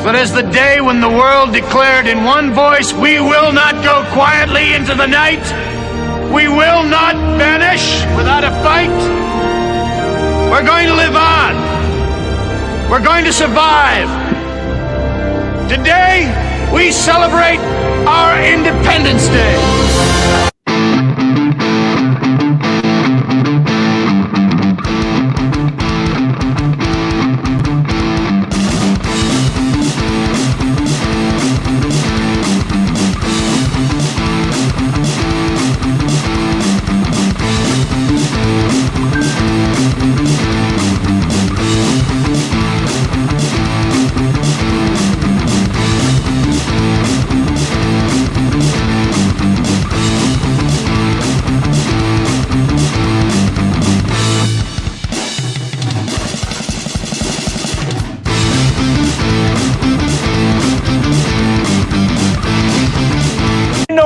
But as the day when the world declared in one voice, we will not go quietly into the night, we will not vanish without a fight, we're going to live on. We're going to survive. Today, we celebrate our Independence Day.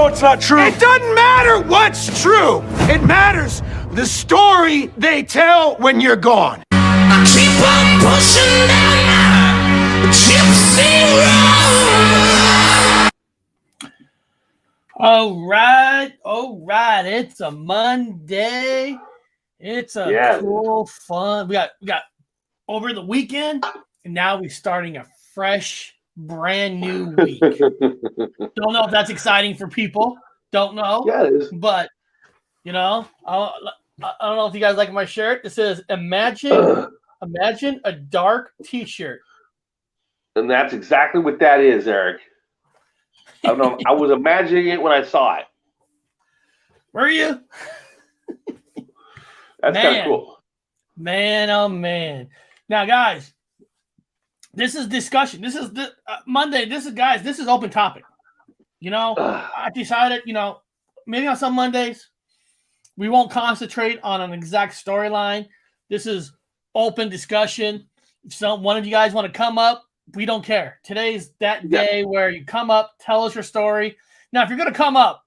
It's not true. It doesn't matter what's true. It matters the story they tell when you're gone. I keep on pushing down my gypsy road. All right. It's a Monday. It's a cool, fun. We got over the weekend, and now we're starting a fresh, brand new week. Don't know if that's exciting for people. Don't know. Yeah, it is. But I don't know if you guys like my shirt. It says imagine a dark t-shirt. And that's exactly what that is, Eric. I don't know. I was imagining it when I saw it. Were you? That's kind of cool. Man, oh man. Now, guys, this is discussion. This is the Monday. This is open topic. I decided, maybe on some Mondays, we won't concentrate on an exact storyline. This is open discussion. If one of you guys want to come up, we don't care. Today's that day where you come up, tell us your story. Now, if you're going to come up,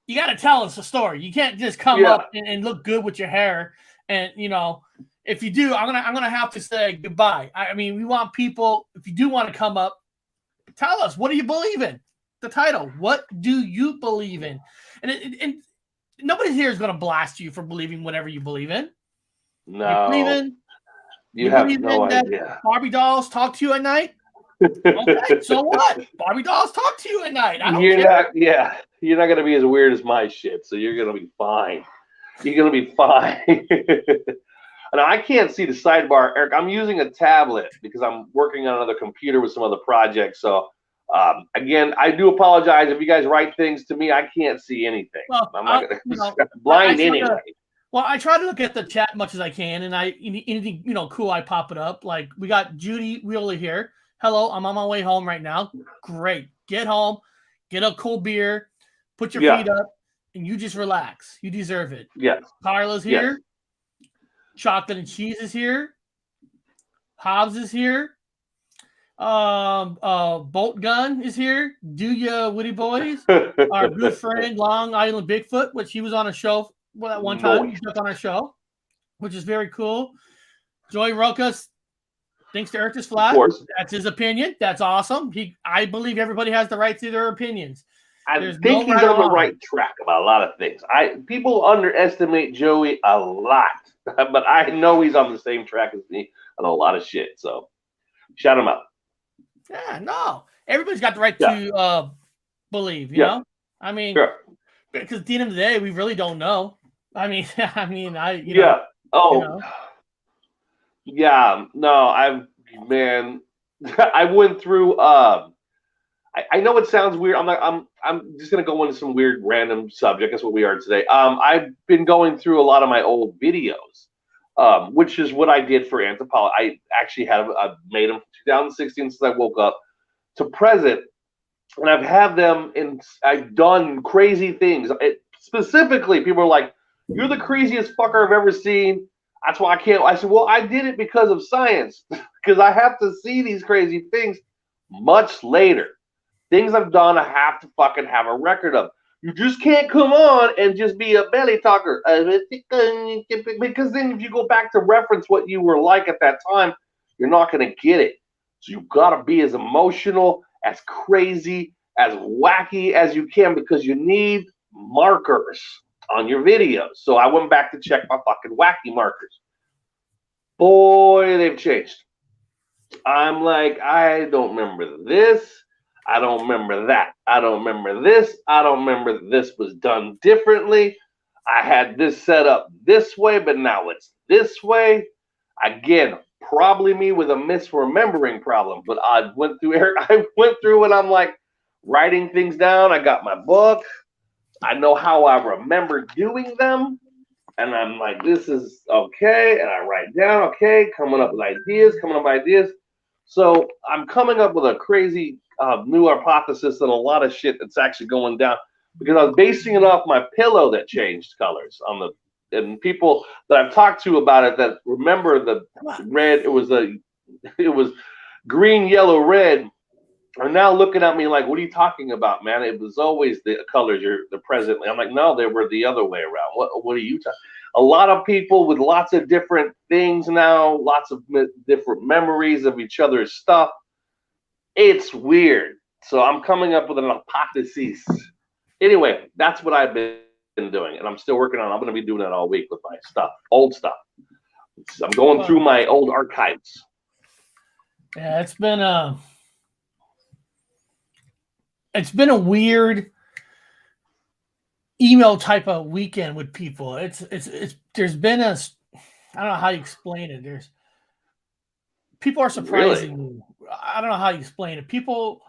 you got to tell us a story. You can't just come up and look good with your hair. And, if you do, I'm gonna have to say goodbye. I mean, we want people, if you do want to come up, tell us, what do you believe in? The title, what do you believe in? And nobody here is going to blast you for believing whatever you believe in. No. You have no idea. Barbie dolls talk to you at night? Okay, so what? Barbie dolls talk to you at night. I don't care. You're not going to be as weird as my shit, so you're going to be fine. You're going to be fine. And I can't see the sidebar, Eric. I'm using a tablet because I'm working on another computer with some other projects. So, again, I do apologize if you guys write things to me. I can't see anything. Well, I'm not going to blind anyway. Well, I try to look at the chat much as I can, and anything cool, I pop it up. Like we got Judy Wheeler here. Hello, I'm on my way home right now. Great. Get home, get a cool beer, put your feet up, and you just relax. You deserve it. Yes. Carla's here. Yes. Chocolate and cheese is here. Hobbs is here. Bolt Gun is here. Do ya, Woody Boys? Our good friend Long Island Bigfoot, which he was on a show at one time. He was on our show, which is very cool. Joey Rokas thinks the Earth is flat. That's his opinion. That's awesome. I believe everybody has the right to their opinions. I think he's on the right track about a lot of things. People underestimate Joey a lot, but I know he's on the same track as me on a lot of shit. So shout him out. Yeah, no. Everybody's got the right to believe, you know? I mean, because at the end of the day, we really don't know. I mean, I went through I know it sounds weird. I'm just gonna go into some weird random subject. That's what we are today. I've been going through a lot of my old videos, which is what I did for anthropology. I actually I made them 2016 since I woke up to present, and I've had them and I've done crazy things. Specifically, people are like, "You're the craziest fucker I've ever seen." That's why I can't. I said, "Well, I did it because of science, because I have to see these crazy things much later." Things I've done, I have to fucking have a record of. You just can't come on and just be a belly talker. Because then if you go back to reference what you were like at that time, you're not going to get it. So you've got to be as emotional, as crazy, as wacky as you can, because you need markers on your videos. So I went back to check my fucking wacky markers. Boy, they've changed. I'm like, I don't remember this. I don't remember that. I don't remember this. I don't remember this was done differently. I had this set up this way, but now it's this way. Again, probably me with a misremembering problem. But I went through and I'm like writing things down. I got my book. I know how I remember doing them. And I'm like, this is okay. And I write down, okay, coming up with ideas. So I'm coming up with a crazy new hypothesis and a lot of shit that's actually going down, because I was basing it off my pillow that changed colors on the, and people that I've talked to about it that remember the red, it was green, yellow, red, are now looking at me like, what are you talking about, man? It was always the colors the presently. I'm like, no, they were the other way around. What are you talking? A lot of people with lots of different things now, lots of different memories of each other's stuff. It's weird. So I'm coming up with an hypothesis. Anyway, that's what I've been doing, and I'm still working on it. I'm going to be doing that all week with my stuff, old stuff. I'm going through my old archives. Yeah, it's been a weird email type of weekend with people. It's there's been I don't know how you explain it. People are surprising me. I don't know how you explain it. People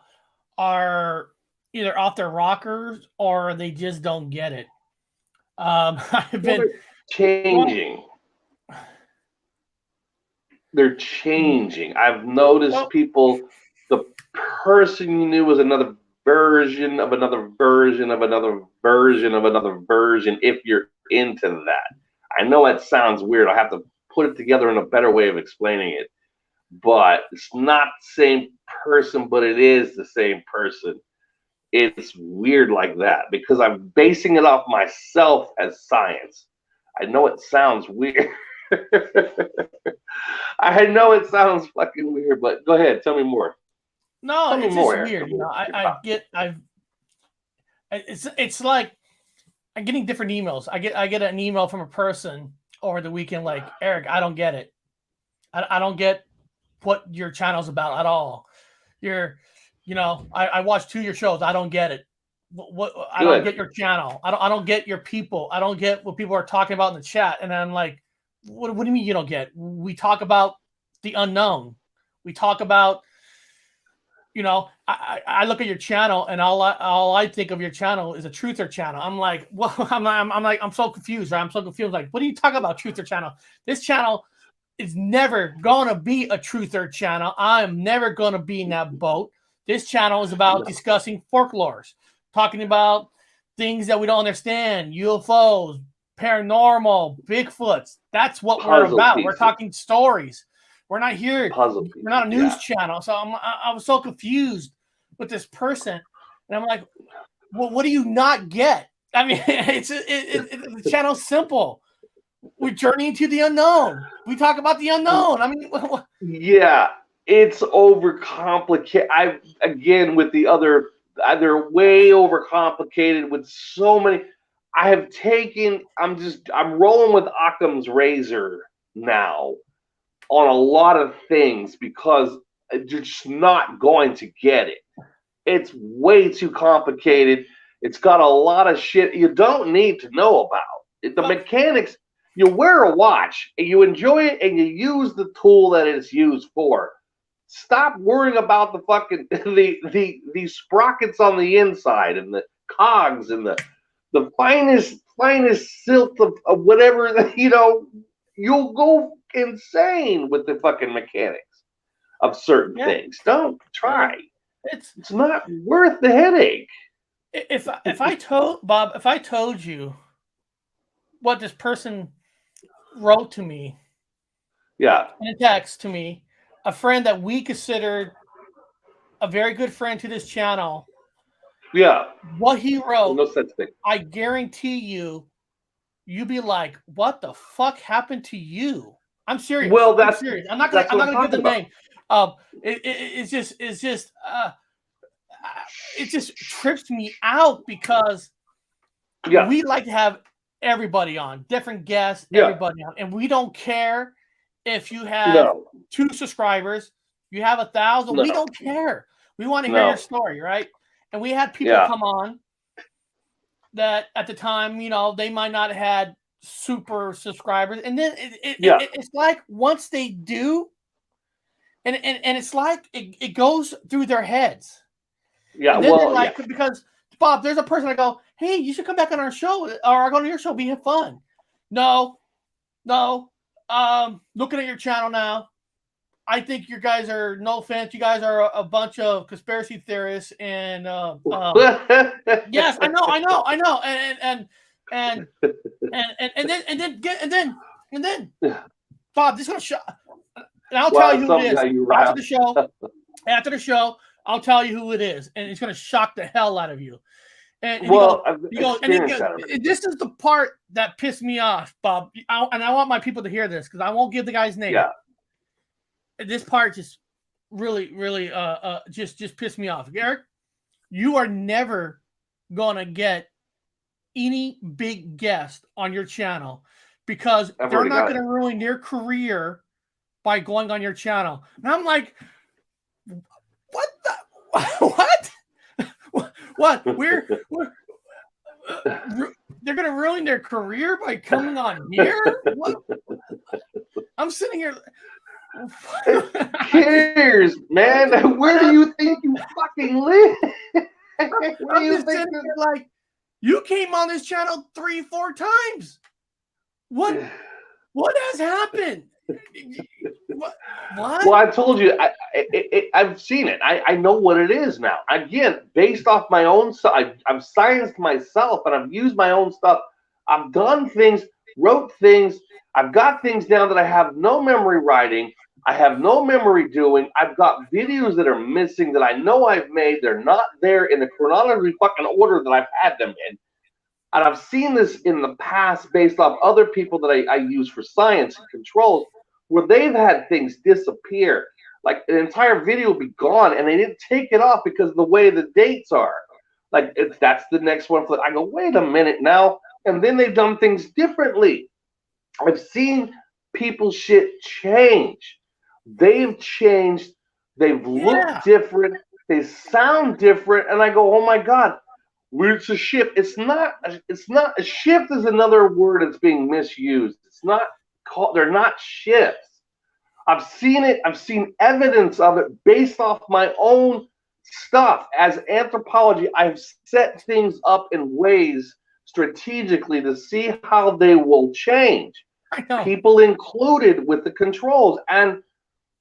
are either off their rockers or they just don't get it. I've been changing. They're changing. I've noticed people, the person you knew was another version of another version of another version of another version, if you're into that. I know it sounds weird. I have to put it together in a better way of explaining it. But it's not the same person, but it is the same person. It's weird like that because I'm basing it off myself as science. I know it sounds weird. I know it sounds fucking weird, but go ahead, tell me more. No, it's just weird. You know, it's like I'm getting different emails. I get an email from a person over the weekend like, Eric, I don't get it. I don't get what your channel's about at all. I watched 2 of your shows. I don't get it. I don't get your channel. I don't get your people. I don't get what people are talking about in the chat. And I'm like, what do you mean you don't get? We talk about the unknown. We talk about, I look at your channel and all I think of your channel is a truther channel. I'm like, well, I'm so confused, right? I'm so confused. Like, what are you talking about, truther channel? This channel is never gonna be a truther channel. I am never gonna be in that boat. This channel is about discussing folklores, talking about things that we don't understand, UFOs, paranormal, Bigfoots. That's what we're about. Pieces. We're talking stories. We're not here. We're not a news channel. So I was so confused with this person, and I'm like, well, what do you not get? I mean, the channel's simple. We're journeying to the unknown. We talk about the unknown. I mean, yeah, it's overcomplicated. With the other, they're way overcomplicated with so many. I'm rolling with Occam's razor now on a lot of things because you're just not going to get it. It's way too complicated. It's got a lot of shit you don't need to know about. The mechanics. You wear a watch and you enjoy it and you use the tool that it's used for. Stop worrying about the fucking the sprockets on the inside and the cogs and the finest silk of whatever, you'll go insane with the fucking mechanics of certain things. Don't try. It's not worth the headache. If I told you what this person wrote to me, in a text to me, a friend that we considered a very good friend to this channel, what he wrote, no such thing. I guarantee you'd be like, what the fuck happened to you? I'm serious. Well, I'm serious. I'm not gonna give the name. It just trips me out because we like to have everybody on, different guests, everybody on, and we don't care if you have 2 subscribers, you have 1,000. We don't care. We want to hear your story, right? And we had people come on that at the time, you know, they might not have had super subscribers, and then it's like once they do, and it's like it goes through their heads. Yeah, and then they're like, because Bob, there's a person I go, hey, you should come back on our show, or I'll go on your show, we have fun. No, looking at your channel now, I think you guys are, no offense, you guys are a bunch of conspiracy theorists, and yes, I know, and then Bob, this is gonna show, and I'll tell you who it is after the show. I'll tell you who it is, and it's gonna shock the hell out of you. And this is the part that pissed me off, Bob. And I want my people to hear this because I won't give the guy's name. Yeah. This part just really, just pissed me off. Eric, you are never gonna get any big guest on your channel because they're not gonna ruin their career by going on your channel. And I'm like, what the what? What? They're gonna ruin their career by coming on here? What? I'm sitting here. Who cares, man? Where do you think you fucking live? I'm just sitting here like, you came on this channel 3-4 times. What has happened? What? Well, I told you, I've seen it. I know what it is now. Again, based off my own stuff, I've scienced myself, and I've used my own stuff. I've done things, wrote things. I've got things down that I have no memory writing. I have no memory doing. I've got videos that are missing that I know I've made. They're not there in the chronological fucking order that I've had them in. And I've seen this in the past based off other people that I use for science and controls, where they've had things disappear. Like an entire video be gone, and they didn't take it off because of the way the dates are. Like, that's the next one. I go, wait a minute now. And then they've done things differently. I've seen people's shit change. They've changed. They've looked different. They sound different. And I go, oh my God, it's a shift. It's not a shift is another word that's being misused. It's not called, they're not shifts. I've seen it. I've seen evidence of it based off my own stuff. As anthropology, I've set things up in ways strategically to see how they will change. People included with the controls, and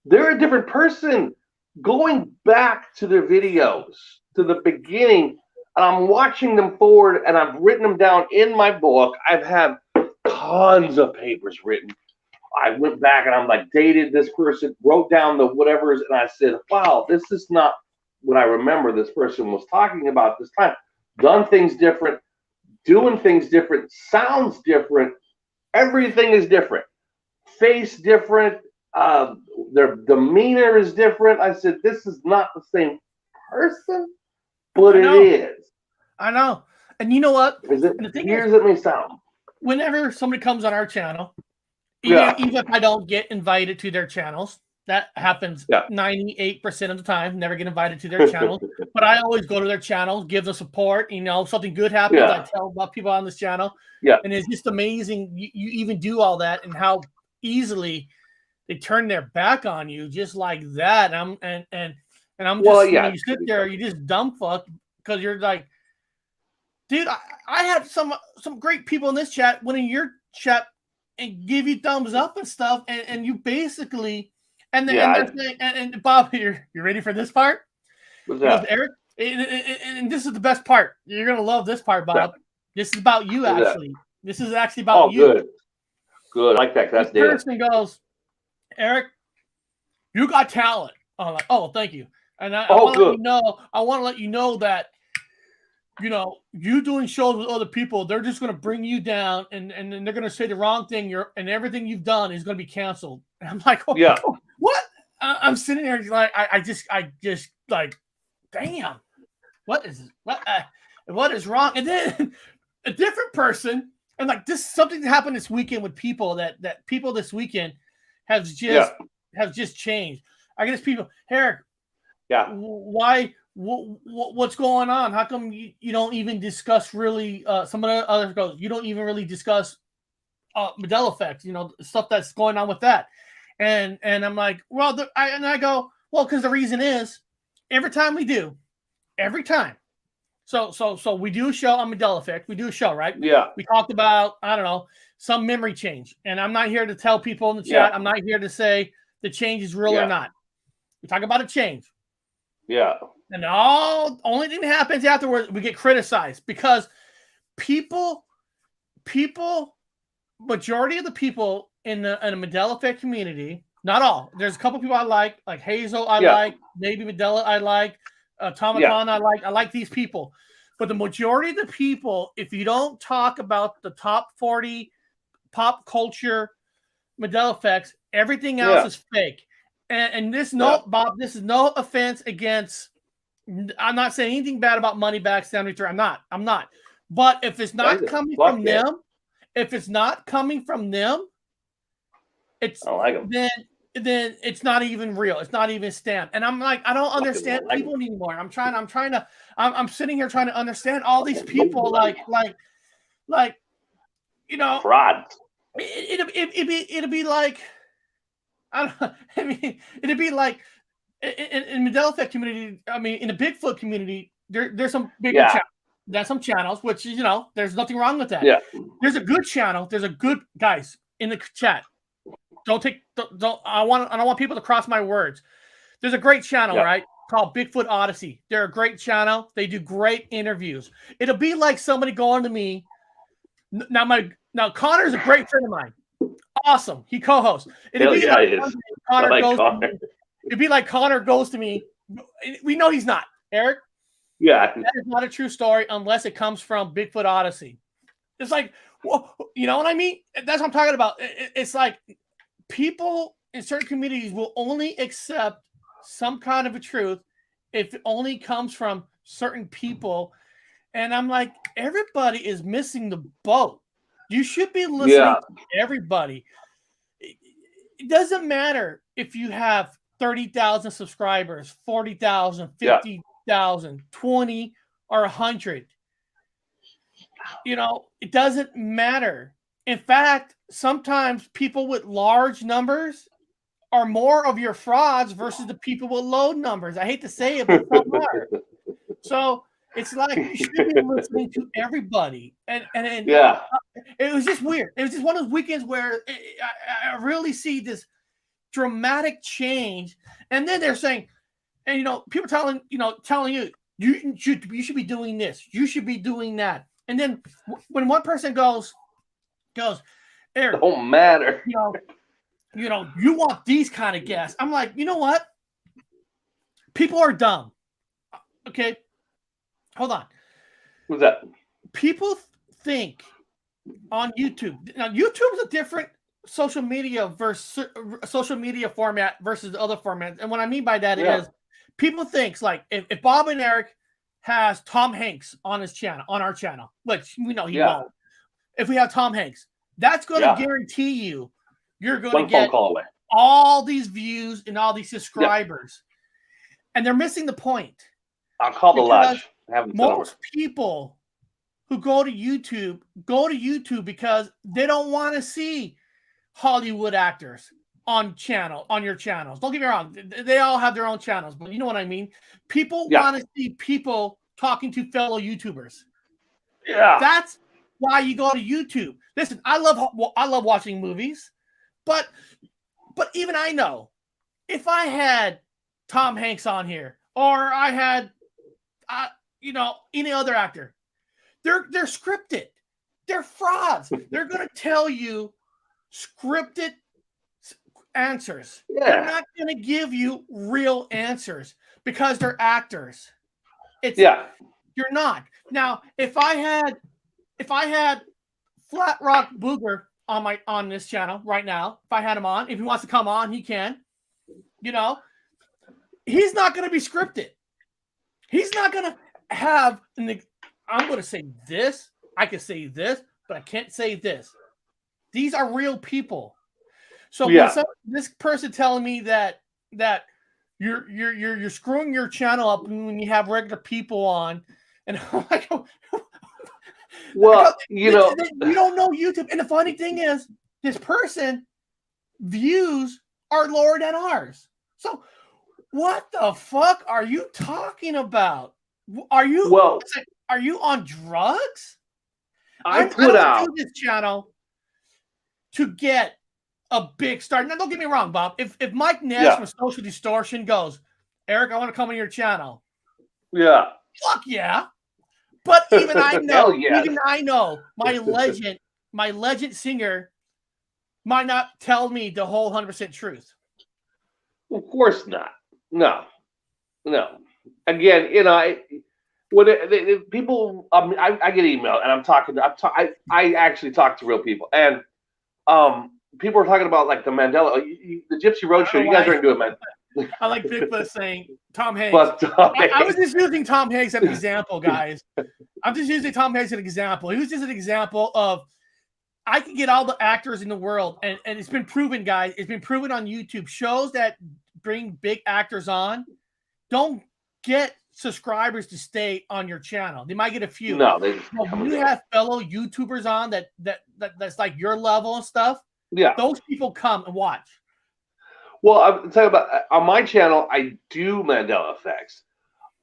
they're a different person going back to their videos to the beginning, and I'm watching them forward, and I've written them down in my book. I've had tons of papers written. I went back and I'm like, dated this person, wrote down the whatevers, and I said, wow, this is not what I remember this person was talking about this time. Done things different, doing things different, sounds different, everything is different. Face different, their demeanor is different. I said, this is not the same person, but it is. I know. And you know what? Is it? Here's it may sound. Whenever somebody comes on our channel, even if I don't get invited to their channels, that happens 98% of the time, never get invited to their channels. But I always go to their channels, give them support. You know, something good happens, I tell about people on this channel. And it's just amazing you even do all that and how easily they turn their back on you just like that. And I'm just, when you sit there, you just dumb fuck because you're like, dude, I have some great people in this chat went in your chat and give you thumbs up and stuff, and you basically and Bob, you ready for this part? What's that? Eric, and this is the best part. You're gonna love this part, Bob. Yeah. This is about you, actually. This is actually about you. Good. I like that. That's this person goes, Eric, you got talent. I'm like, oh, thank you. And I want to let you know. I want to let you know that, you know, you doing shows with other people, they're just going to bring you down, and they're going to say the wrong thing. And everything you've done is going to be canceled. And I'm like, what? I'm sitting there like I just like, damn, what is wrong? And then a different person, and like this something that happened this weekend with people that people this weekend have just changed. I guess people, Eric, why? What's going on? How come you don't even discuss really? Some of the others goes, you don't even really discuss Mandela effect, stuff that's going on with that. And I'm like, well, I go, well, because the reason is every time. So we do a show on Mandela effect. We do a show, right? Yeah. We talked about, I don't know, some memory change. And I'm not here to tell people in the chat. Yeah. I'm not here to say the change is real or not. We talk about a change. Yeah. And only thing that happens afterwards, we get criticized because people, majority of the people in the Mandela effect community, not all. There's a couple people I like Hazel. I like maybe Mandela. I like Tomaton. I like these people, but the majority of the people, if you don't talk about the top 40 pop culture Mandela effects, everything else is fake. And this Bob, this is no offense against. I'm not saying anything bad about money back 73. I'm not. But if it's not coming from them, it's then it's not even real. It's not even stamped. And I'm like, I don't understand people anymore. I'm sitting here trying to understand all these people like fraud. It'd be like, I don't know. I mean, it'd be like in Mandela effect community. I mean, in the Bigfoot community, there's some bigger channels. There's some channels, which there's nothing wrong with that. Yeah. There's a good channel. There's a good guys in the chat. Don't. I don't want people to cross my words. There's a great channel, right? Called Bigfoot Odyssey. They're a great channel. They do great interviews. It'll be like somebody going to me. Now Connor's a great friend of mine. Awesome. He co-hosts. It'd be like Connor goes to me. We know he's not. Eric? Yeah. That is not a true story unless it comes from Bigfoot Odyssey. It's like, well, you know what I mean? That's what I'm talking about. It's like people in certain communities will only accept some kind of a truth if it only comes from certain people. And I'm like, everybody is missing the boat. You should be listening to everybody. It doesn't matter if you have 30,000 subscribers, 40,000, 50,000, 20 or 100. It doesn't matter. In fact, sometimes people with large numbers are more of your frauds versus the people with low numbers. I hate to say it, but some are. So it's like you should be listening to everybody. And it was just weird. It was just one of those weekends where I really see this dramatic change. And then they're saying, and people telling you, you should be doing this, you should be doing that. And then when one person goes, Eric, don't matter. You want these kind of guests. I'm like, you know what? People are dumb. Okay, hold on. Who's that? People think on YouTube. Now, YouTube's a different social media format versus other formats. And what I mean by that is people think like if Bob and Eric has Tom Hanks on our channel, which we know he won't. If we have Tom Hanks, that's going to guarantee you're going to get all these views and all these subscribers. And they're missing the point. I'll call the lodge. Most people who go to YouTube because they don't want to see Hollywood actors on your channels. Don't get me wrong. They all have their own channels, but you know what I mean? People want to see people talking to fellow YouTubers. Yeah. That's why you go to YouTube. Listen, I love watching movies, but even I know if I had Tom Hanks on here or I had any other actor, they're scripted. They're frauds. They're going to tell you scripted answers. They're not going to give you real answers because they're actors. You're not. Now, if I had Flat Rock Booger on this channel right now, if I had him on, if he wants to come on, he can. You know, he's not going to be scripted. He's not going to have. I'm going to say this. I can say this, but I can't say this. These are real people. So when this person telling me that you're screwing your channel up when you have regular people on, and I'm like, well, you know, you don't know YouTube. And the funny thing is, this person views are lower than ours. So what the fuck are you talking about? Are you on drugs? I don't do this channel to get a big start. Now, don't get me wrong, Bob. If Mike Nash from Social Distortion goes, Eric, I want to come on your channel. Yeah. Fuck yeah. But even I know, yes. even I know my legend singer might not tell me the whole 100% truth. Of course not. No. Again, you know, people, I get email and I actually talk to real people, and people are talking about like the Mandela, the Gypsy Roadshow. You guys are into it, man. I like Bigfoot saying Tom Hanks. But I was just using Tom Hanks as an example, guys. I'm just using Tom Hanks as an example. He was just an example of I can get all the actors in the world, and it's been proven, guys. It's been proven on YouTube. Shows that bring big actors on don't get subscribers to stay on your channel. They might get a few. No, you have fellow YouTubers on that's like your level and stuff. Yeah, those people come and watch. Well, I'm talking about on my channel. I do Mandela effects.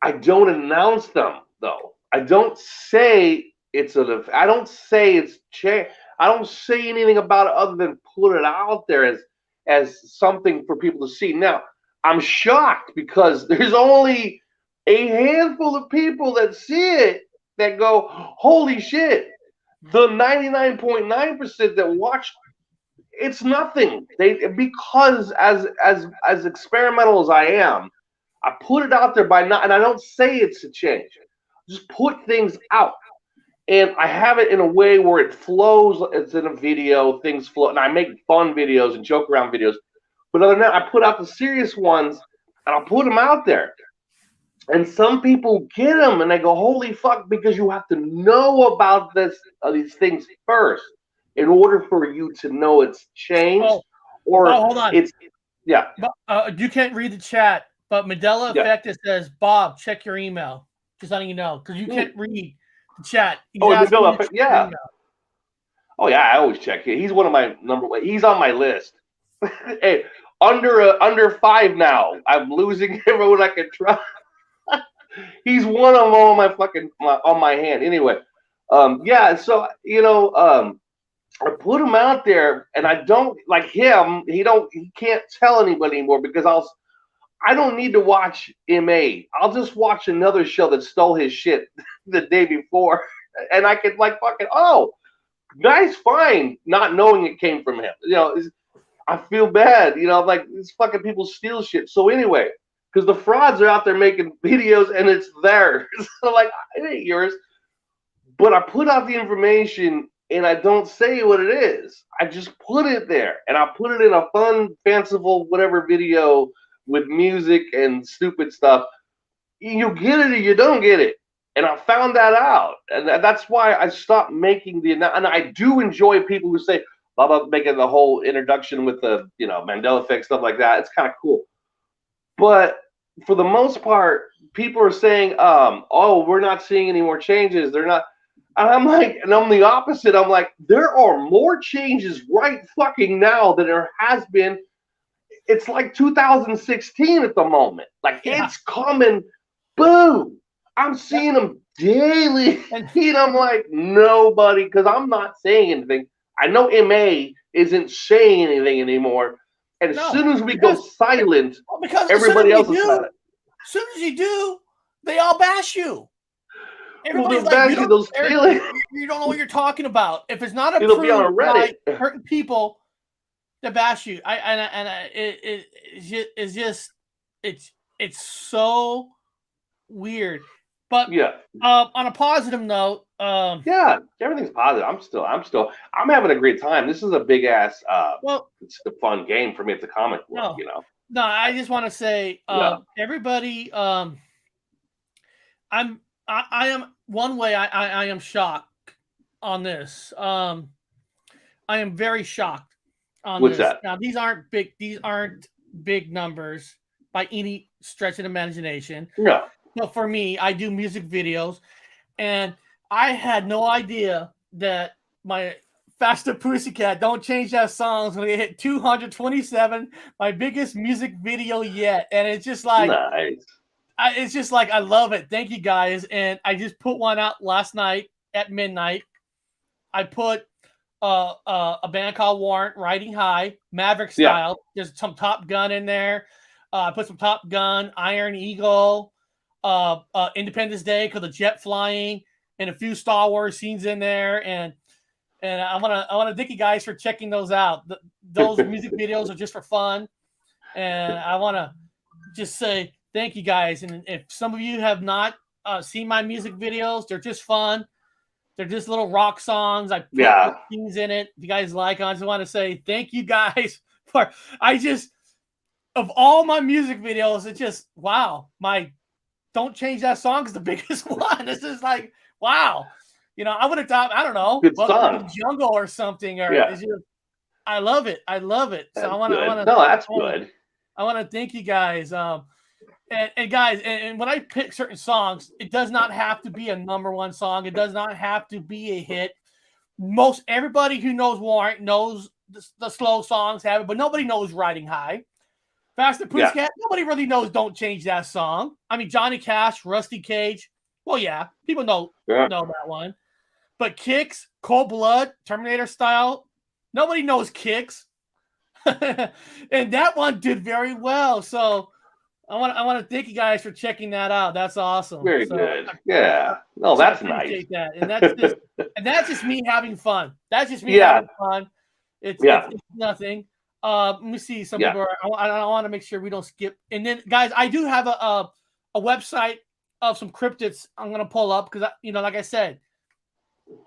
I don't announce them though. I don't say it's I don't say it's change. I don't say anything about it other than put it out there as something for people to see. Now, I'm shocked because there's only a handful of people that see it that go, holy shit. The 99.9% that watch, it's nothing. Because as experimental as I am, I put it out there and I don't say it's a change. Just put things out. And I have it in a way where it flows. It's in a video, things flow, and I make fun videos and joke around videos. But other than that, I put out the serious ones, and I'll put them out there. And some people get them, and they go, "Holy fuck!" Because you have to know about these things first in order for you to know it's changed. Hold on. Yeah. You can't read the chat, but Mandela Effect it says, "Bob, check your email." Just letting you know, because you can't read the chat. Yeah. Oh yeah, I always check it. He's one of my number one. He's on my list. Hey, under 5 now. I'm losing everyone I can try. He's one of them on on my hand. Anyway, so I put him out there, and I don't like him. He can't tell anybody anymore because I don't need to watch MA. I'll just watch another show that stole his shit the day before, and I could nice find, not knowing it came from him. I feel bad. Like these fucking people steal shit. So anyway. Because the frauds are out there making videos and it's theirs. So like, it ain't yours. But I put out the information and I don't say what it is. I just put it there. And I put it in a fun, fanciful, whatever video with music and stupid stuff. You get it or you don't get it. And I found that out. And that's why I stopped making and I do enjoy people who say, Baba making the whole introduction with the, Mandela effect, stuff like that. It's kind of cool. But for the most part, people are saying, we're not seeing any more changes. They're not. And I'm like, and I'm the opposite. I'm like, there are more changes right fucking now than there has been. It's like 2016 at the moment. Like, it's coming. Boom. I'm seeing them daily. And I'm like, nobody, because I'm not saying anything. I know MA isn't saying anything anymore. And as soon as we go silent, everybody else is silent. As soon as you do, they all bash you. Everybody's like, you don't know what you're talking about. If it's not approved by certain people, they bash you. It's so weird. But on a positive note, everything's positive. I'm having a great time. This is a big ass it's a fun game for me. It's a comic book, No, I just want to say, everybody, I am one way. I am shocked on this. I am very shocked on What's this. that? Now, these aren't big numbers by any stretch of the imagination. No. But for me, I do music videos, and I had no idea that my Faster Pussycat, Don't Change That song, is going to hit 227, my biggest music video yet. And it's just like, Nice. I love it. Thank you guys. And I just put one out last night at midnight. I put a band called Warrant, Riding High, Maverick style. There's some Top Gun in there. I put some Top Gun, Iron Eagle, Independence Day because the jet flying, and a few Star Wars scenes in there. And I want to thank you guys for checking those out. Those music videos are just for fun, and I want to just say thank you guys. And if some of you have not seen my music videos, they're just fun. They're just little rock songs. I put things in it. If you guys like them, I just want to say thank you guys for. Of all my music videos, it's just wow. My Don't Change That song is the biggest one. This is like wow. You know, I would have thought, I don't know, Jungle or something. Or it's just, I love it. I love it. So I want to. No, that's good. I want to thank you guys. And guys, and when I pick certain songs, it does not have to be a #1 song. It does not have to be a hit. Most everybody who knows Warrant knows the slow songs have it, but nobody knows Riding High. Faster Pussycat, nobody really knows Don't Change That song. I mean, Johnny Cash, Rusty Cage. Well, yeah, people know that one. But Kicks, Cold Blood, Terminator Style, nobody knows Kicks. And that one did very well. So I want to thank you guys for checking that out. That's awesome. Very good. Yeah. No, that's nice. That. And that's just me having fun. That's just me having fun. It's nothing. Let me see. Some people I want to make sure we don't skip. And then, guys, I do have a website of some cryptids I'm going to pull up because, like I said,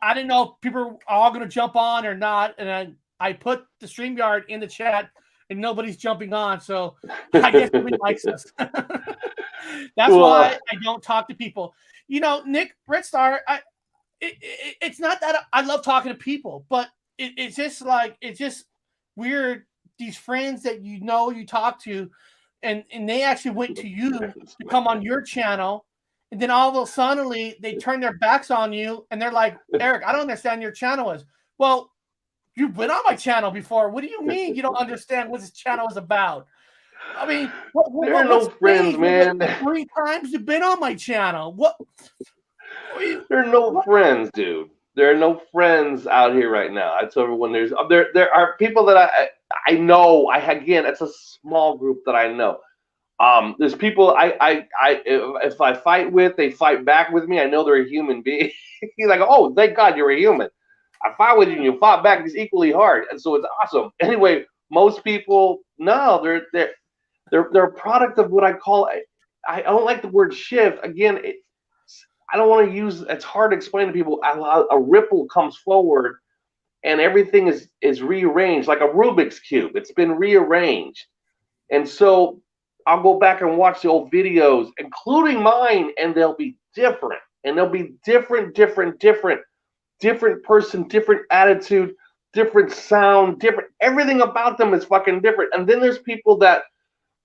I didn't know if people are all going to jump on or not. And I put the StreamYard in the chat and nobody's jumping on. So I guess nobody likes us. That's why I don't talk to people. Nick, Red Star, it's not that I love talking to people, but it's just weird. These friends that you talk to, and they actually went to you to come on your channel, and then all of a sudden they turn their backs on you, and they're like, Eric, I don't understand your channel is. Well, you've been on my channel before. What do you mean you don't understand what this channel is about? I mean, there are no friends, man. 3 times you've been on my channel. What? There are no friends, dude. There are no friends out here right now. I tell everyone there are people that I know. Again, it's a small group that I know. There's people if I fight with, they fight back with me. I know they're a human being. He's like, oh, thank God you're a human. I fought with you and you fought back. It's equally hard, and so it's awesome. Anyway, most people, no, they're a product of what I call. I don't like the word shift. Again, I don't want to use. It's hard to explain to people. A ripple comes forward, and everything is rearranged like a Rubik's cube. It's been rearranged, and so I'll go back and watch the old videos, including mine, and they'll be different. And they'll be different person, different attitude, different sound, different. Everything about them is fucking different. And then there's people that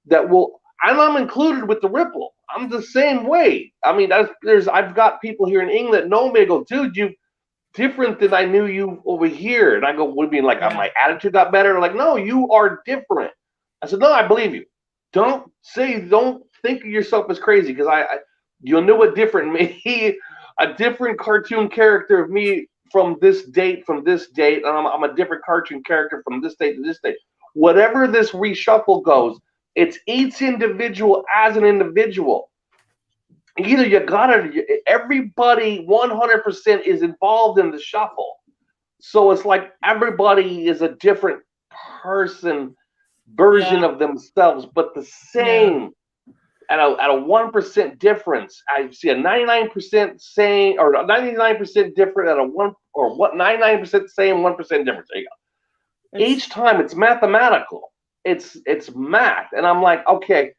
will. And I'm included with the ripple. I'm the same way. I mean, I've got people here in England that know me. Go, dude, you different than I knew you over here. And I go, what do you mean? Like my attitude got better? They're like, no, you are different. I said, no, I believe you. Don't think of yourself as crazy because you'll know a different me, a different cartoon character of me from this date, and I'm a different cartoon character from this date to this date. Whatever this reshuffle goes, it's each individual as an individual. Either everybody 100% is involved in the shuffle. So it's like everybody is a different version of themselves, but the same at a 1% difference. I see a 99% same or 99% different at a 99% same, 1% difference. There you go. Each time it's mathematical. it's math. And I'm like, okay,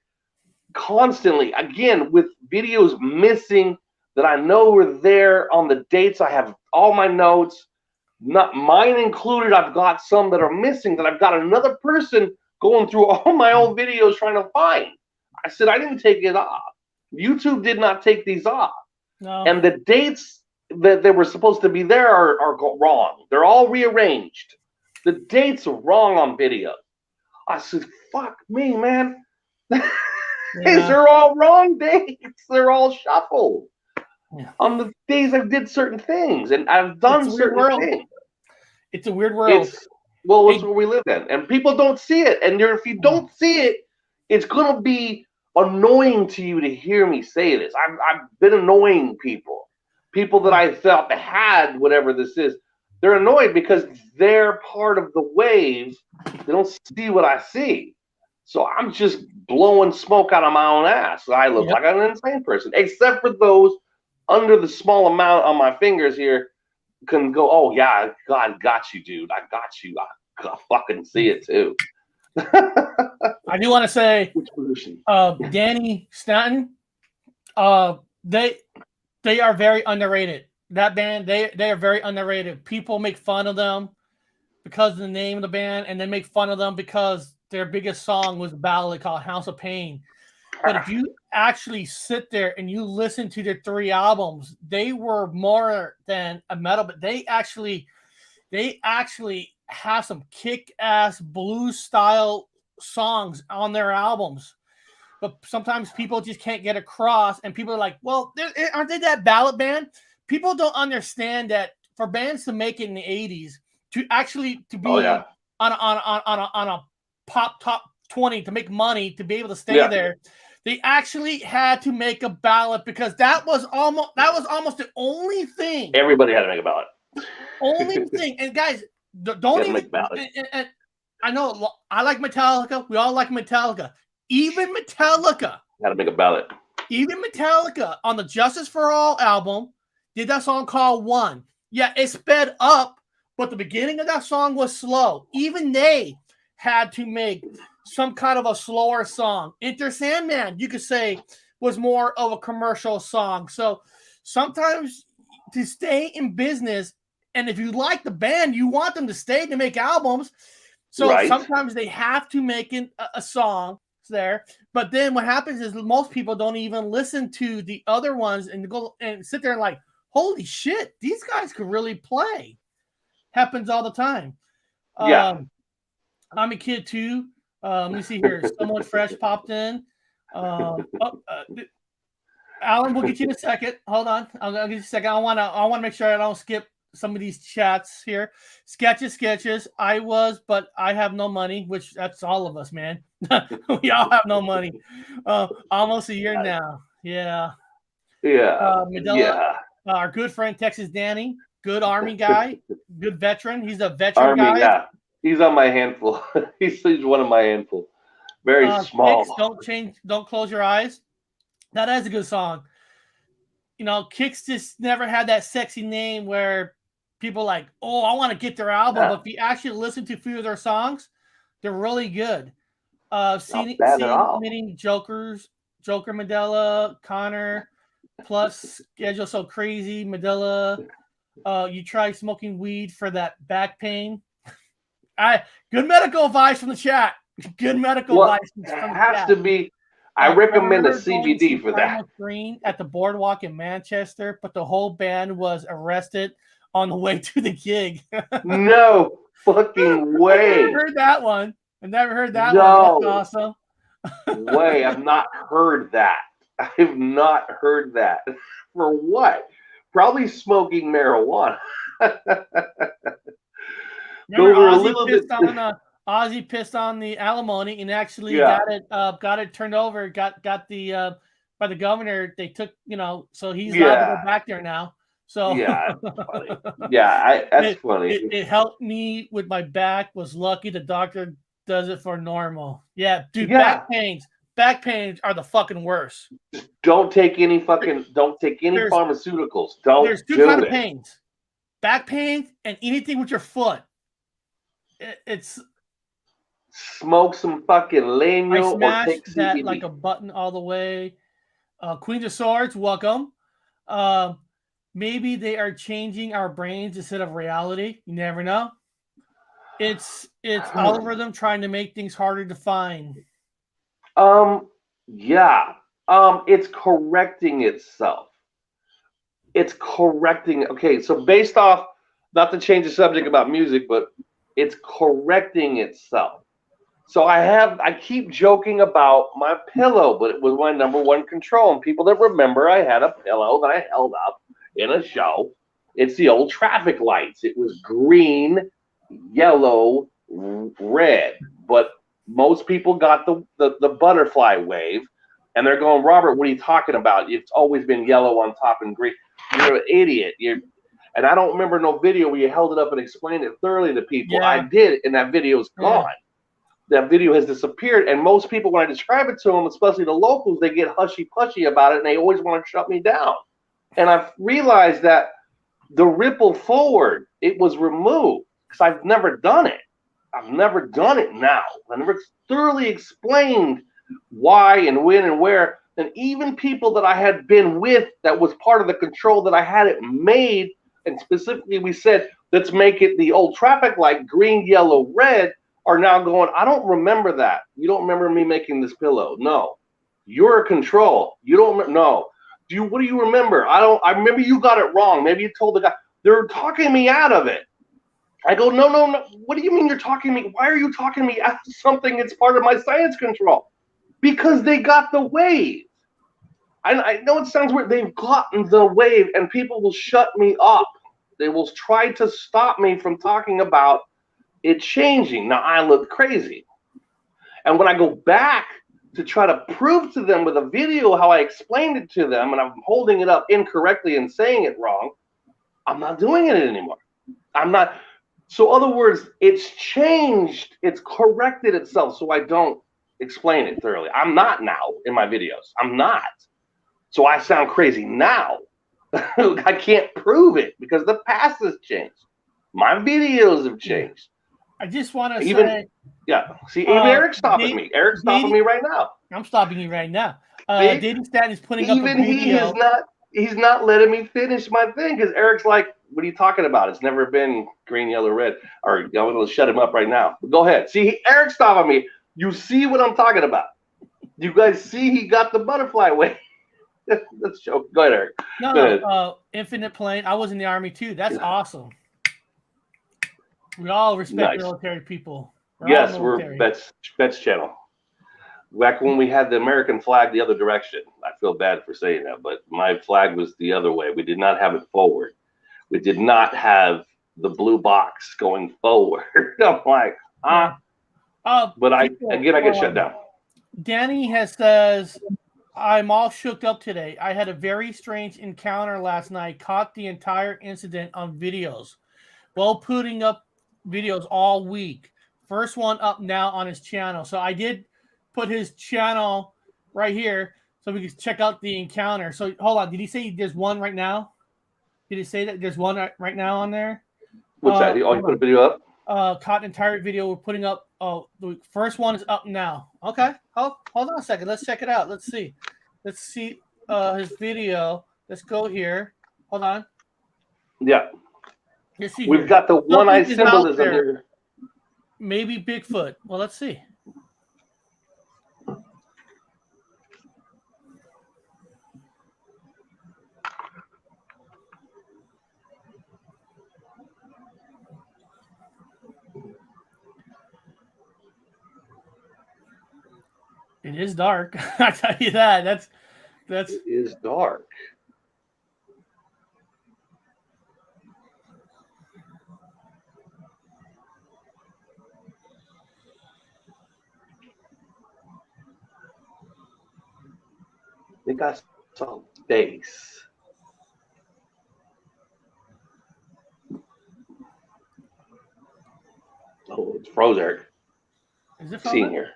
constantly, again, with videos missing that I know were there on the dates. I have all my notes, not mine included. I've got some that are missing that I've got another person going through all my old videos trying to find. I said, I didn't take it off. YouTube did not take these off. No. And the dates that they were supposed to be there are wrong. They're all rearranged. The dates are wrong on video. I said, fuck me, man. These are all wrong dates. They're all shuffled. Yeah. On the days I did certain things, and I've done certain things. It's a weird world. It's where we live in, and people don't see it. And if you don't see it, it's gonna be annoying to you to hear me say this. I've been annoying people that I thought that had whatever this is. They're annoyed because they're part of the wave. They don't see what I see. So I'm just blowing smoke out of my own ass. I look like an insane person, except for those under the small amount on my fingers here can go, oh, yeah, God got you, dude. I got you. I fucking see it, too. I do want to say, Danny Staton, they are very underrated. That band, they are very underrated. People make fun of them because of the name of the band, and they make fun of them because their biggest song was a ballad called House of Pain. But if you actually sit there and you listen to their 3 albums, they were more than a metal, but they actually have some kick-ass blues style songs on their albums. But sometimes people just can't get across, and people are like, well, aren't they that ballad band? People don't understand that for bands to make it in the 80s, to be on a pop top 20 to make money, to be able to stay there, they actually had to make a ballad because that was almost the only thing. Everybody had to make a ballad. Only thing. And guys, don't even make ballads. And I know I like Metallica. We all like Metallica. Even Metallica had to make a ballad. Even Metallica on the Justice for All album did that song called One. Yeah, it sped up, but the beginning of that song was slow. Even they had to make some kind of a slower song. Enter Sandman, you could say, was more of a commercial song. So sometimes to stay in business, and if you like the band, you want them to stay to make albums. So sometimes they have to make a song there. But then what happens is most people don't even listen to the other ones and go and sit there and like, holy shit, these guys could really play. Happens all the time. I'm a kid too. Let me see here. Someone fresh popped in. Alan, we'll get you in a second. Hold on. I'll get you a second. I want to make sure I don't skip some of these chats here. Sketches. I was, but I have no money, which that's all of us, man. We all have no money. Almost a year now. Yeah. Mandela, our good friend Texas Danny, good Army guy, good veteran. He's a veteran guy. Yeah. He's on my handful. He's one of my handful. Very small. Kicks, don't close your eyes. That is a good song. You know, Kicks just never had that sexy name where people are like, oh, I want to get their album. But if you actually listen to a few of their songs, they're really good. Meeting Joker, Mandela, Connor, plus Schedule So Crazy, Mandela. You try smoking weed for that back pain. Good medical advice from the chat. Good medical advice. It has to be. I recommend a CBD for that. Green at the boardwalk in Manchester, but the whole band was arrested on the way to the gig. No fucking way. I never heard that one. One. That's awesome. Way, I've not heard that. I've not heard that. For what? Probably smoking marijuana. Ozzy pissed on the alimony and actually got it turned over. Got the by the governor. They took, so he's allowed to go back there now. So that's funny. That's funny. It helped me with my back. Was lucky the doctor does it for normal. Yeah, dude. Back pains are the fucking worst. Don't take any pharmaceuticals. There's two kinds of pains: back pains and anything with your foot. It's smoke some fucking I leño or smashed take that CBD. like a button all the way. Queens of Swords, welcome. Maybe they are changing our brains instead of reality. You never know. It's algorithm trying to make things harder to find. Yeah. It's correcting itself. It's correcting. Okay, so based off, not to change the subject about music, but it's correcting itself. So I keep joking about my pillow, but it was my number one control. And people that remember, I had a pillow that I held up in a show. It's the old traffic lights. It was green, yellow, red. But most people got the butterfly wave, and they're going, Robert, what are you talking about? It's always been yellow on top and green. You're an idiot. And I don't remember no video where you held it up and explained it thoroughly to people. Yeah. I did, and that video's gone. That video has disappeared, and most people, when I describe it to them, especially the locals, they get hushy-pushy about it, and they always want to shut me down. And I've realized that the ripple forward, it was removed, because I've never done it. I've never done it now. I never thoroughly explained why and when and where. And even people that I had been with that was part of the control that I had it made, and specifically we said, let's make it the old traffic light, green, yellow, red, are now going, I don't remember that. You don't remember me making this pillow. No. You're a control. You don't no. What do you remember? I remember you got it wrong. Maybe you told the guy. They're talking me out of it. I go, no. What do you mean you're talking me? Why are you talking me out of something that's part of my science control? Because they got the wave. I know it sounds weird. They've gotten the wave, and people will shut me up. They will try to stop me from talking about it changing. Now I look crazy. And when I go back to try to prove to them with a video how I explained it to them, and I'm holding it up incorrectly and saying it wrong, I'm not doing it anymore. I'm not. So, other words, it's changed. It's corrected itself so I don't explain it thoroughly. I'm not now in my videos. I'm not. So I sound crazy now. I can't prove it because the past has changed. My videos have changed. I just want to say, yeah. See, even Eric's stopping me. Eric's stopping me right now. I'm stopping you right now. Dating Staton is putting up a video. Even he is not. He's not letting me finish my thing because Eric's like, "What are you talking about? It's never been green, yellow, red." Or I'm going to shut him up right now. Go ahead. See, Eric's stopping me. You see what I'm talking about? You guys see he got the butterfly wave. Let's joke. Go ahead, Eric. No, Infinite Plane. I was in the Army too. That's awesome. We all respect military people. We're Bet's channel. Back when we had the American flag the other direction. I feel bad for saying that, but my flag was the other way. We did not have it forward. We did not have the blue box going forward. I'm like, but I get shut down. Danny says, I'm all shook up today. I had a very strange encounter last night. Caught the entire incident on videos. Well, putting up videos all week. First one up now on his channel. So I did put his channel right here so we can check out the encounter. So hold on. Did he say there's one right now? Did he say that there's one right now on there? What's that? Oh, you put a video up? Caught an entire video. We're putting up. Oh, the first one is up now. Okay. Hold on a second. Let's check it out. Let's see his video. Let's go here. Hold on. Yeah. We've got the one-eye symbolism here. Maybe Bigfoot. Well, let's see. It is dark. I tell you that. That's. It is dark. They got some face. Oh, it's frozen, Eric. Is it frozen? Here.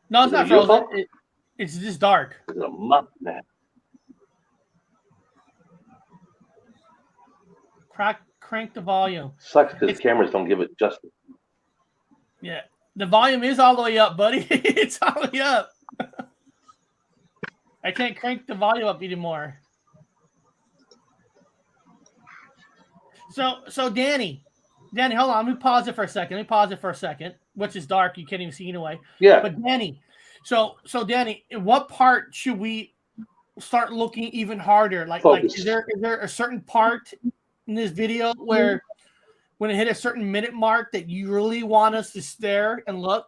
No, it's not frozen. It's just dark. It's a muff man. Crank the volume. Sucks because cameras don't give it justice. Yeah. The volume is all the way up, buddy. It's all the way up. I can't crank the volume up anymore. So Danny, hold on. Let me pause it for a second. Which is dark. You can't even see anyway. Yeah. But Danny, so Danny, in what part should we start looking even harder? Like is there a certain part in this video where when it hit a certain minute mark that you really want us to stare and look?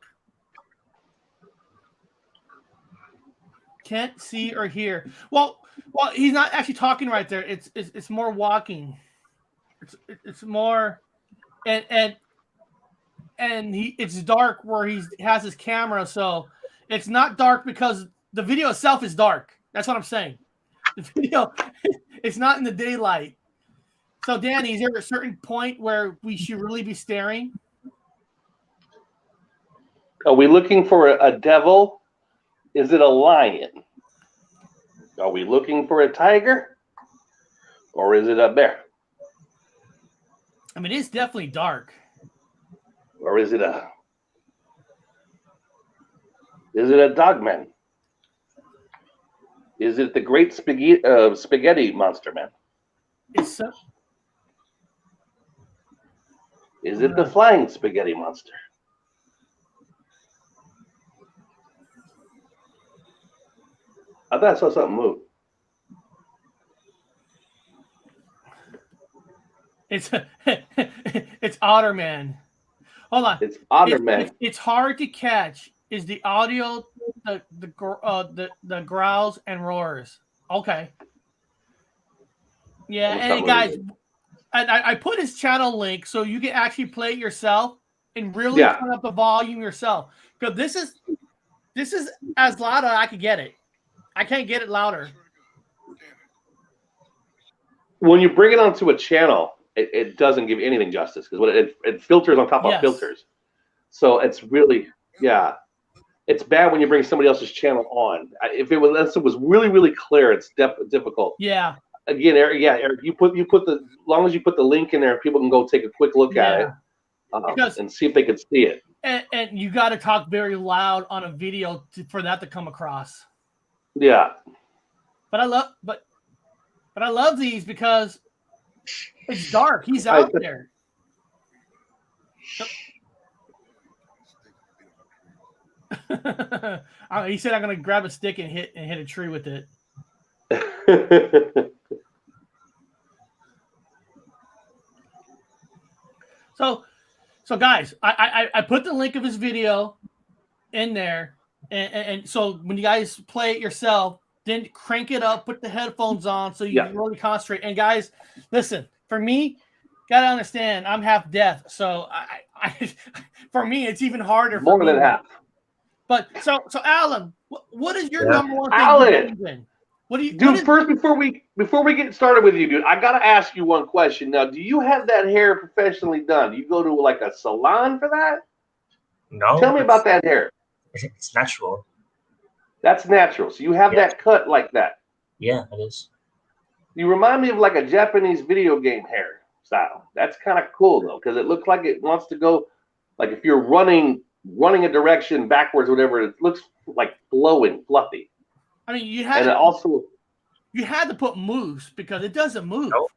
Can't see or hear. Well, he's not actually talking right there. It's more walking. It's more, and it's dark where he has his camera, so it's not dark because the video itself is dark. That's what I'm saying. The video, it's not in the daylight. So, Danny, is there a certain point where we should really be staring? Are we looking for a devil? Is it a lion? Are we looking for a tiger? Or is it a bear? I mean, it's definitely dark. Or is it a dogman? Is it the great spaghetti monster man? Is it the flying spaghetti monster? I thought I saw something move. It's Otterman. Hold on. It's Otterman. It's hard to catch. Is the audio the growls and roars? Okay. Yeah, and guys, I put his channel link so you can actually play it yourself and really turn up the volume yourself. Because this is as loud as I could get it. I can't get it louder. When you bring it onto a channel, it doesn't give anything justice because it filters on top of filters. So it's really, it's bad when you bring somebody else's channel on. If it was really, really clear, it's difficult. Yeah. Again, Eric, Eric, you put as long as you put the link in there, people can go take a quick look at it and see if they can see it. And you got to talk very loud on a video for that to come across. Yeah. But I love these because it's dark. He's out there. He said I'm gonna grab a stick and hit a tree with it. So guys, I put the link of his video in there, and so when you guys play it yourself, then crank it up, put the headphones on so you can really concentrate. And guys, listen, for me, gotta understand, I'm half deaf, so I for me it's even harder. More than half. But so Alan, what is your number one thing? Alan, what do you dude? First, before we get started with you, dude, I gotta ask you one question. Now, do you have that hair professionally done? Do you go to like a salon for that? No. Tell me about that hair. It's natural. That's natural. So you have that cut like that. Yeah, it is. You remind me of like a Japanese video game hair style. That's kind of cool though, because it looks like it wants to go, like if you're running a direction backwards, or whatever, it looks like flowing, fluffy. I mean, you had to put mousse because it doesn't move. Nope.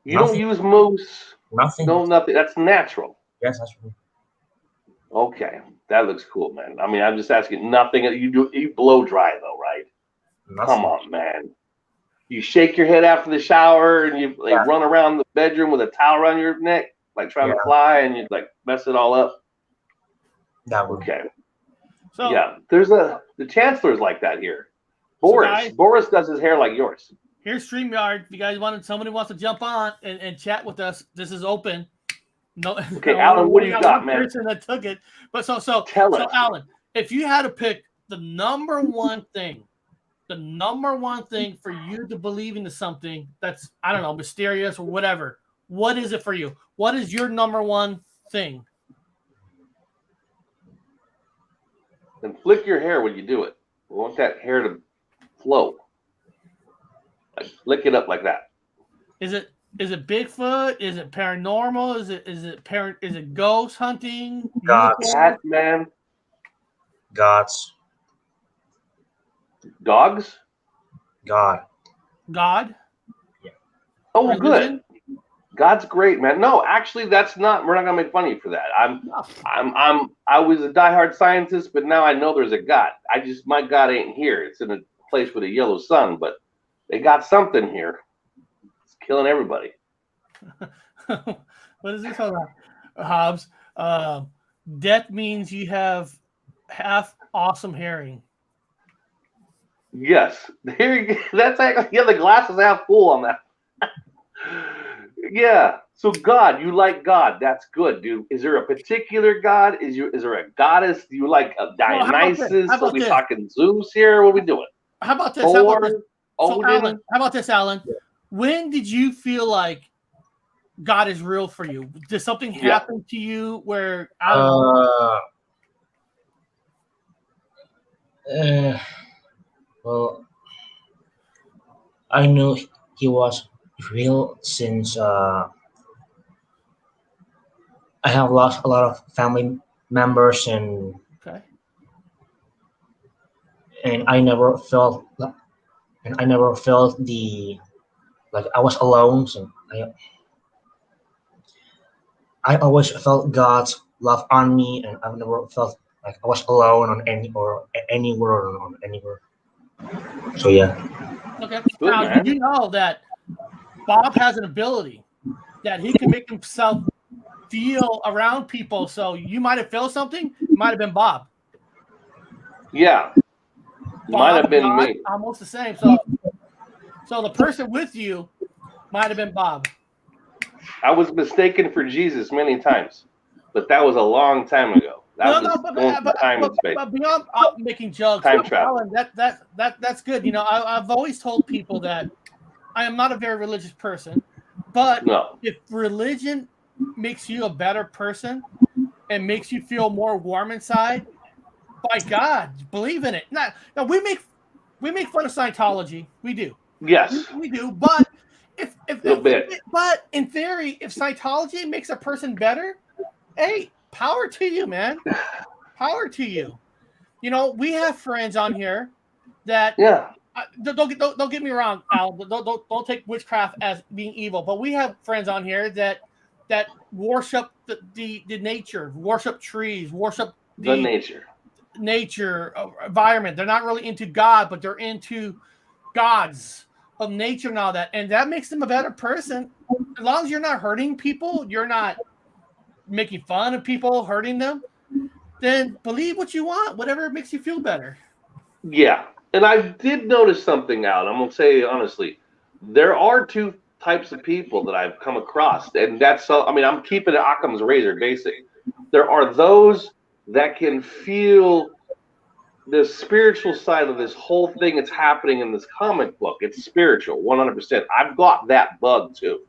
You don't use mousse. Nothing. No, nothing. That's natural. Yes, that's true. Okay, that looks cool, man. I mean, I'm just asking. Nothing. You blow dry though, right? Nothing. Come on, man. You shake your head after the shower, and you run around the bedroom with a towel around your neck, like trying to fly, and you like mess it all up. That would. Okay. So there's the chancellor's like that here. Boris does his hair like yours. Here's StreamYard. If you guys somebody wants to jump on and chat with us, this is open. No. Okay, Alan, what do you got, man? Person that took it, but so tell us, Alan, if you had to pick the number one thing for you to believe into something that's, I don't know, mysterious or whatever, what is it for you? What is your number one thing? And flick your hair when you do it. We want that hair to flow. Like flick it up like that. Is it Is it Bigfoot? Is it paranormal? Is it ghost hunting? Gods. Cat man, Gods. dogs. God. God? Oh, Religion? good. God's great, man. No, actually, that's not. We're not gonna make fun of you for that. I was a diehard scientist, but now I know there's a God. My God ain't here. It's in a place with a yellow sun, but they got something here. It's killing everybody. What is this? Hold on. Hobbs. Death means you have half awesome hearing. Yes, that's actually the glass is half full on that. Yeah. So God, you like God? That's good, dude. Is there a particular God? Is there a goddess? Do you like a Dionysus? How about Are we this? talking Zeus here? What are we doing? How about this? Thor, So, Odin? Alan, how about this, Alan? When did you feel like God is real for you? Did something happen to you where I don't know? Well, I knew he was real since I have lost a lot of family members, and Okay. I never felt the like I was alone. So I always felt God's love on me, and I've never felt like I was alone on anywhere or on anywhere. So yeah. Okay. Good, Now, man. did you know that Bob has an ability that he can make himself feel around people? So you might have felt something. It might have been Bob. Yeah. Might have been God, me. almost the same. So the person with you might have been Bob. I was mistaken for Jesus many times, but that was a long time ago. That was going through time and space. But beyond making jokes, Time travel. Alan, that's good. You know, I've always told people that I am not a very religious person, but No. if religion makes you a better person and makes you feel more warm inside, by God, believe in it. Now we make fun of Scientology. We do. Yes. We do. But Bit. in theory, if Scientology makes a person better, hey, power to you, man. Power to you. You know, we have friends on here that don't get me wrong, Al. Don't take witchcraft as being evil, but we have friends on here that worship the nature, worship trees, worship The nature environment. They're not really into God, but they're into gods of nature and all that, and that makes them a better person. As long as you're not hurting people, you're not making fun of people, hurting them, then believe what you want, whatever makes you feel better. Yeah. And I did notice something out. I'm gonna say honestly, there are two types of people that I've come across, and that's I'm keeping it Occam's razor basic. There are those that can feel the spiritual side of this whole thing that's happening in this comic book. It's spiritual, 100%. I've got that bug too.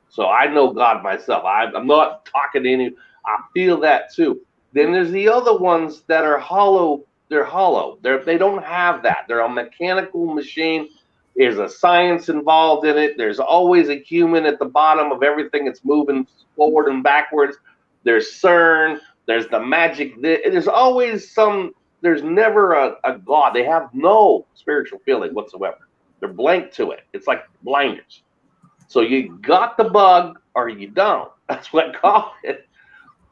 So I know God myself. I'm not talking to any. I feel that too. Then there's the other ones that are hollow. They're hollow. They don't have that. They're a mechanical machine. There's a science involved in it. There's always a human at the bottom of everything that's moving forward and backwards. There's CERN. There's the magic. There's always some. There's never a God. They have no spiritual feeling whatsoever. They're blank to it. It's like blinders. So you got the bug or you don't. That's what I call it.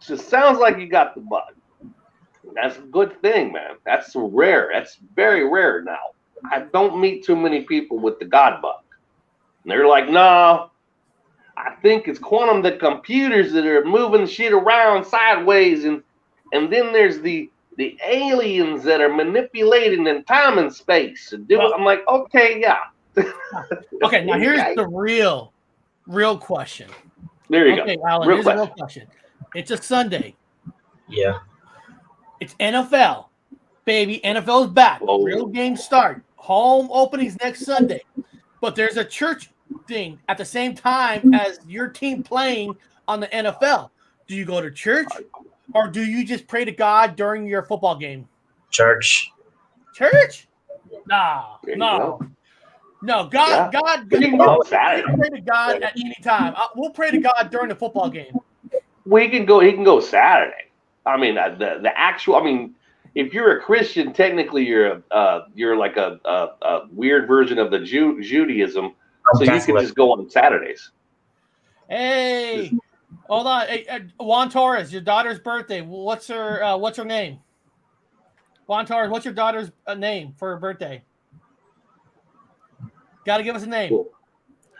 Just sounds like you got the bug. That's a good thing, man. That's rare. That's very rare now. I don't meet too many people with the God bug. And they're like, no, I think it's quantum, the computers that are moving shit around sideways, and then there's the aliens that are manipulating in time and space and do it. I'm like, okay, yeah. Okay, now here's the real question. There you go. Real Alan, here's question. a real question. It's a Sunday. Yeah. It's NFL. Baby, NFL's back. Whoa. Real games start. Home openings next Sunday. But there's a church thing at the same time as your team playing on the NFL. Do you go to church or do you just pray to God during your football game? Church. Church? No. There you go. No, God. We can go We Saturday. can pray to God at any time. We'll pray to God during the football game. He can go Saturday. I mean, the actual. I mean, if you're a Christian, technically you're like a weird version of the Judaism. So you can just go on Saturdays. Hey, hold on. Hey, Juan Torres, your daughter's birthday. What's her name? Juan Torres, what's your daughter's name for her birthday? Got to give us a name. Cool.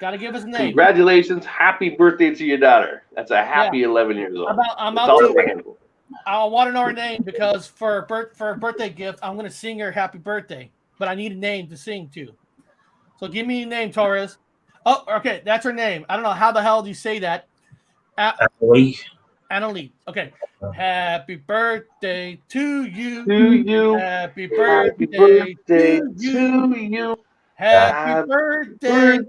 Got to give us a name. Congratulations. Happy birthday to your daughter. That's a happy 11 years old. I want to know her name because for a birthday gift, I'm going to sing her happy birthday. But I need a name to sing to. So give me a name, Torres. Oh, okay. That's her name. I don't know how the hell do you say that. Annalie. Okay. Happy birthday to you. To you. Happy birthday to you. Happy birthday,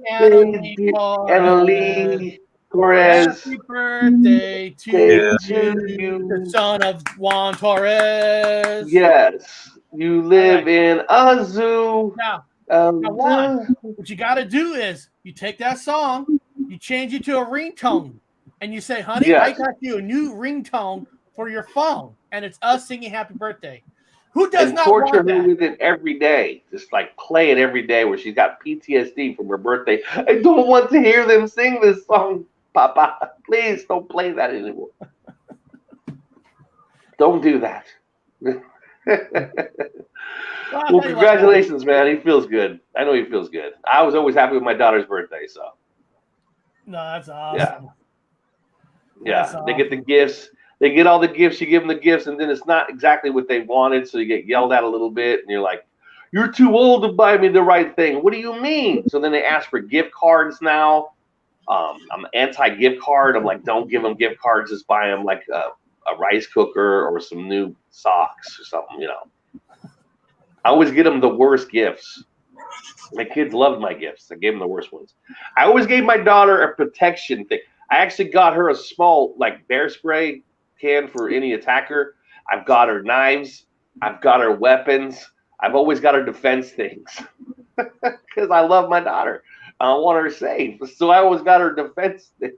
Annalie Torres. Happy birthday to you, the son of Juan Torres. Yes. You live in a zoo. Now, Juan, what you got to do is you take that song, you change it to a ringtone, and you say, honey, Yes. I got you a new ringtone for your phone, and it's us singing happy birthday. Who does and not torture want her that? with it every day. Just like play it every day where she's got PTSD from her birthday. I don't want to hear them sing this song, Papa. Please don't play that anymore. Don't do that. Well, congratulations, man. He feels good. I know he feels good. I was always happy with my daughter's birthday, so. No, that's awesome. Yeah. That's They get the gifts. They get all the gifts. You give them the gifts, and then it's not exactly what they wanted, so you get yelled at a little bit, and you're like, you're too old to buy me the right thing. What do you mean? So then they ask for gift cards now. I'm anti-gift card. I'm like, don't give them gift cards. Just buy them like a rice cooker or some new socks or something, you know. I always get them the worst gifts. My kids loved my gifts. I gave them the worst ones. I always gave my daughter a protection thing. I actually got her a small, like, bear spray can for any attacker. I've got her knives. I've got her weapons. I've always got her defense things because I love my daughter. I want her safe. So I always got her defense things,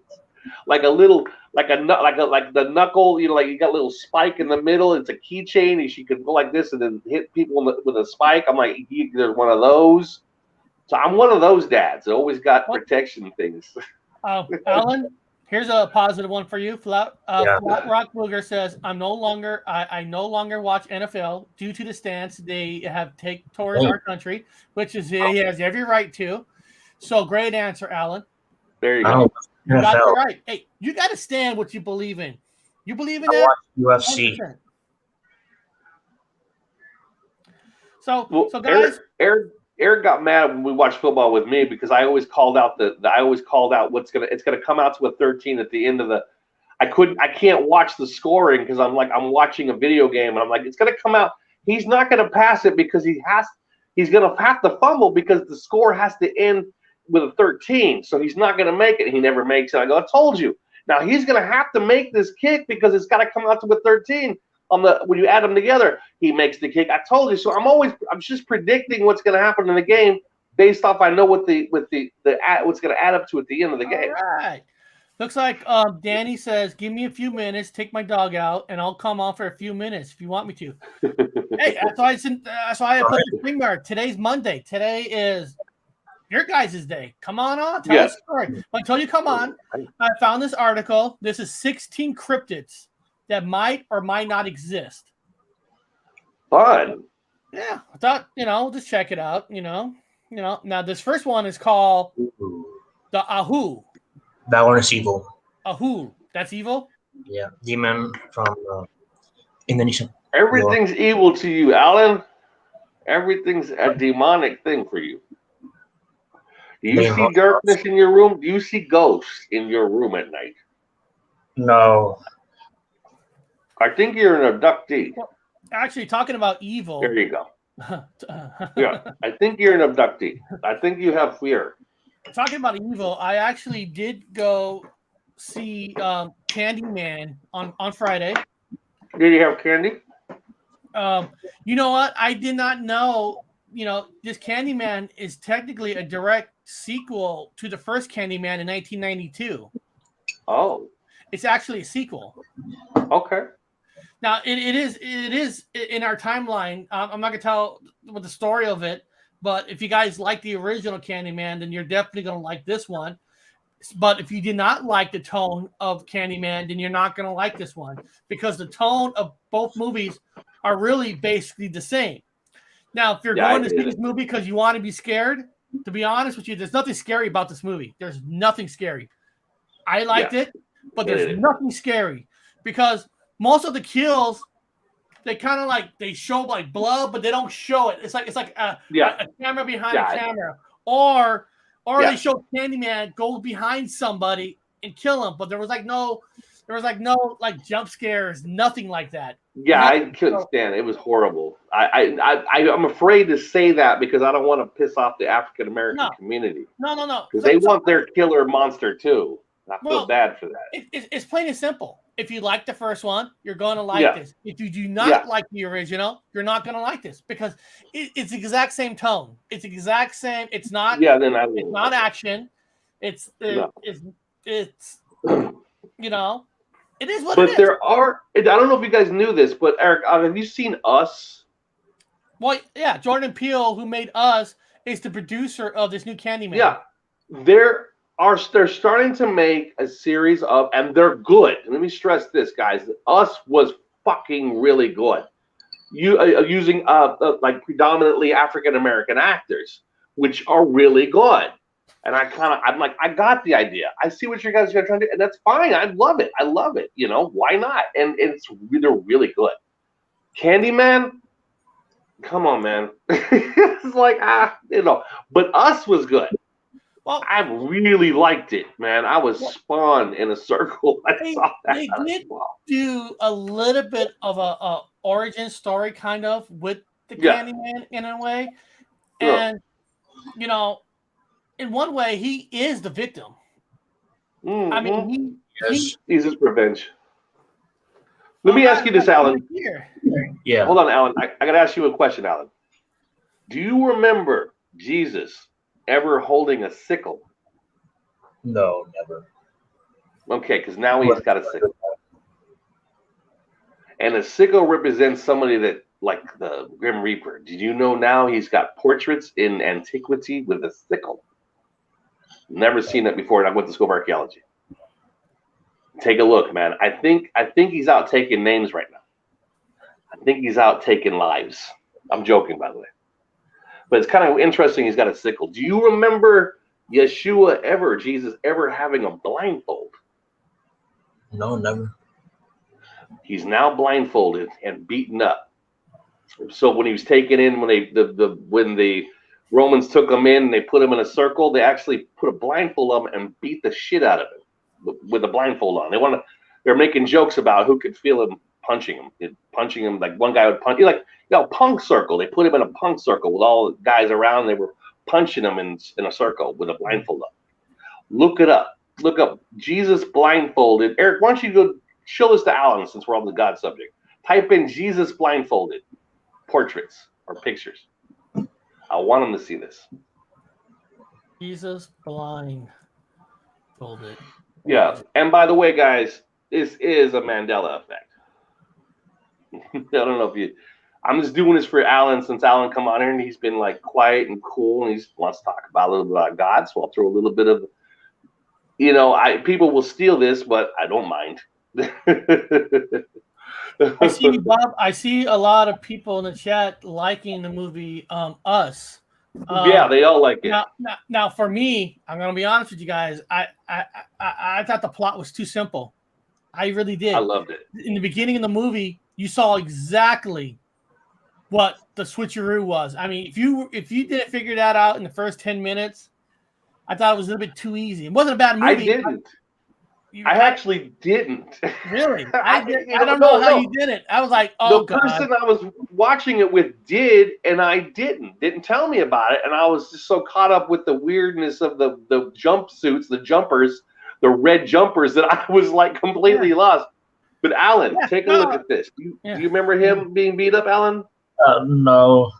like a little, like the knuckle. You know, like you got a little spike in the middle. It's a keychain, and she could go like this and then hit people with a spike. I'm like, there's one of those. So I'm one of those dads. I always got protection things. Alan, here's a positive one for you. Flat Rock Booger says, I no longer watch NFL due to the stance they have taken towards our country, which is he has every right to. So great answer, Alan. There you go. You got it right. Hey, you got to stand what you believe in. You believe in that? UFC. 100%. So guys, Eric got mad when we watched football with me because I always called out it's gonna come out to a 13 at the end of the. I can't watch the scoring because I'm watching a video game and I'm like, it's gonna come out. He's not gonna pass it because he's gonna have to fumble because the score has to end with a 13. So he's not gonna make it. He never makes it. I go, I told you. Now he's gonna have to make this kick because it's gotta come out to a 13. When you add them together, he makes the kick. I told you. So I'm just predicting what's going to happen in the game based off I know what's going to add up to at the end of the game. All right. Looks like Danny says, give me a few minutes, take my dog out, and I'll come on for a few minutes if you want me to. Hey, that's why I put the thing there. Today's Monday. Today is your guys' day. Come on. Tell us a story. But until you come on, I found this article. This is 16 cryptids that might or might not exist. Fun. Yeah, I thought, we'll just check it out, Now, this first one is called the Ahu. That one is evil. Ahu. That's evil? Yeah, demon from Indonesia. Everything's evil to you, Alan. Everything's a demonic thing for you. Do you see darkness in your room? Do you see ghosts in your room at night? No. I think you're an abductee. Well, actually, talking about evil. There you go. Yeah, I think you're an abductee. I think you have fear. Talking about evil, I actually did go see Candyman on Friday. Did you have candy? You know what? I did not know this Candyman is technically a direct sequel to the first Candyman in 1992. Oh, it's actually a sequel. Okay. Now it is in our timeline. I'm not gonna tell what the story of it, but if you guys like the original Candyman, then you're definitely gonna like this one. But if you did not like the tone of Candyman, then you're not gonna like this one because the tone of both movies are really basically the same. Now, if you're going to see this movie because you want to be scared, to be honest with you, there's nothing scary about this movie. There's nothing scary. I liked it, but there's nothing scary because most of the kills, they kind of like they show like blood, but they don't show it. It's like a camera behind a camera, or they show Candyman go behind somebody and kill him, but there was no like jump scares, nothing like that. Yeah, I couldn't stand it. It was horrible. I'm afraid to say that because I don't want to piss off the African American community. No. Because they want their killer monster too. I feel bad for that. It's plain and simple. If you like the first one, you're going to like this. If you do not like the original, you're not going to like this because it's the exact same tone. It's the exact same. It's not. Yeah, then it's not action. It's It is what it is. But there are, I don't know if you guys knew this, but Eric, have you seen Us? Well, yeah, Jordan Peele, who made Us, is the producer of this new Candyman. Yeah, they're starting to make a series of, and they're good. Let me stress this, guys. Us was fucking really good. Using like predominantly African American actors, which are really good. And I'm like, I got the idea. I see what you guys are trying to do, and that's fine. I love it. Why not? And they're really good. Candyman, come on, man. It's like, But Us was good. Well, I really liked it, man. I was spun in a circle. I saw that. They did do a little bit of a origin story, kind of, with the Candyman in a way. And, in one way, he is the victim. Mm-hmm. I mean, he's his revenge. Let me ask you this, Alan. Yeah. Hold on, Alan. I got to ask you a question, Alan. Do you remember Jesus ever holding a sickle? No, never. Okay, because now he's got a sickle. And a sickle represents somebody that, like the Grim Reaper. Did you know now he's got portraits in antiquity with a sickle? Never seen that before, and I went to school of archaeology. Take a look, man. I think he's out taking names right now. I think he's out taking lives. I'm joking, by the way. But it's kind of interesting he's got a sickle. Do you remember Jesus ever having a blindfold? No, never. He's now blindfolded and beaten up. So when he was taken in, when the Romans took him in and they put him in a circle, they actually put a blindfold on him and beat the shit out of him with a blindfold on. They're making jokes about who could feel him punching him. Like one guy would punch, punk circle. They put him in a punk circle with all the guys around. They were punching him in a circle with a blindfold on. Look it up. Look up Jesus blindfolded. Eric, why don't you go show this to Alan since we're on the God subject. Type in Jesus blindfolded portraits or pictures. I want them to see this. Jesus blindfolded. Yeah. And by the way, guys, this is a Mandela effect. I don't know if I'm just doing this for Alan since Alan come on here and he's been like quiet and cool and he wants to talk about a little bit about God. So I'll throw a little bit of, people will steal this, but I don't mind. I see, Bob. I see a lot of people in the chat liking the movie Us. Yeah, they all like it. Now, for me, I'm gonna be honest with you guys. I thought the plot was too simple. I really did. I loved it. In the beginning of the movie, you saw exactly what the switcheroo was. I mean, if you didn't figure that out in the first 10 minutes, I thought it was a little bit too easy. It wasn't a bad movie. I didn't. I actually didn't. Really? I don't know how you did it. I was like, oh, God. The person I was watching it with did, and I didn't tell me about it. And I was just so caught up with the weirdness of the jumpsuits, the jumpers, the red jumpers that I was like completely lost. But Alan, take a look at this. Do you remember him being beat up, Alan? No.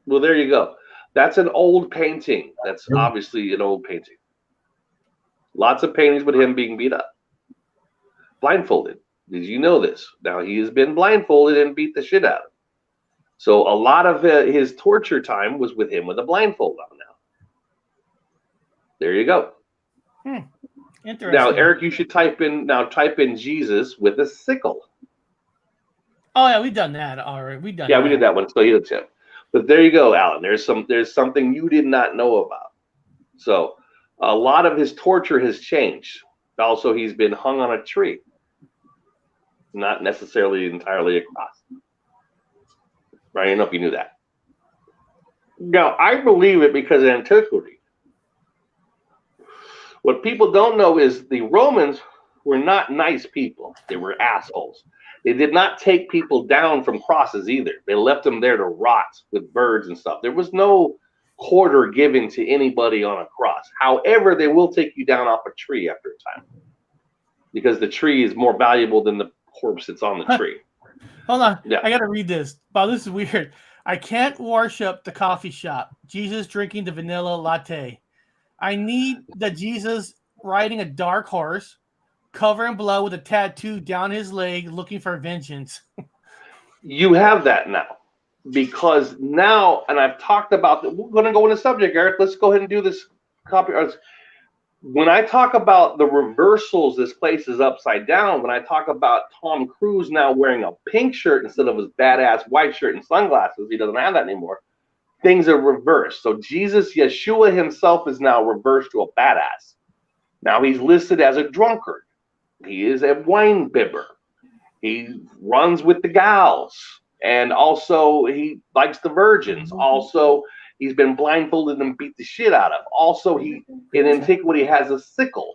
Well, there you go. That's an old painting. That's obviously an old painting. Lots of paintings with him being beat up. Blindfolded. Did you know this? Now, he has been blindfolded and beat the shit out of him. So a lot of his torture time was with him with a blindfold on now. There you go. Interesting. Now, Eric, you should type in Jesus with a sickle. Oh yeah, we've done that already. We did that one. So he looks at. But there you go, Alan. There's something you did not know about. So a lot of his torture has changed. Also, he's been hung on a tree, not necessarily entirely across. Right? I don't know if you knew that. Now, I believe it because of antiquity. What people don't know is the Romans were not nice people. They were assholes. They did not take people down from crosses either. They left them there to rot with birds and stuff. There was no quarter given to anybody on a cross. However, they will take you down off a tree after a time because the tree is more valuable than the corpse that's on the tree. Hold on. Yeah. I got to read this. Wow, this is weird. I can't worship the coffee shop. Jesus drinking the vanilla latte. I need the Jesus riding a dark horse, covered in blood with a tattoo down his leg, looking for vengeance. You have that now. Because now, and I've talked about, we're going to go into subject, Eric. Let's go ahead and do this copy. When I talk about the reversals, this place is upside down. When I talk about Tom Cruise now wearing a pink shirt instead of his badass white shirt and sunglasses, he doesn't have that anymore. Things are reversed. So Jesus, Yeshua himself is now reversed to a badass. Now he's listed as a drunkard. He is a wine bibber. He runs with the gals. And also he likes the virgins. Also, he's been blindfolded and beat the shit out of. Also, he in antiquity has a sickle.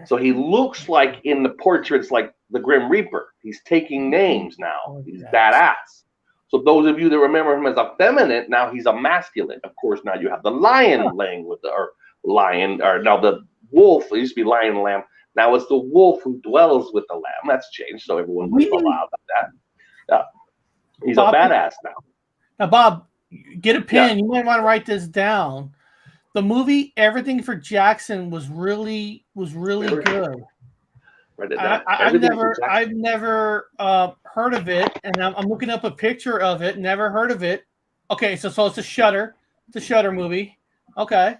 So he looks like in the portraits like the Grim Reaper. He's taking names now. He's badass. So those of you that remember him as a feminine, now he's a masculine. Of course, now you have the lion laying with the now the wolf. It used to be lion and lamb. Now it's the wolf who dwells with the lamb. That's changed, so everyone will allow that. He's Bob, a badass now. Now, Bob, get a pen. Yeah. You might want to write this down. The movie Everything for Jackson was really good. I've never heard of it, and I'm looking up a picture of it. Never heard of it. Okay, so it's a Shudder. It's a Shudder movie. Okay.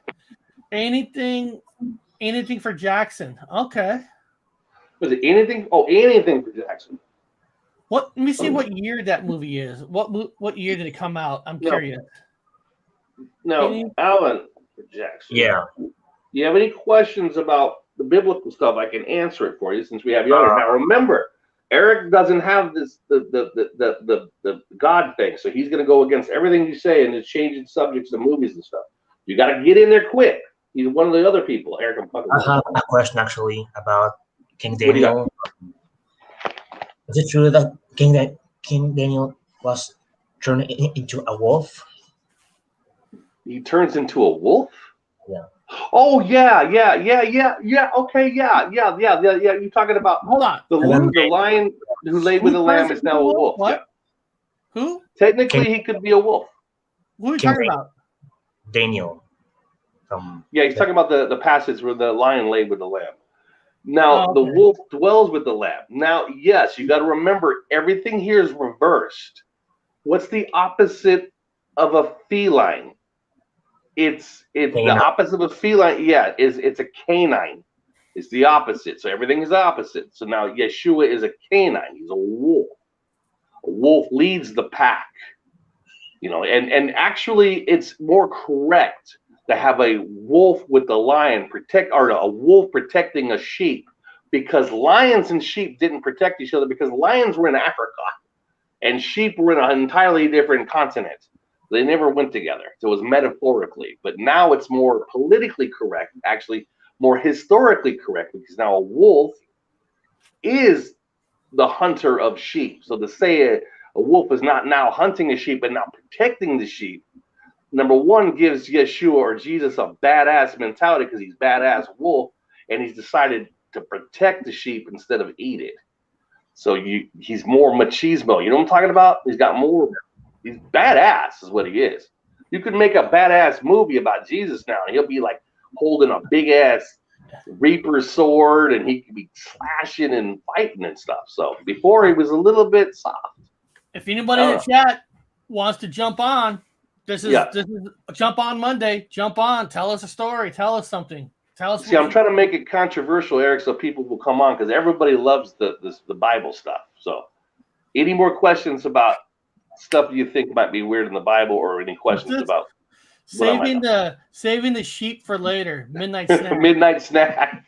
Anything for Jackson. Okay. Was it anything? Oh, anything for Jackson. Let me see what year that movie is. What year did it come out? I'm curious. No, Alan for Jackson. Yeah. You have any questions about the biblical stuff? I can answer it for you since we have you on. Now remember, Eric doesn't have this the God thing, so he's going to go against everything you say and just changing subjects of movies and stuff. You got to get in there quick. He's one of the other people. Eric, I have a question actually about King Daniel. Is it true that King Daniel was turned into a wolf? He turns into a wolf? Yeah. Oh yeah. Okay, yeah. You're talking about hold on. The lion who laid with the lamb is now a wolf. What? Yeah. Who? Technically, he could be a wolf. Who are you talking about? Daniel. He's talking about the passage where the lion laid with the lamb. Now, the wolf dwells with the lamb. Now, yes, you got to remember, everything here is reversed. What's the opposite of a feline? It's the opposite of a feline. Yeah, it's a canine. It's the opposite. So everything is opposite. So now Yeshua is a canine. He's a wolf. A wolf leads the pack. And actually, it's more correct to have a wolf with the lion a wolf protecting a sheep, because lions and sheep didn't protect each other because lions were in Africa and sheep were in an entirely different continent. They never went together. So it was metaphorically, but now it's more politically correct, actually more historically correct, because now a wolf is the hunter of sheep. So to say a wolf is not now hunting a sheep but now protecting the sheep, number one, gives Yeshua or Jesus a badass mentality because he's badass wolf, and he's decided to protect the sheep instead of eat it. So he's more machismo. You know what I'm talking about? He's got more He's badass is what he is. You could make a badass movie about Jesus now, and he'll be like holding a big ass reaper sword, and he could be slashing and fighting and stuff. So before he was a little bit soft. If anybody in the chat wants to jump on, this is jump on Monday. Jump on. Tell us a story. Tell us something. Tell us. See, I'm trying to make it controversial, Eric, so people will come on because everybody loves the Bible stuff. So, any more questions about stuff you think might be weird in the Bible, or any questions about saving the sheep for later? Midnight snack. Midnight snack.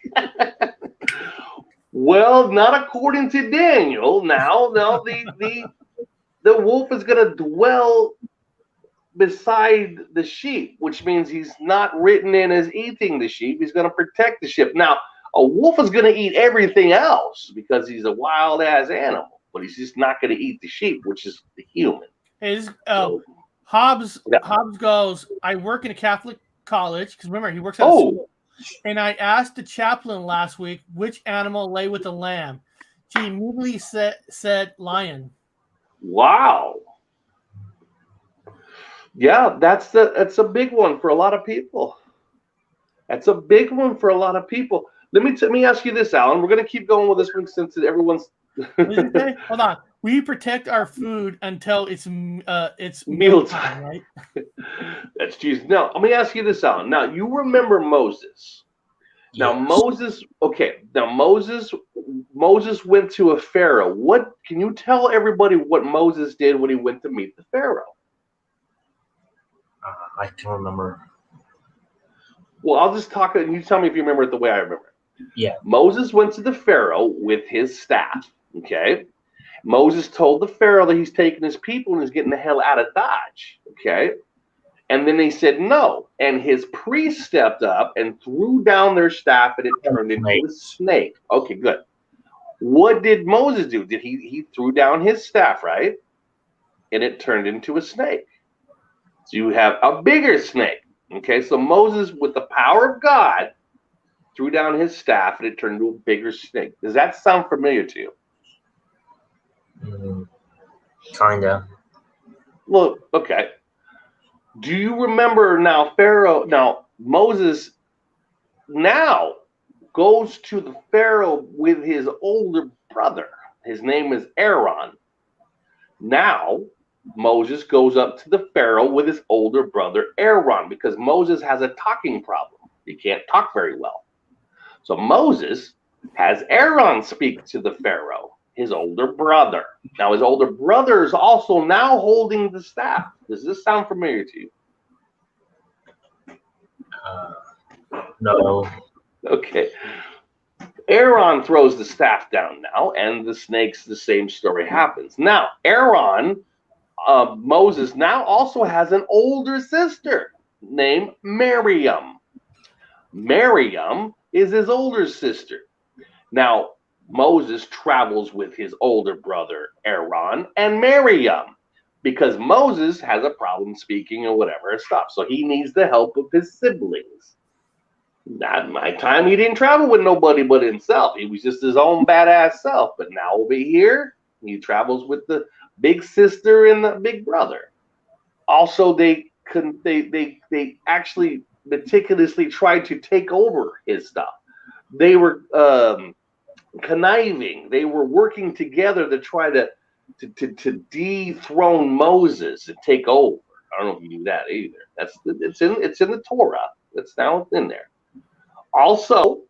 Well, not according to Daniel. Now, the wolf is going to dwell beside the sheep, which means he's not written in as eating the sheep. He's going to protect the sheep. Now, a wolf is going to eat everything else because he's a wild ass animal, but he's just not going to eat the sheep, which is the human. Hobbs goes, I work in a Catholic college, because remember, he works at a school, and I asked the chaplain last week which animal lay with the lamb. She immediately said lion. Wow. Yeah, that's a big one for a lot of people. That's a big one for a lot of people. Let me ask you this, Alan. We're going to keep going with this one since everyone's. Hold on. We protect our food until it's mealtime, right? That's Jesus. Now, let me ask you this, Alan. Now, you remember Moses. Now, Yes. Moses went to a pharaoh. What can you tell everybody what Moses did when he went to meet the pharaoh? I can't remember. Well, I'll just talk, and you tell me if you remember it the way I remember it. Yeah. Moses went to the pharaoh with his staff. Okay. Moses told the pharaoh that he's taking his people and he's getting the hell out of Dodge. Okay. And then they said no. And his priest stepped up and threw down their staff, and it turned into a snake. Okay, good. What did Moses do? He threw down his staff, right? And it turned into a snake. So you have a bigger snake. Okay, so Moses, with the power of God, threw down his staff and it turned into a bigger snake. Does that sound familiar to you? Kinda. Well, okay. Do you remember now Moses now goes to the Pharaoh with his older brother. His name is Aaron. Now Moses goes up to the Pharaoh with his older brother Aaron because Moses has a talking problem. He can't talk very well. So Moses has Aaron speak to the Pharaoh, his older brother. Now his older brother is also now holding the staff. Does this sound familiar to you? No. Okay. Aaron throws the staff down now, and the same story happens. Now, Moses now also has an older sister named Miriam. Miriam is his older sister. Now, Moses travels with his older brother Aaron and Miriam because Moses has a problem speaking or whatever stuff. So he needs the help of his siblings. Not in my time, he didn't travel with nobody but himself. He was just his own badass self. But now over here, he travels with the big sister and the big brother. Also, they actually meticulously tried to take over his stuff. They were conniving. They were working together to try to dethrone Moses and take over. I don't know if you knew that either. It's in the Torah. It's now in there. Also,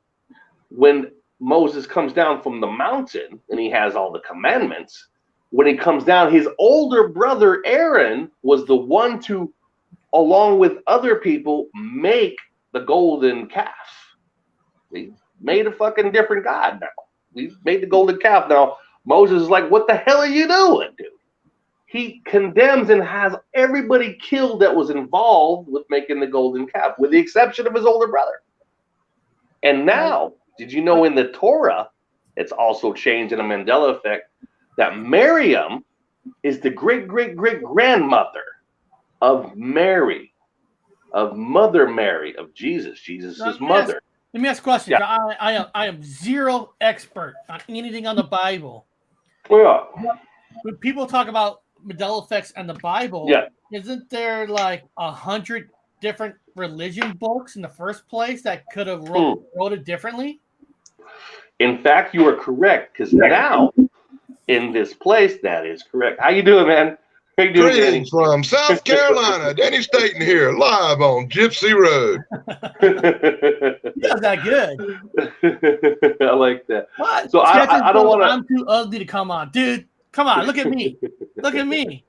when Moses comes down from the mountain and he has all the commandments, when he comes down, his older brother Aaron was the one to, along with other people, make the golden calf. He made a fucking different god now. We made the golden calf. Now, Moses is like, what the hell are you doing, dude? He condemns and has everybody killed that was involved with making the golden calf, with the exception of his older brother. And now, did you know in the Torah, it's also changed in a Mandela effect, that Miriam is the great-great-great-grandmother of Mary, of Mother Mary, of Jesus, Jesus' mother. Let me ask a question. Yeah. I am zero expert on anything on the Bible. Yeah. When people talk about Mandela effects and the Bible, Yeah. isn't there like 100 different religion books in the first place that could have wrote it differently? In fact, you are correct, because now in this place, that is correct. How you doing, man? How you doing, Danny? Greetings from South Carolina. Danny Staton here, live on Gypsy Road. Not that good. I like that. What? So I don't want to. I'm too ugly to come on, dude. Come on, look at me. Look at me.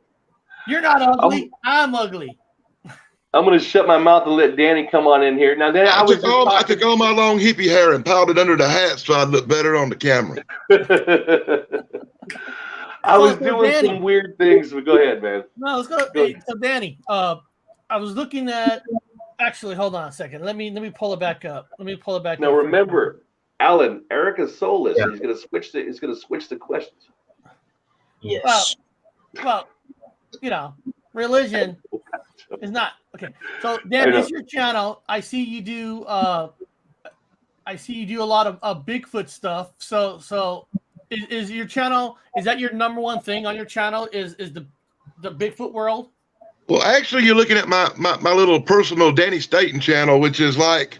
You're not ugly. I'm ugly. I'm going to shut my mouth and let Danny come on in here. Now, Danny, I took all my long hippie hair and piled it under the hat so I'd look better on the camera. I was doing some weird things, but go ahead, man. No, let's go. Hey, so Danny, I was looking at. Actually, hold on a second. Let me pull it back up. Now, remember, Alan, Erica's soulless. Yeah. He's going to switch the questions. Yes. Well, religion is not okay. So, Dan, it's your channel. I see you do. I see you do a lot of Bigfoot stuff. So is your channel? Is that your number one thing on your channel? Is the Bigfoot world? Well, actually, you're looking at my little personal Danny Staton channel, which is like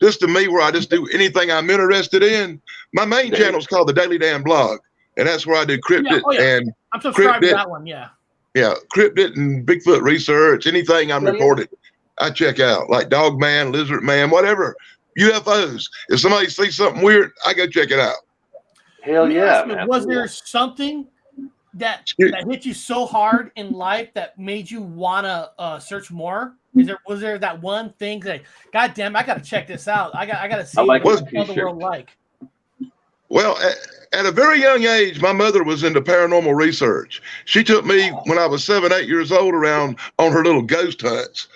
just to me where I just do anything I'm interested in. My main channel is called the Daily Damn Blog, and that's where I do Cryptid and I'm subscribed to that one. Yeah. Yeah, Cryptid and Bigfoot research, anything I'm reported, I check out, like Dogman, Lizard Man, whatever, UFOs. If somebody sees something weird, I go check it out. Hell yeah, man. Was there something that hit you so hard in life that made you want to search more? Was there that one thing that, God damn, I got to check this out. I got to see what the world like. Well, at a very young age, my mother was into paranormal research. She took me when I was 7, 8 years old around on her little ghost hunts,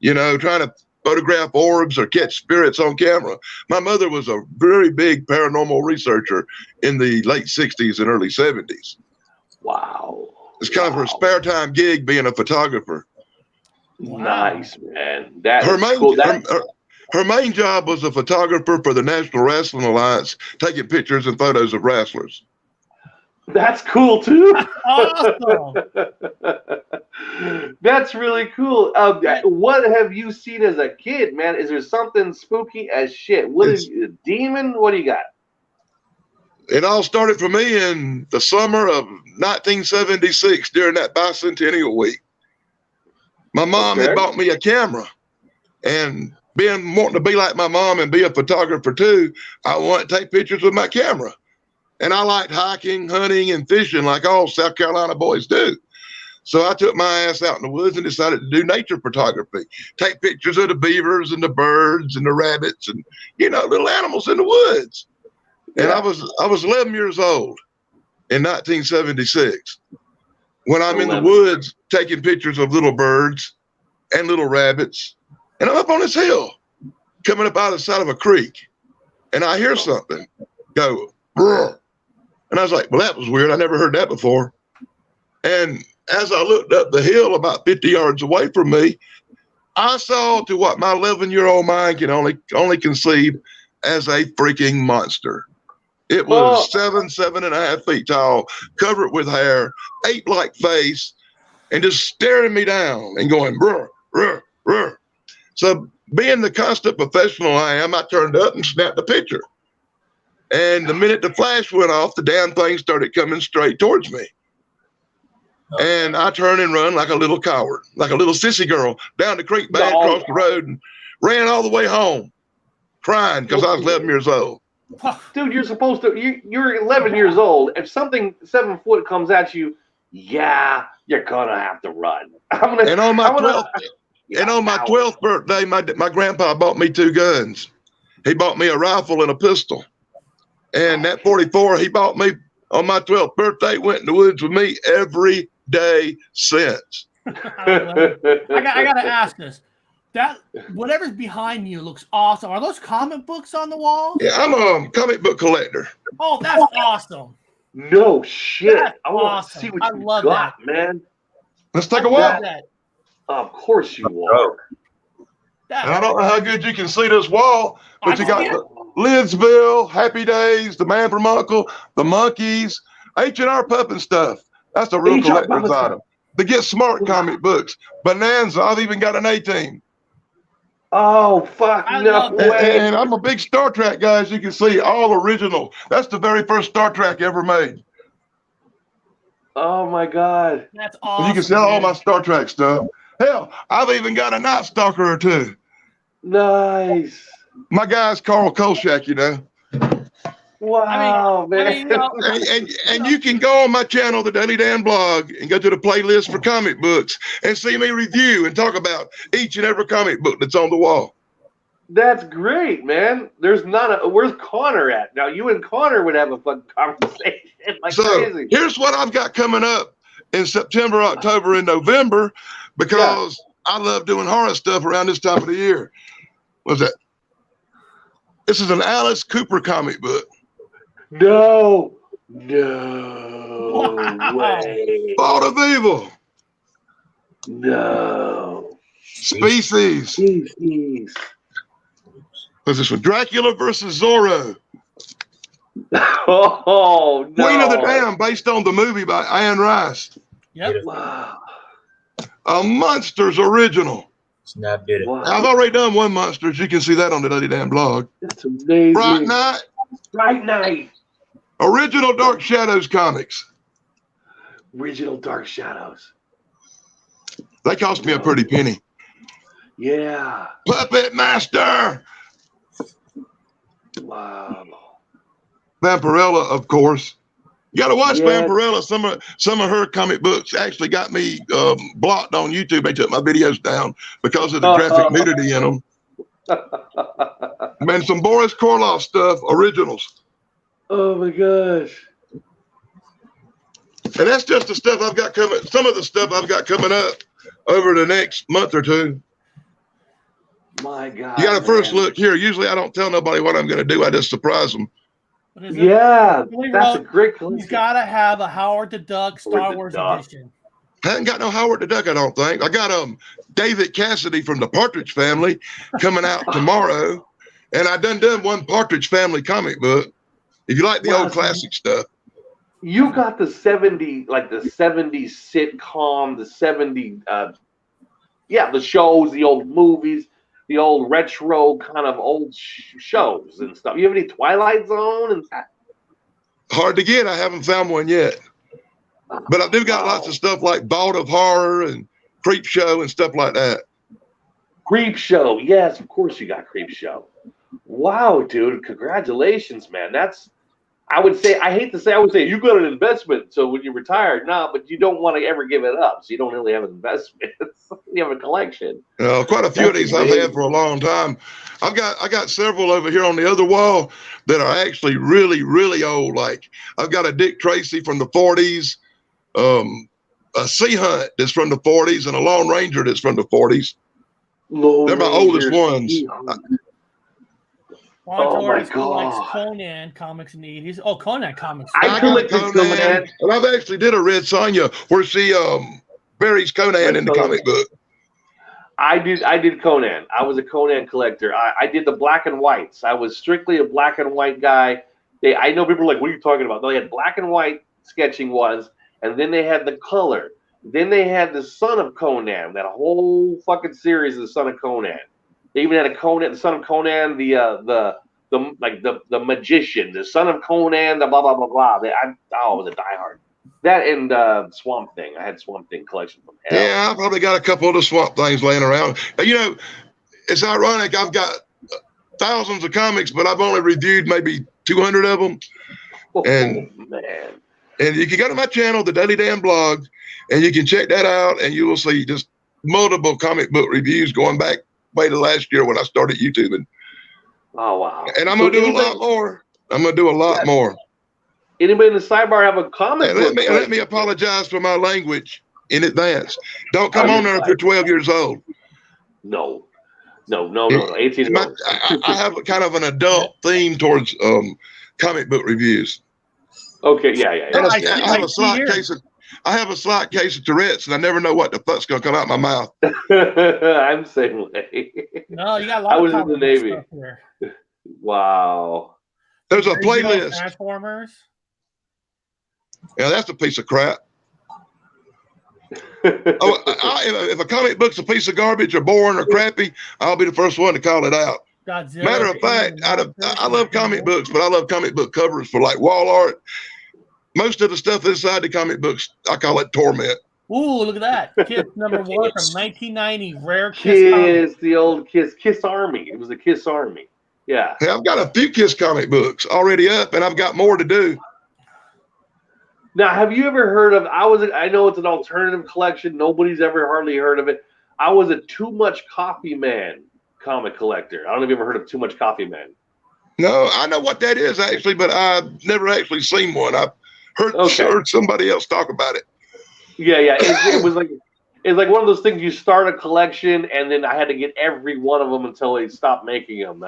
trying to photograph orbs or catch spirits on camera. My mother was a very big paranormal researcher in the late 60s and early 70s. Wow. It's kind of her spare time gig being a photographer. Nice, man. That's cool. Her main job was a photographer for the National Wrestling Alliance, taking pictures and photos of wrestlers. That's cool too. Awesome. That's really cool. What have you seen as a kid, man? Is there something spooky as shit? What is a demon? What do you got? It all started for me in the summer of 1976 during that bicentennial week. My mom had bought me a camera, and wanting to be like my mom and be a photographer too, I wanted to take pictures with my camera. And I liked hiking, hunting, and fishing like all South Carolina boys do. So I took my ass out in the woods and decided to do nature photography, take pictures of the beavers and the birds and the rabbits and, little animals in the woods. And I was 11 years old in 1976 when I'm in the woods taking pictures of little birds and little rabbits. And I'm up on this hill, coming up out of the side of a creek, and I hear something go, brr. And I was like, well, that was weird. I never heard that before. And as I looked up the hill about 50 yards away from me, I saw to what my 11-year-old mind can only conceive as a freaking monster. It was 7.5 feet tall, covered with hair, ape-like face, and just staring me down and going, brr, brr, brr. So being the constant professional I am, I turned up and snapped a picture. And the minute the flash went off, the damn thing started coming straight towards me. And I turned and run like a little coward, like a little sissy girl, down the creek bank, across the road, and ran all the way home, crying because I was 11 years old. Dude, you're supposed to, you're 11 years old. If something 7 foot comes at you, you're going to have to run. And on my 12th birthday, my grandpa bought me 2 guns. He bought me a rifle and a pistol. And that 44 he bought me on my 12th birthday went in the woods with me every day since. I got to ask this. That whatever's behind you looks awesome. Are those comic books on the wall? Yeah, I'm a comic book collector. Oh, that's awesome. No shit. That's I want awesome. to see what I you love got, that. man. Let's take a walk. Of course you are. And I don't know how good you can see this wall, but you got Lidsville, Happy Days, The Man from U.N.C.L.E., The Monkeys, H&R Pup and stuff. That's a real collector's item. the Get Smart comic books. Bonanza, I've even got an A-Team. Oh, fuck, no way. And I'm a big Star Trek guy, as you can see, all original. That's the very first Star Trek ever made. Oh, my God. That's awesome. You can see all my Star Trek stuff. Hell, I've even got a Night Stalker or two. Nice. My guy's Carl Kolchak, you know. Wow, man. And you can go on my channel, the Daily Dan blog, and go to the playlist for comic books and see me review and talk about each and every comic book that's on the wall. That's great, man. There's not a. Where's Connor at? Now, you and Connor would have a fun conversation like crazy. Here's what I've got coming up in September, October, and November, because I love doing horror stuff around this time of the year. What's that? This is an Alice Cooper comic book. No way. Thought of Evil. No. Species. What's this one? Dracula versus Zorro. Oh, no. Queen of the Dam, based on the movie by Anne Rice. Yep. Wow. A Monsters original. Snap did it. Wow. I've already done one Monsters. You can see that on the Daily Dan blog. That's amazing. Bright Night. Bright Night. Original Dark Shadows comics. Original Dark Shadows. They cost me a pretty penny. Yeah. Puppet Master. Wow. Vampirella, of course. You got to watch Yeah. Vampirella. Some of her comic books actually got me blocked on YouTube. They took my videos down because of the graphic nudity in them. Man, some Boris Karloff stuff, originals. Oh my gosh. And that's just the stuff I've got coming. Some of the stuff I've got coming up over the next month or two. My God. You got to first look here. Usually I don't tell nobody what I'm going to do. I just surprise them. What is it? Yeah, that's a great He's collection. got to have a Howard the Duck Star Howard the Wars Duck. edition. I haven't got no Howard the Duck, I don't think. I got David Cassidy from the Partridge Family coming out tomorrow. And I done one Partridge Family comic book. If you like the old classic stuff. You got the 70s, like the 70s sitcom, the 70s, the shows, the old movies, the old retro kind of old shows and stuff. You have any Twilight Zone and that? Hard to get. I haven't found one yet. But I do got lots of stuff like Vault of Horror and Creep Show and stuff like that. Creep Show. Yes, of course you got Creep Show. Wow, dude. Congratulations, man. I would say you got an investment. So when you retire, but you don't want to ever give it up. So you don't really have an investment. You have a collection. Quite a few of these I've had for a long time. I got several over here on the other wall that are actually really, really old. Like I've got a Dick Tracy from the 40s, a Sea Hunt that's from the 40s, and a Lone Ranger that's from the 40s. They're my oldest ones. My God. Likes Conan comics in the 80s. Oh, Conan comics. I collected Conan. And I've actually did a Red Sonja where she buries Conan in the comic book. I did Conan. I was a Conan collector. I did the black and whites. I was strictly a black and white guy. I know people are like, what are you talking about? No, they had black and white sketching was, and then they had the color. Then they had the Son of Conan, that whole fucking series of the Son of Conan. They even had the Son of Conan, the magician, the Son of Conan, the blah blah blah blah. I was a diehard. That and Swamp Thing. I had Swamp Thing collection from hell. Yeah, I probably got a couple of the Swamp Things laying around. You know, it's ironic. I've got thousands of comics, but I've only reviewed maybe 200 of them. Man. And you can go to my channel, the Daily Dan blog, and you can check that out, and you will see just multiple comic book reviews going back way to last year when I started YouTubing. Oh, wow. And I'm going to do a lot more. I'm going to do a lot more. Anybody in the sidebar have a comment? Let me apologize for my language in advance. Don't come on there if you're 12 years old. No. 18 I have kind of an adult theme towards comic book reviews. Okay, yeah. And I have a slight case of Tourette's, and I never know what the fuck's gonna come out my mouth. I'm the same way. No, you got a lot. I was in the Navy. Wow. There's a playlist. Transformers. Yeah, that's a piece of crap. If a comic book's a piece of garbage or boring or crappy, I'll be the first one to call it out. Godzilla, Matter of fact, I love comic books, but I love comic book covers for like wall art. Most of the stuff inside the comic books, I call it torment. Ooh, look at that. Kiss number 1 from 1990. Rare Kiss, the old Kiss Army. It was the Kiss Army. Yeah. Hey, I've got a few Kiss comic books already up, and I've got more to do. Now, have you ever heard of, I know it's an alternative collection. Nobody's ever hardly heard of it. I was a Too Much Coffee Man comic collector. I don't know if you've ever heard of Too Much Coffee Man. No, I know what that is actually, but I've never actually seen one. I've heard somebody else talk about it. Yeah. It was like one of those things you start a collection, and then I had to get every one of them until they stopped making them.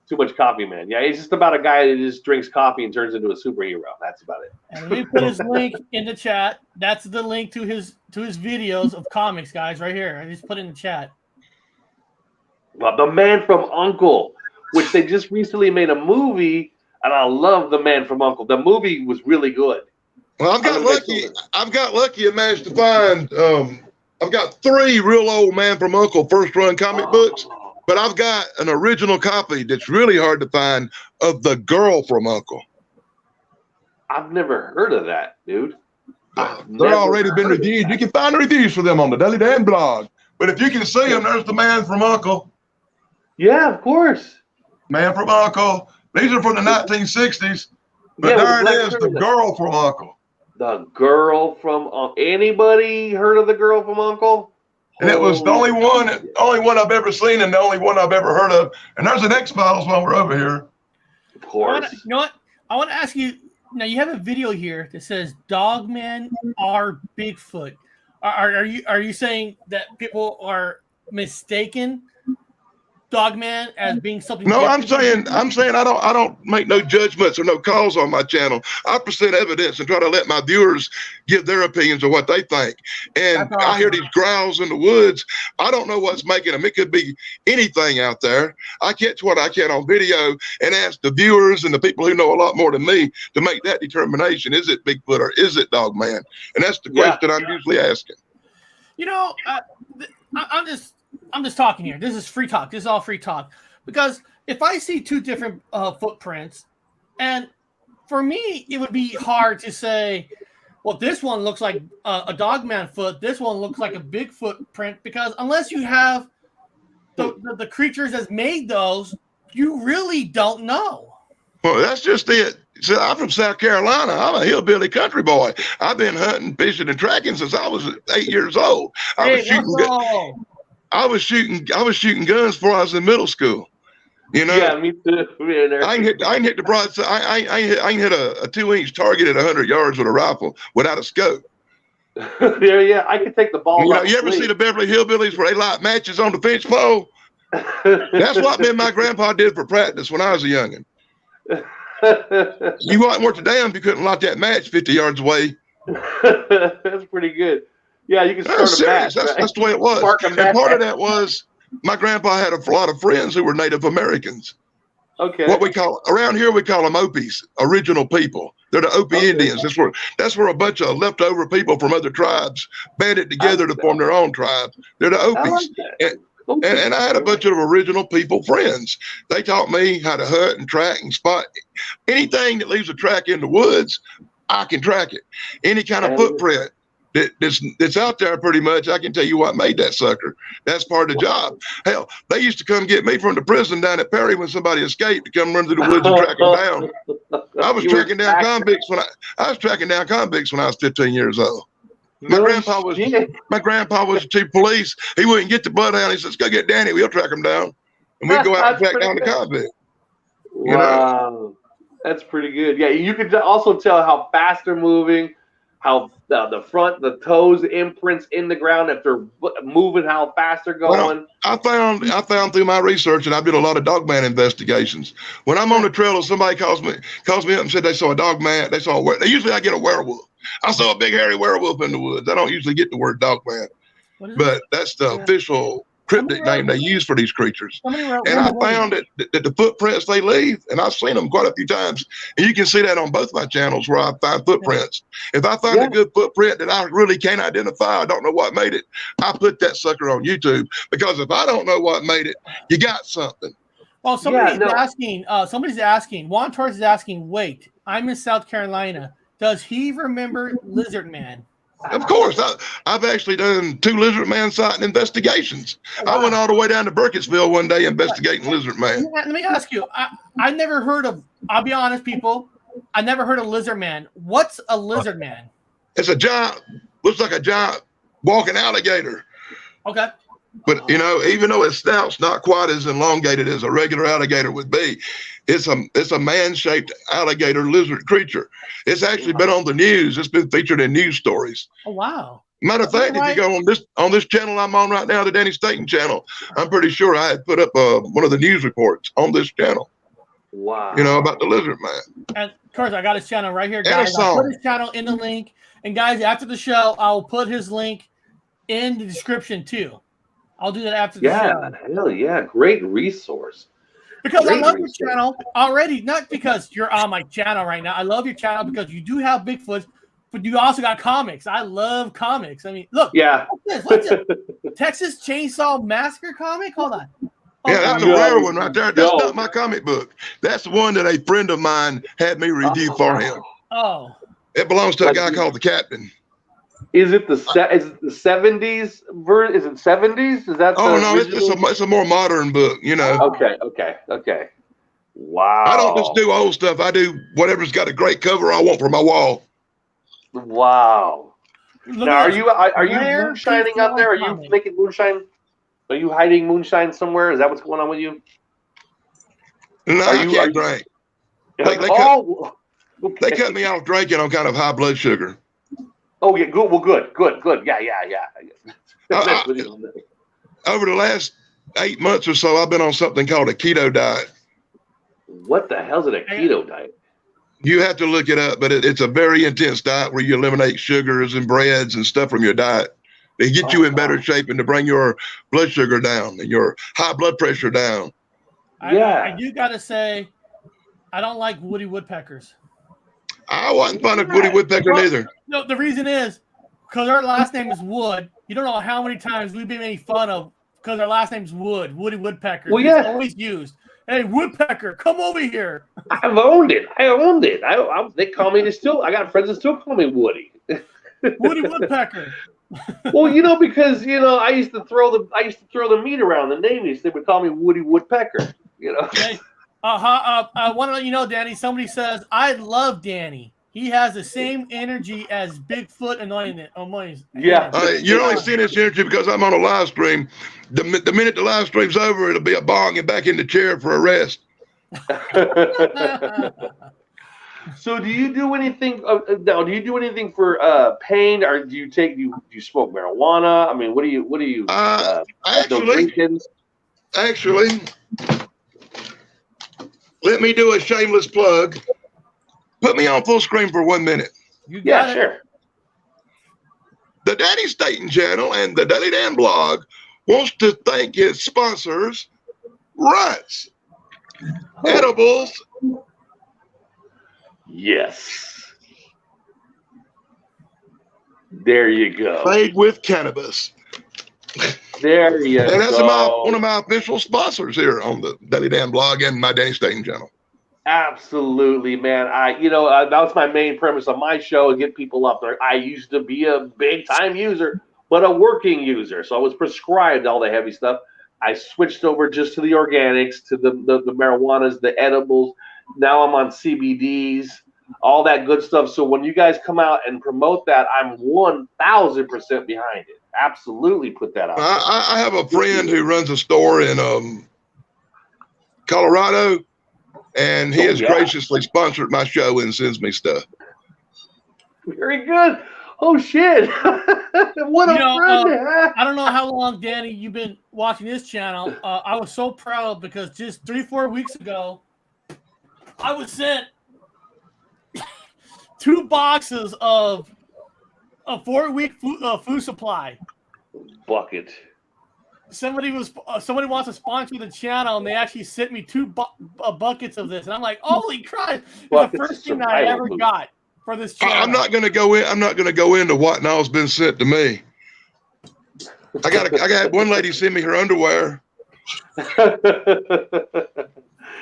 Too Much Coffee Man. Yeah, it's just about a guy that just drinks coffee and turns into a superhero. That's about it. And let me put his link in the chat. That's the link to his videos of comics, guys, right here. I just put it in the chat. Well, The Man from U.N.C.L.E., which they just recently made a movie, and I love The Man from U.N.C.L.E. The movie was really good. Well, I've got lucky and managed to find. I've got 3 real old Man from U.N.C.L.E. first run comic books. But I've got an original copy that's really hard to find of The Girl from U.N.C.L.E. I've never heard of that, dude. They're already been reviewed. You can find reviews for them on the Daily Dan blog. But if you can see them, there's The Man from U.N.C.L.E. Yeah, of course. Man from U.N.C.L.E. These are from the 1960s. But there it is, The Girl from U.N.C.L.E. The Girl from Anybody heard of The Girl from U.N.C.L.E.? And it was the only one I've ever seen and the only one I've ever heard of. And there's an X-Files while we're over here. Of course. You know what? I want to ask you, now you have a video here that says Dogman are Bigfoot. Are you saying that people are mistaken Dogman as being something? No, different? I'm saying I don't make no judgments or no calls on my channel. I present evidence and try to let my viewers give their opinions of what they think. And I hear these growls in the woods. I don't know what's making them. It could be anything out there. I catch what I can on video and ask the viewers and the people who know a lot more than me to make that determination. Is it Bigfoot or is it Dogman? And that's the question I'm usually asking. You know, I'm just talking here. This is free talk. This is all free talk. Because if I see 2 different footprints, and for me, it would be hard to say, well, this one looks like a Dogman foot. This one looks like a Bigfoot print. Because unless you have the creatures that's made those, you really don't know. Well, that's just it. So I'm from South Carolina. I'm a hillbilly country boy. I've been hunting, fishing, and tracking since I was 8 years old. I was shooting guns before I was in middle school. You know. Yeah, me too. I can hit the broadside. I can hit a 2-inch target at 100 yards with a rifle without a scope. Yeah, I can take the ball. You ever see the Beverly Hillbillies where they light matches on the fence pole? That's what me and my grandpa did for practice when I was a youngin'. You wasn't worth a damn if you couldn't light that match 50 yards away. That's pretty good. Yeah, you can start a match. That's the way it was. And part of that was my grandpa had a lot of friends who were Native Americans. Okay. What we call around here, we call them Opis, original people. They're the Opie Indians. That's where a bunch of leftover people from other tribes banded together to form their own tribe. They're the Opis. And I had a bunch of original people friends. They taught me how to hunt and track and spot anything that leaves a track in the woods. I can track it. Any kind of footprint that's out there, pretty much, I can tell you what made that sucker. That's part of the job. Hell, they used to come get me from the prison down at Perry when somebody escaped to come run through the woods and track them down. I was tracking down convicts when I was 15 years old. My grandpa was the chief of police. He wouldn't get the bloodhound. He says, "Go get Danny. We'll track him down." And we'd go out and track down the convict. Wow, that's pretty good. Yeah, you could also tell how fast they're moving, how the front, the toes, imprints in the ground, if they're moving, how fast they're going. Well, I found through my research, and I did a lot of dogman investigations. When I'm on the trail, if somebody calls me up and said they saw a dogman, usually I get a werewolf. I saw a big hairy werewolf in the woods. I don't usually get the word dogman, but that's the official cryptic name they use for these creatures. And I found that the footprints they leave, and I've seen them quite a few times, and you can see that on both my channels where I find footprints. If I find a good footprint that I really can't identify, I don't know what made it, I put that sucker on YouTube, because if I don't know what made it, you got something. Well, somebody's asking, Juan Torres is asking, wait, I'm in South Carolina. Does he remember Lizard Man? Of course. I've actually done 2 Lizard Man sighting investigations. Wow. I went all the way down to Burkittsville one day investigating Lizard Man. Let me ask you, I never heard of, I'll be honest, people, I never heard of Lizard Man. What's a Lizard Man? It's a giant, looks like a giant walking alligator. Okay. But, you know, even though its snout's not quite as elongated as a regular alligator would be, it's a man-shaped alligator lizard creature. It's actually been on the news. It's been featured in news stories. Oh, wow. Matter of fact, if you go on this channel I'm on right now, the Danny Staton channel, I'm pretty sure I had put up one of the news reports on this channel. Wow. You know, about the Lizard Man. And of course, I got his channel right here, guys. I'll put his channel in the link. And guys, after the show, I'll put his link in the description too. I'll do that after the show. Yeah, hell yeah. Great resource. Because I love your channel already, not because you're on my channel right now. I love your channel because you do have Bigfoot, but you also got comics. I love comics. I mean, look. Yeah. What's this? Texas Chainsaw Massacre comic? Hold on. Yeah, that's a rare one right there. That's not my comic book. That's the one that a friend of mine had me review for him. Oh. It belongs to a guy called the Captain. Is it the 70s version? Is it 70s? Is that? Oh no, it's a more modern book. You know. Okay. Wow. I don't just do old stuff. I do whatever's got a great cover I want for my wall. Wow. Now, are you moonshining out there? Are you making moonshine? Are you hiding moonshine somewhere? Is that what's going on with you? No, I can't drink. They cut me off drinking on kind of high blood sugar. Oh yeah, good. Well, good. Yeah. Over the last 8 months or so, I've been on something called a keto diet. What the hell is a keto diet? You have to look it up, but it's a very intense diet where you eliminate sugars and breads and stuff from your diet. They get you in better shape and to bring your blood sugar down and your high blood pressure down. I do gotta say, I don't like woody woodpeckers. I wasn't fond of Woody Woodpecker neither. No, the reason is because our last name is Wood. You don't know how many times we've been made fun of because our last name's Wood, Woody Woodpecker. Well, yeah. It's always used. Hey, Woodpecker, come over here. I've owned it. They call me still. I got friends that still call me Woody. Woody Woodpecker. Well, you know, because I used to throw the meat around. The Navy, they would call me Woody Woodpecker. You know. Okay. I want to let you know, Danny. Somebody says I love Danny. He has the same energy as Bigfoot anointing. Yeah. You're only seeing this energy because I'm on a live stream. The minute the live stream's over, it'll be a bong and back in the chair for a rest. So, do you do anything? Now, do you do anything for pain, or do you smoke marijuana? I mean, what do you? Actually. Let me do a shameless plug. Put me on full screen for 1 minute. Yeah, sure. The Danny Staton channel and the Daily Dan blog wants to thank its sponsors, Ruts, Edibles. Yes. There you go. Made with cannabis. There you go. And that's one of my official sponsors here on the Daily Dan blog and my Danny Staton channel. Absolutely, man. That's my main premise of my show, get people up there. I used to be a big time user, but a working user. So I was prescribed all the heavy stuff. I switched over just to the organics, to the marijuanas, the edibles. Now I'm on CBDs, all that good stuff. So when you guys come out and promote that, I'm 1,000% behind it. Absolutely put that out. I have a friend who runs a store in Colorado, and he has graciously sponsored my show and sends me stuff. Very good. Oh shit! What a friend! I don't know how long, Danny, you've been watching this channel. I was so proud because just 3-4 weeks ago, I was sent 2 boxes of a 4-week food supply. Bucket. somebody wants to sponsor the channel, and they actually sent me 2 buckets of this, and I'm like, holy Christ! It's the first thing that I ever got for this channel. I'm not going to go in. I'm not going to go into what now's been sent to me. I got one lady send me her underwear.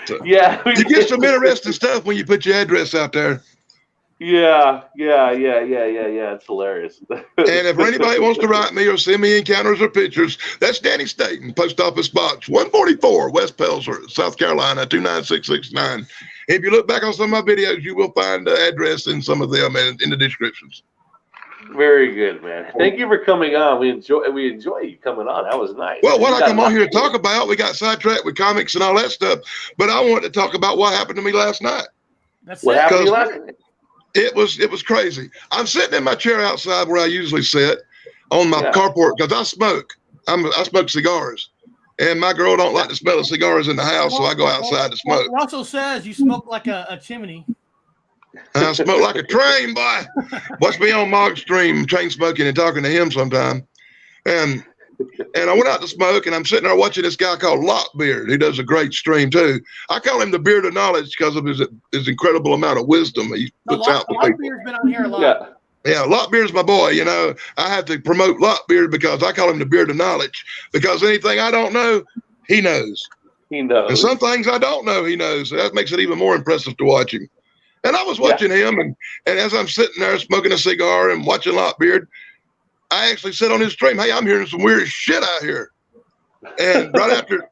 So, yeah, you get some interesting stuff when you put your address out there. Yeah. It's hilarious. And if anybody wants to write me or send me encounters or pictures, that's Danny Staton, Post Office Box 144, West Pelzer, South Carolina 29669. If you look back on some of my videos, you will find the address in some of them and in the descriptions. Very good, man. Thank you for coming on. We enjoy you coming on. That was nice. Well, what I come on here to talk about, we got sidetracked with comics and all that stuff, but I wanted to talk about what happened to me last night. What happened to you last night? It was crazy. I'm sitting in my chair outside where I usually sit on my carport because I smoke. I smoke cigars, and my girl don't like the smell of cigars in the house, so I go outside to smoke. Russell says you smoke like a chimney. I smoke like a train, boy. Watch me on Mog's stream, chain smoking and talking to him sometime. And I went out to smoke, and I'm sitting there watching this guy called Lockbeard, who does a great stream too. I call him the Beard of Knowledge because of his incredible amount of wisdom he puts out for people. Lockbeard's been on here a lot. Yeah, Lockbeard's my boy. You know, I have to promote Lockbeard because I call him the Beard of Knowledge, because anything I don't know, he knows. He knows. And some things I don't know, he knows. So that makes it even more impressive to watch him. And I was watching him, and as I'm sitting there smoking a cigar and watching Lockbeard, I actually said on his stream, "Hey, I'm hearing some weird shit out here." And right after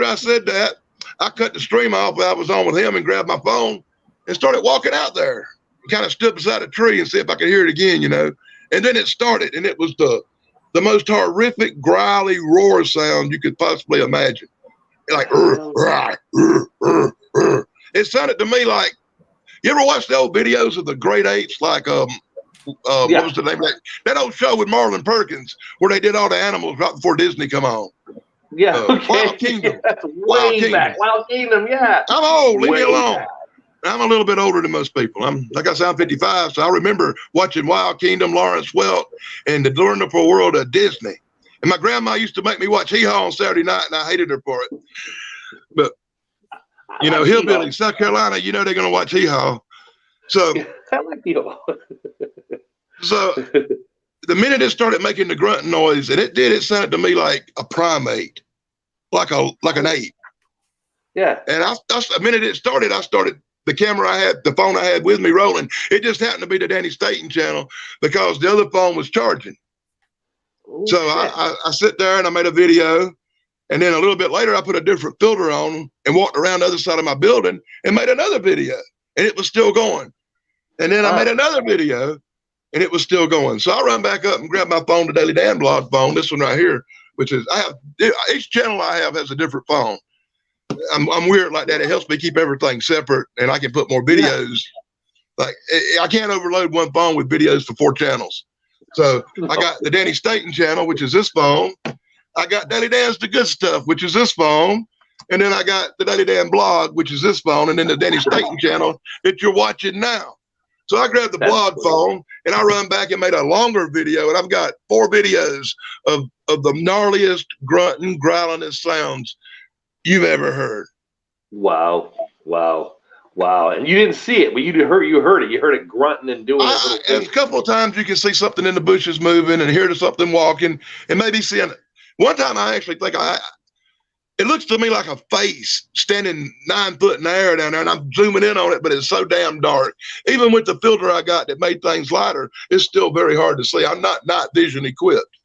I said that, I cut the stream off that I was on with him and grabbed my phone and started walking out there. Kind of stood beside a tree and see if I could hear it again, you know. And then it started, and it was the most horrific growly roar sound you could possibly imagine. Like, it sounded to me like, you ever watch the old videos of the great apes, like what was the name of that old show with Marlon Perkins where they did all the animals right before Disney come on? Yeah, Wild Kingdom. That's way back. Wild Kingdom, yeah. I'm old. Leave me alone. I'm a little bit older than most people. Like I said, I'm 55, so I remember watching Wild Kingdom, Lawrence Welk, and the Wonderful World of Disney. And my grandma used to make me watch Hee Haw on Saturday night, and I hated her for it. But you know, hillbilly, South Carolina, you know they're going to watch Hee Haw. So I like Hee Haw. So the minute it started making the grunting noise, and it sounded to me like a primate, like an ape. Yeah. And the minute it started, I started the camera I had, the phone I had with me rolling. It just happened to be the Danny Staton channel because the other phone was charging. Ooh, so I sit there and I made a video. And then a little bit later, I put a different filter on and walked around the other side of my building and made another video, and it was still going. And then I made another video, and it was still going. So I run back up and grab my phone, the Daily Dan blog phone, this one right here, which is, each channel I have has a different phone. I'm weird like that. It helps me keep everything separate, and I can put more videos. Like, I can't overload one phone with videos for 4 channels. So I got the Danny Staton channel, which is this phone. I got Daily Dan's The Good Stuff, which is this phone. And then I got the Daily Dan blog, which is this phone. And then the Danny Staton channel that you're watching now. So I grabbed the blog phone and I run back and made a longer video. And I've got 4 videos of the gnarliest grunting, growlingest sounds you've ever heard. Wow. And you didn't see it, but you heard it. You heard it grunting and doing it. And a couple of times you can see something in the bushes moving and hear something walking and maybe seeing it. One time I actually think it looks to me like a face standing 9 foot in the air down there, and I'm zooming in on it, but it's so damn dark. Even with the filter I got that made things lighter, it's still very hard to see. I'm not night vision equipped.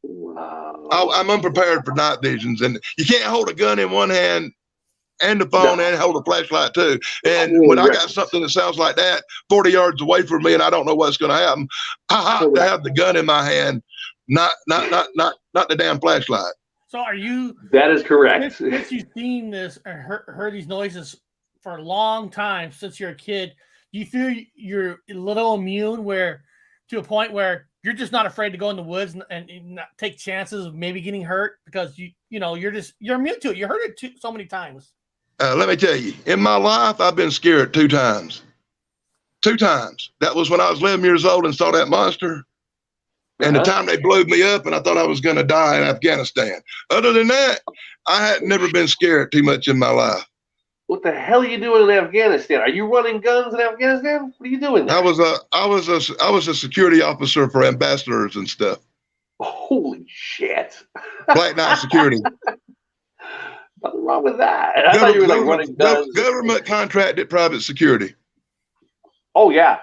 Wow. I'm unprepared for night visions, and you can't hold a gun in one hand and the phone and hold a flashlight too. And when I got something that sounds like that 40 yards away from me and I don't know what's going to happen, I have to have the gun in my hand, not the damn flashlight. So are you? That is correct. Since you've seen this or heard these noises for a long time since you're a kid, do you feel you're a little immune to a point where you're just not afraid to go in the woods and not take chances of maybe getting hurt because you're immune to it. You heard it so many times. Let me tell you, in my life, I've been scared 2 times. 2 times. That was when I was 11 years old and saw that monster. And the time they blew me up, and I thought I was going to die in Afghanistan. Other than that, I had never been scared too much in my life. What the hell are you doing in Afghanistan? Are you running guns in Afghanistan? What are you doing there? I was a security officer for ambassadors and stuff. Holy shit! Black Knight Security. Nothing wrong with that. I thought you were like running guns. Government contracted private security. Oh yeah.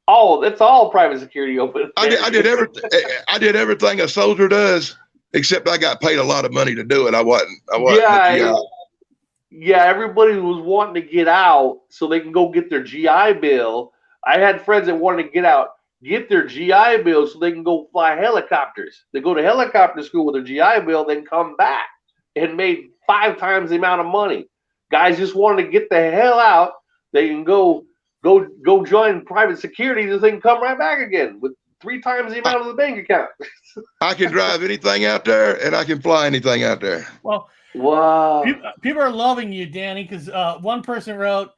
Oh, that's all private security open. I did everything. I did everything a soldier does, except I got paid a lot of money to do it. I wasn't. Yeah, everybody was wanting to get out so they can go get their GI Bill. I had friends that wanted to get out, get their GI Bill so they can go fly helicopters. They go to helicopter school with their GI Bill, then come back and made 5 times the amount of money. Guys just wanted to get the hell out. They can go join private security so they can come right back again with 3 times the amount of the bank account. I can drive anything out there, and I can fly anything out there. Well, wow. People are loving you, Danny, because one person wrote,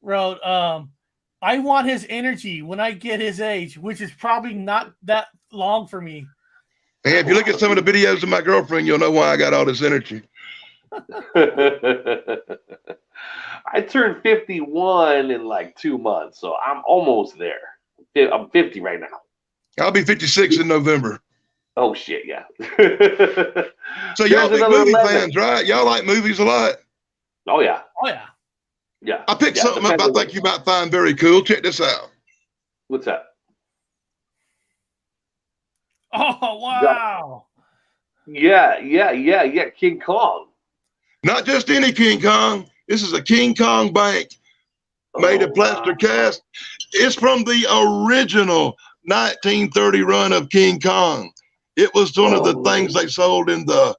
I want his energy when I get his age, which is probably not that long for me. And if you look at some of the videos of my girlfriend, you'll know why I got all this energy. I turned 51 in like 2 months, so I'm almost there. I'm 50 right now. I'll be 56 in November. Oh shit, yeah. So y'all big movie fans, right? Y'all like movies a lot. Oh yeah. Oh yeah. Yeah. I picked something up I think you might find very cool. Check this out. What's that? Oh wow. Yeah. King Kong. Not just any King Kong. This is a King Kong bank made of plaster cast. It's from the original 1930 run of King Kong. It was one of the things they sold in the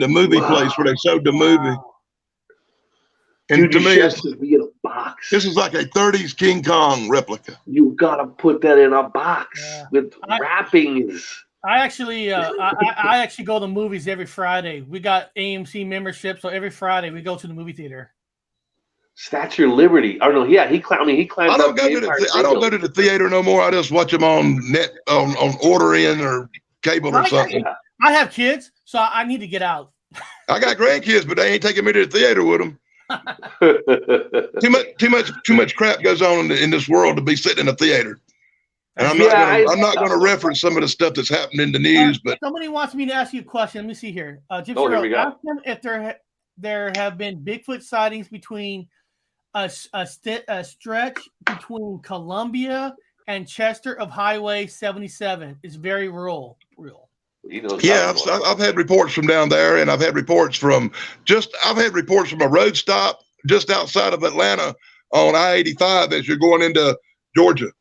movie place where they showed the movie. And to me, this be in a box. This is like a 30s King Kong replica. You gotta put that in a box with wrappings. I actually go to movies every Friday. We got AMC membership, so every Friday we go to the movie theater. Statue of Liberty. Oh no, yeah, he climbed. I don't go to the theater no more. I just watch them on net on order in or cable or something. I have kids, so I need to get out. I got grandkids, but they ain't taking me to the theater with them. too much crap goes on in this world to be sitting in a theater. And I'm not going to reference some of the stuff that's happened in the news. But somebody wants me to ask you a question. Let me see here. Gypsy, here we go. ask them if there have been Bigfoot sightings between a stretch between Columbia and Chester of Highway 77. It's very rural. Yeah, I've had reports from down there, and I've had reports from a road stop just outside of Atlanta on I-85 as you're going into Georgia.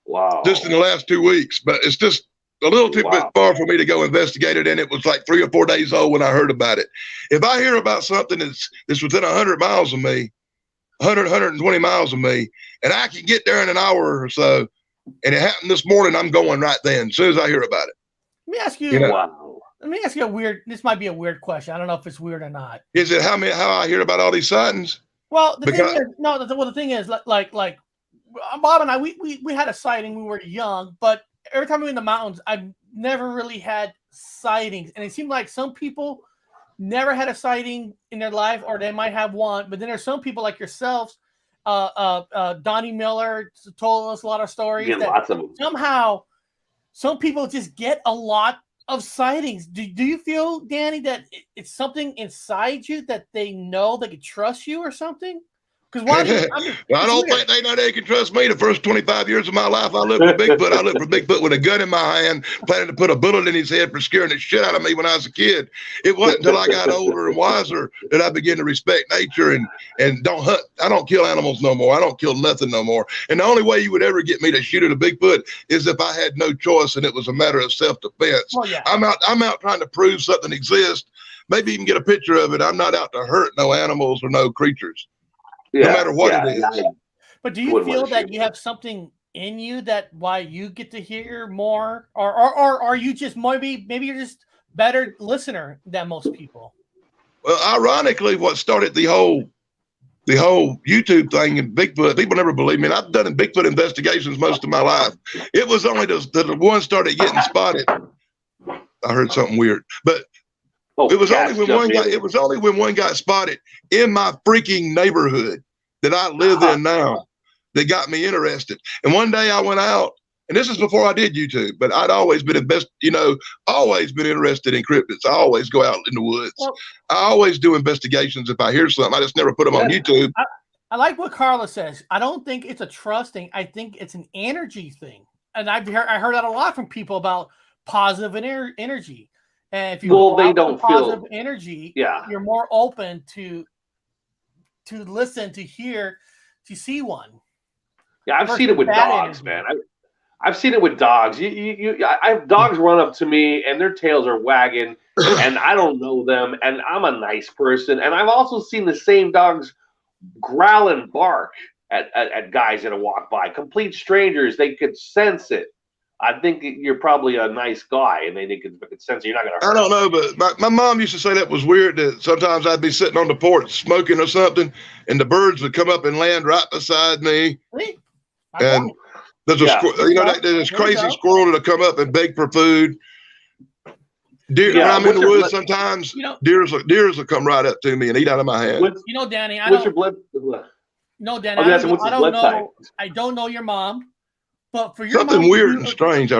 Wow. Just in the last 2 weeks, but it's just a little too bit far for me to go investigate it, and it was like 3 or 4 days old when I heard about it. If I hear about something that's within 100 miles of me, 120 miles of me, and I can get there in an hour or so, and it happened this morning, I'm going right then as soon as I hear about it. Let me ask you. Let me ask you a weird. This might be a weird question. I don't know if it's weird or not. Is it how I hear about all these sightings? Well, the thing is, like Bob and I, we had a sighting when we were young, but every time we were in the mountains, I've never really had sightings, and it seemed like some people never had a sighting in their life, or they might have one. But then there's some people like yourselves. Donnie Miller told us a lot of stories. Lots of them. Somehow, some people just get a lot of sightings. Do you feel, Danny, that it's something inside you that they know they can trust you or something? Because I don't think they know they can trust me. The first 25 years of my life, I lived with Bigfoot. I lived with Bigfoot with a gun in my hand, planning to put a bullet in his head for scaring the shit out of me when I was a kid. It wasn't until I got older and wiser that I began to respect nature and don't hunt. I don't kill animals no more. I don't kill nothing no more. And the only way you would ever get me to shoot at a Bigfoot is if I had no choice and it was a matter of self-defense. Well, yeah. I'm out trying to prove something exists. Maybe even get a picture of it. I'm not out to hurt no animals or no creatures. No matter what it is. But do you feel that you have something in you that why you get to hear more, or are you just maybe you're just better listener than most people? Well, ironically, what started the whole the whole YouTube thing and Bigfoot. People never believe me. And I've done Bigfoot investigations most of my life. It was only the one started getting spotted. I heard something weird, but it was only when one got. It was only when one got spotted in my freaking neighborhood that I live in now that got me interested. And one day I went out, and this is before I did YouTube, but I'd always been always been interested in cryptids. I always go out in the woods. Well, I always do investigations. If I hear something, I just never put them on YouTube. I like what Carla says. I don't think it's a trust thing. I think it's an energy thing. And I heard that a lot from people about positive energy. And if you they don't positive feel energy, you're more open to listen, to hear, to see one. Yeah, I've seen it with dogs, man. I've seen it with dogs. I have dogs run up to me and their tails are wagging, and I don't know them, and I'm a nice person. And I've also seen the same dogs growl and bark at guys that walk by. Complete strangers, they could sense it. I think you're probably a nice guy, and they could sense it. You're not gonna hurt I don't know, but my mom used to say that was weird. That sometimes I'd be sitting on the porch smoking or something, and the birds would come up and land right beside me. And there's there's this crazy squirrel that'll come up and beg for food. Deer, when I'm in the woods, sometimes deers will come right up to me and eat out of my hand. Danny, what's your blood? No, Danny, I don't know. I don't know your mom. But for your something mom weird and strange.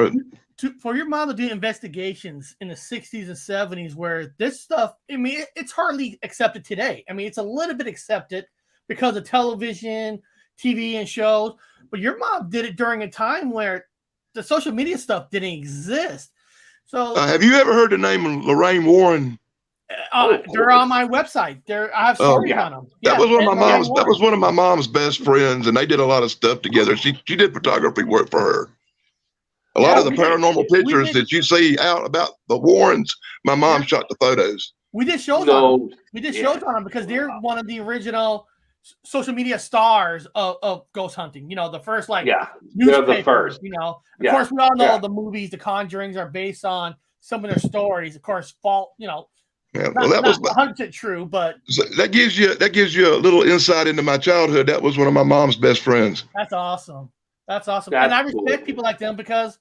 For your mom to do investigations in the 60s and 70s where this stuff, I mean, it's hardly accepted today. I mean, it's a little bit accepted because of television, TV, and shows. But your mom did it during a time where the social media stuff didn't exist. So, have you ever heard the name Lorraine Warren? They're on my website. I have stories on them. That was one of my mom's. That was one of my mom's best friends, and they did a lot of stuff together. She did photography work for her. A lot of the paranormal pictures that you see out about the Warrens, my mom shot the photos. We did shows on them. We did shows on them because they're one of the original social media stars of ghost hunting. The first they're the first. Of course, we all know the movies, The Conjurings, are based on some of their stories. Of course, Yeah, well, that was 100% true, but that gives you a little insight into my childhood. That was one of my mom's best friends. That's awesome. And I respect people like them because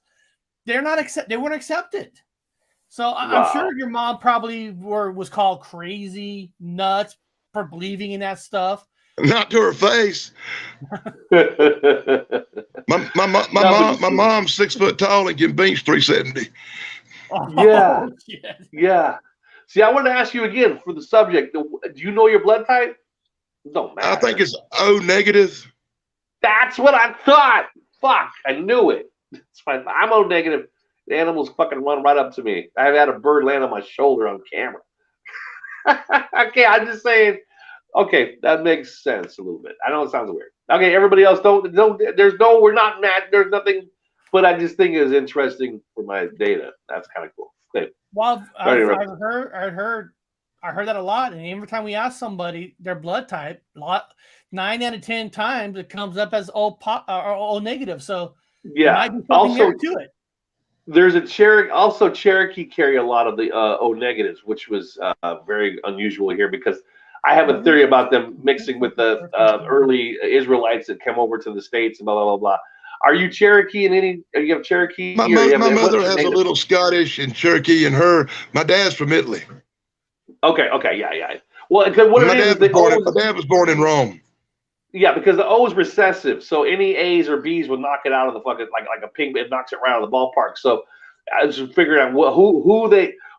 they weren't accepted. So I'm sure your mom probably was called crazy, nuts for believing in that stuff. Not to her face. my mom's 6 foot tall and can bench 370. Oh, yeah. See, I want to ask you again for the subject. Do you know your blood type? Don't matter. I think it's O negative. That's what I thought. Fuck, I knew it. It's fine. I'm O negative. The animals fucking run right up to me. I've had a bird land on my shoulder on camera. Okay, I'm just saying. Okay, that makes sense a little bit. I know it sounds weird. Okay, everybody else we're not mad. There's nothing, but I just think it was interesting for my data. That's kind of cool. Okay. Well, I heard that a lot, and every time we ask somebody their blood type, 9 out of 10 times it comes up as O negative. So yeah, also to it. There's a Cherokee carry a lot of the O negatives, which was very unusual here because I have a theory about them mixing with the early Israelites that came over to the States and blah blah blah blah. Are you Cherokee in any? You have Cherokee? My mother has a little Scottish and Cherokee in her. My dad's from Italy. Okay, yeah. Well, my dad was born in Rome. Yeah, because the O is recessive, so any A's or B's would knock it out of the fucking like a ping. It knocks it right out of the ballpark. So I was just figuring out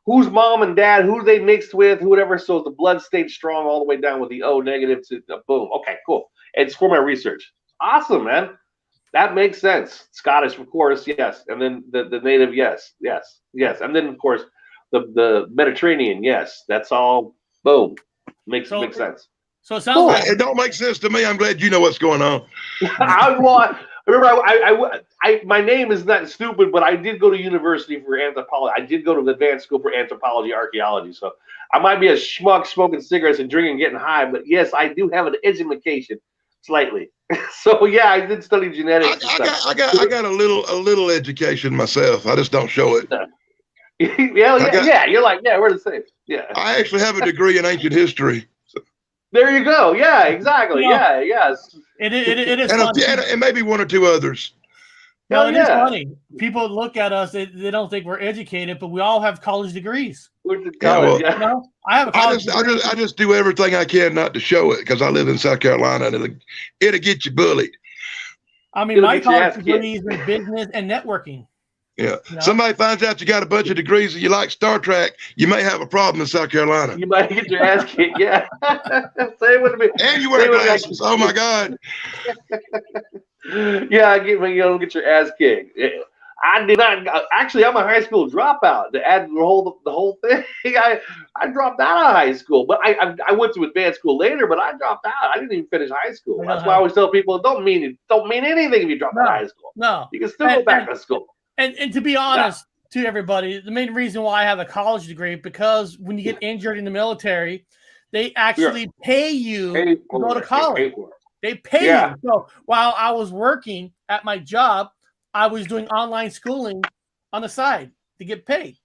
whose mom and dad, who they mixed with, whatever. So the blood stayed strong all the way down with the O negative to boom. Okay, cool. It's for my research. Awesome, man. That makes sense. Scottish, of course, yes, and then the native, yes, and then of course the Mediterranean, yes. That's all. Boom, makes sense. So it sounds like it don't make sense to me. I'm glad you know what's going on. My name is not stupid, but I did go to university for anthropology. I did go to the advanced school for anthropology, archaeology. So I might be a schmuck smoking cigarettes and drinking, and getting high, but yes, I do have an education slightly. So yeah, I did study genetics. I got a little education myself. I just don't show it. Yeah. You're like, yeah, we're the same. Yeah. I actually have a degree in ancient history. So. There you go. Yeah, exactly. You know, Yeah, yes. It is And, funny. and maybe one or two others. No, Hell it is yeah. funny. People look at us; they don't think we're educated, but we all have college degrees. Went to Yeah, college. well, You know, I have a college degree. I just do everything I can not to show it because I live in South Carolina and it'll get you bullied. I mean, It'll my get your ass college kicked. degree is in business and networking. Yeah. You know? Somebody finds out you got a bunch of degrees and you like Star Trek, you may have a problem in South Carolina. You might get your ass kicked. Yeah. Same with me. And you wear Same with me. glasses. Oh my God. Yeah, get your ass kicked. I did not. Actually, I'm a high school dropout. To add the whole thing, I dropped out of high school, but I went to advanced school later. But I dropped out. I didn't even finish high school. That's why I always tell people, don't mean anything if you drop out of high school. No, you can still go back to school. And to be honest to everybody, the main reason why I have a college degree because when you get injured in the military, they actually pay you to go to college. They pay you. So while I was working at my job, I was doing online schooling on the side to get paid.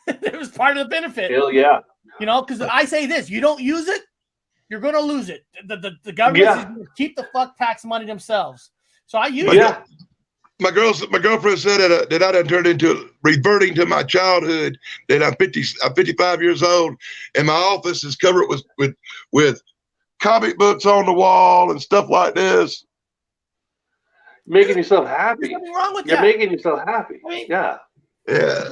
It was part of the benefit. Hell yeah. You know, because I say this, you don't use it, you're going to lose it. The government is going to keep the fuck tax money themselves. So I use it. My girlfriend said that I done turned into reverting to my childhood. That I'm 55 years old, and my office is covered with comic books on the wall and stuff like this. Making yourself happy. There's nothing wrong with You're that. making yourself happy. Yeah. Yeah,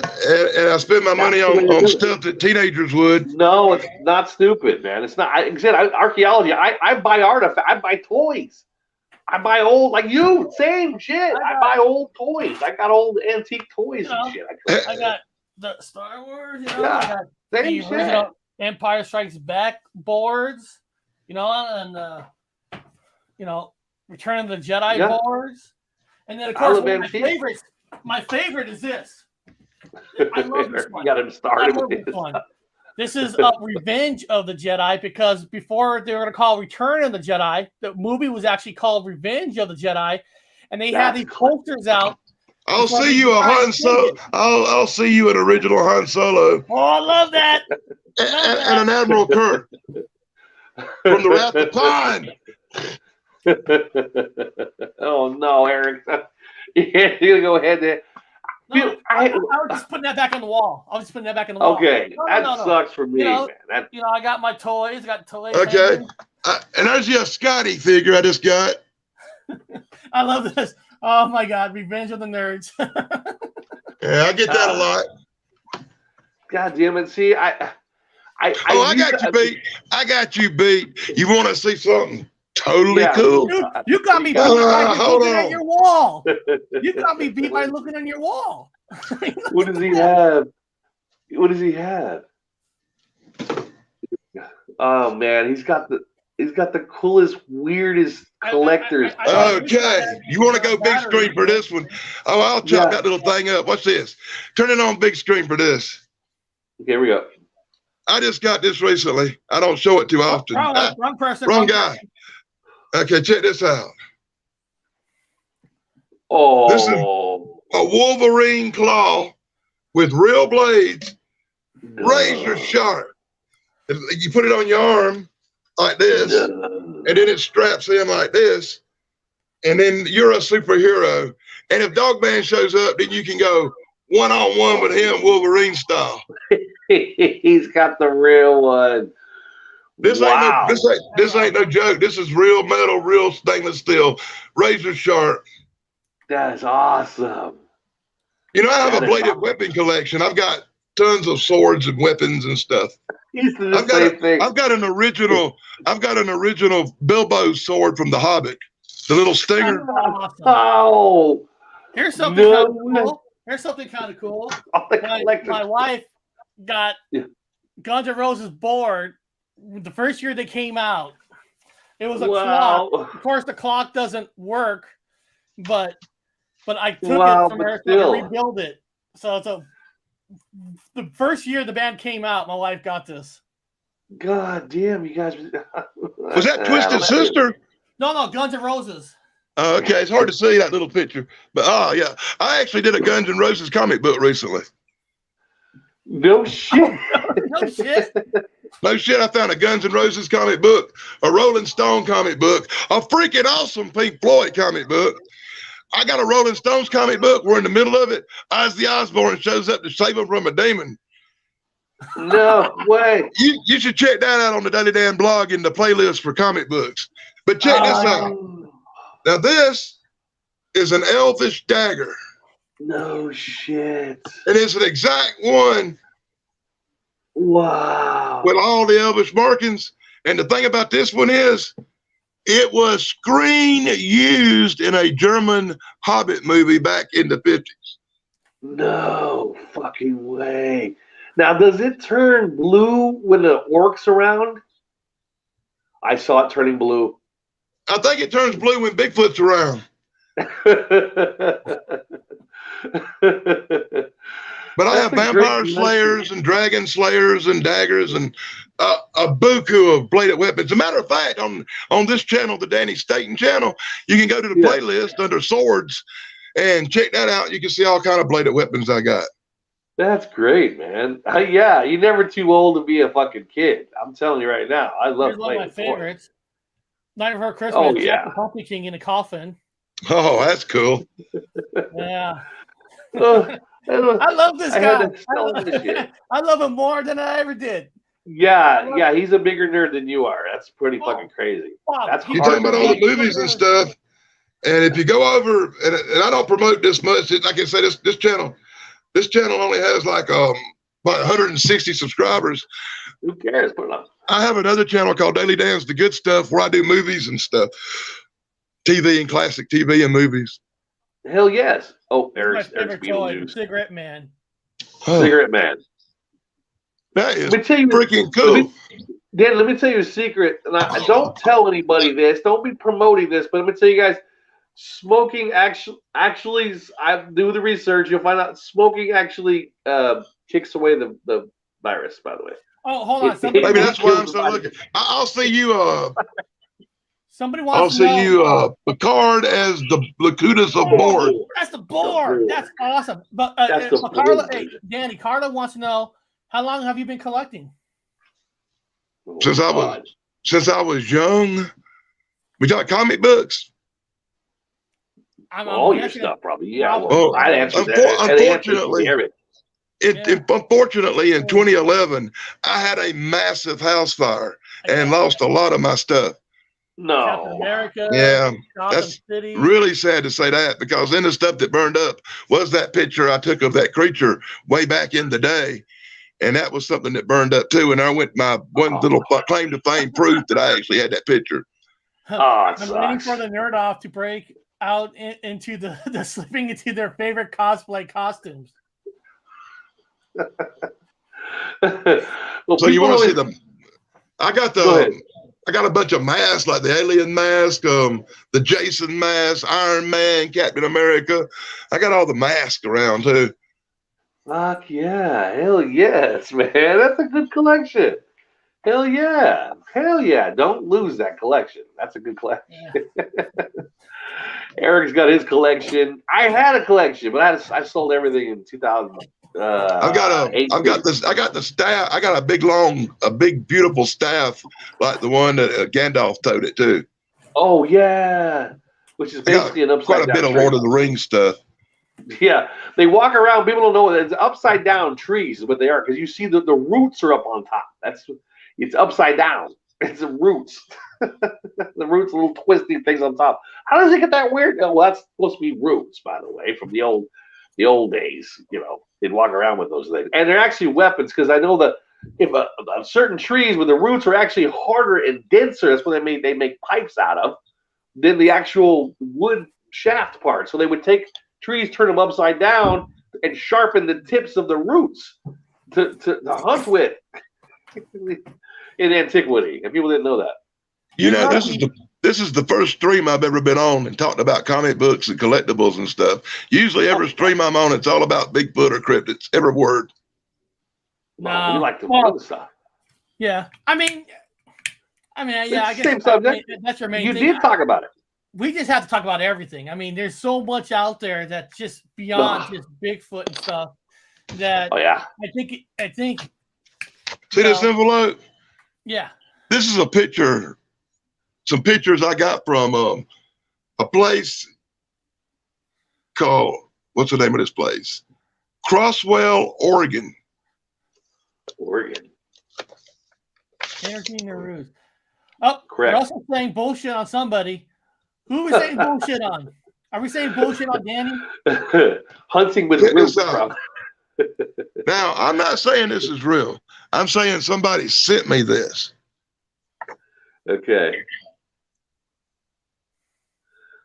and I spend my money on stuff that teenagers would. No, it's not stupid, man. It's not. Archaeology. I buy artifacts. I buy toys. I buy old, like you, same shit. I buy old toys. I got old antique toys and shit. I got the Star Wars, you know, Yeah, I got same the shit. original Empire Strikes Back boards, you know, and Return of the Jedi boards. And then of course my favorite is this. I love this one. You got him started with this this. one. This is Revenge of the Jedi because before they were going to call Return of the Jedi, the movie was actually called Revenge of the Jedi, and they had these posters out. I'll see you a Han Solo. I'll see you an original Han Solo. Oh, I love that. And an Admiral Kirk from the Wrath of Khan. Oh no, Eric! You're gonna go ahead there. No, I was just putting that back on the wall. Okay, that sucks for me, man. I got my toys. Okay, and there's your Scotty figure I just got. I love this. Oh my God, Revenge of the Nerds. Yeah, I get that a lot. God damn it! See, I got you beat. I got you beat. You want to see something totally cool? You got me beat by looking at your wall. You got me beat by looking at your wall. What does he have? What does he have? Oh man, he's got the coolest, weirdest collectors. Okay, you want to go big screen for this one? Oh, I'll chop that little thing up. What's this? Turn it on big screen for this. Okay, here we go. I just got this recently. I don't show it too often. Wrong person. Wrong guy. Okay, check this out. Oh, this is a Wolverine claw with real blades, razor sharp. You put it on your arm like this, and then it straps in like this, and then you're a superhero. And if Dogman shows up, then you can go one-on-one with him, Wolverine style. He's got the real one. This ain't no joke. This is real metal, real stainless steel, razor sharp. That is awesome. You know, I have a bladed weapon collection. I've got tons of swords and weapons and stuff. I've got an original Bilbo sword from The Hobbit, the little stinger. Awesome. Oh, here's something kind of cool. My wife got Guns N' Roses board the first year they came out. It was a clock. Of course, the clock doesn't work, but I took it from her to rebuild it. So the first year the band came out, my wife got this. God damn, you guys! Was that Twisted Sister? No, Guns N' Roses. Okay, it's hard to see that little picture, but yeah, I actually did a Guns N' Roses comic book recently. No shit. No shit. No shit, I found a Guns N' Roses comic book, a Rolling Stone comic book, a freaking awesome Pink Floyd comic book. I got a Rolling Stones comic book. We're in the middle of it. Ozzy Osbourne shows up to save him from a demon. No way. You should check that out on the Daily Dan blog in the playlist for comic books. But check this out. Now this is an Elvish dagger. No shit. And it's an exact one. Wow. With all the Elvish markings. And the thing about this one is, it was screen used in a German Hobbit movie back in the 50s. No fucking way. Now, does it turn blue when the orc's around? I saw it turning blue. I think it turns blue when Bigfoot's around. But I have vampire slayers and dragon slayers and daggers and a buku of bladed weapons. As a matter of fact, on this channel, the Danny Staton channel, you can go to the playlist under swords and check that out. You can see all kind of bladed weapons I got. That's great, man. Yeah, you're never too old to be a fucking kid. I'm telling you right now. I love one of my favorites. Night Before Christmas. Oh, yeah. The Pumpkin King in a coffin. Oh, that's cool. Yeah. I love this guy. I love him more than I ever did. Yeah, he's a bigger nerd than you are. That's pretty fucking crazy. That's you're talking about all the movies and stuff. And if you go over, and I don't promote this much, like I said, this channel only has like about 160 subscribers. Who cares? Put it on. I have another channel called Daily Dan's The Good Stuff where I do movies and stuff. TV and classic TV and movies. Hell yes. Oh, Eric's toy, Cigarette Man. Cigarette Man. That is freaking cool. Dan, let me tell you a secret. And I don't tell anybody this. Don't be promoting this, but let me tell you guys, smoking actually, I do the research. You'll find out smoking actually kicks away the virus, by the way. Oh, hold on. Maybe that's why I'm so looking. I'll see you. Somebody wants I'll to see know. you Picard as the Lakutas of board. That's the board. That's awesome. But Carla, Danny, Carla wants to know, how long have you been collecting? Since I was young. We got comic books. All your stuff, probably. Yeah. Well, I'd answer that. Unfortunately, in 2011, I had a massive house fire and lost a lot of my stuff. No. Captain America. Yeah, Gotham that's City. really sad to say that, because in the stuff that burned up was that picture I took of that creature way back in the day. And that was something that burned up too. And I went my one little claim to fame proof that I actually had that picture. I'm waiting for the nerd off to break out into the slipping into their favorite cosplay costumes. Well, so you want to see them? I got a bunch of masks, like the alien mask, the Jason mask, Iron Man, Captain America. I got all the masks around too. Fuck yeah. Hell yes, man. That's a good collection. Hell yeah. Hell yeah. Don't lose that collection. That's a good collection. Yeah. Eric's got his collection. I had a collection, but I sold everything in 2000. I got the staff. I got a big, beautiful staff like the one that Gandalf toted it too. Oh yeah. Which is basically an upside down. Quite a bit of Lord of the Rings stuff. Yeah, they walk around. People don't know it's upside down trees is what they are, because you see the roots are up on top. It's upside down. It's the roots. The roots, little twisty things on top. How does it get that weird? Oh, well, that's supposed to be roots, by the way, from the old days. You know, they'd walk around with those things, and they're actually weapons, because I know that if certain trees where the roots are actually harder and denser, that's what they make pipes out of, than the actual wood shaft part. So they would take trees, turn them upside down, and sharpen the tips of the roots to hunt with in antiquity. And people didn't know that. You know, this is the first stream I've ever been on and talked about comic books and collectibles and stuff. Usually every stream I'm on, it's all about Bigfoot or cryptids. Every word. No, we like the other stuff. Yeah. I mean, yeah, I guess same subject. That's your main thing. You did talk about it. We just have to talk about everything. I mean, there's so much out there that's just beyond just Bigfoot and stuff that I think see this envelope? Yeah. This is a picture, some pictures I got from a place called, what's the name of this place? Crosswell, Oregon. Oregon. Energy Naruse. Oh, Correct. We're also saying bullshit on somebody. Who are we saying bullshit on? Are we saying bullshit on Danny? Hunting with Check roots. this out. Now, I'm not saying this is real. I'm saying somebody sent me this. Okay.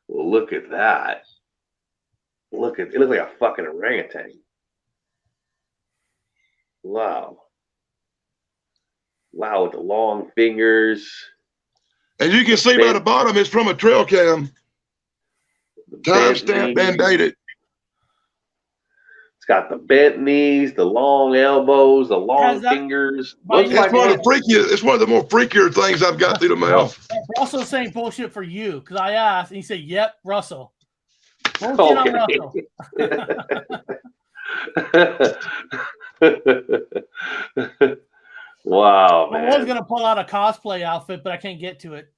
Well, look at that. Look at it. Looks like a fucking orangutan. Wow. Wow, with the long fingers. As you can see by the bottom, it's from a trail cam. Timestamped and dated. It's got the bent knees, the long elbows, the long fingers. Looks It's like one of the freakier, it's one of the more freakier things I've got through the mail. Russell's saying bullshit for you because I asked and he said, "Yep, Russell." Bullshit on Russell. Wow, man. I was gonna pull out a cosplay outfit, but I can't get to it.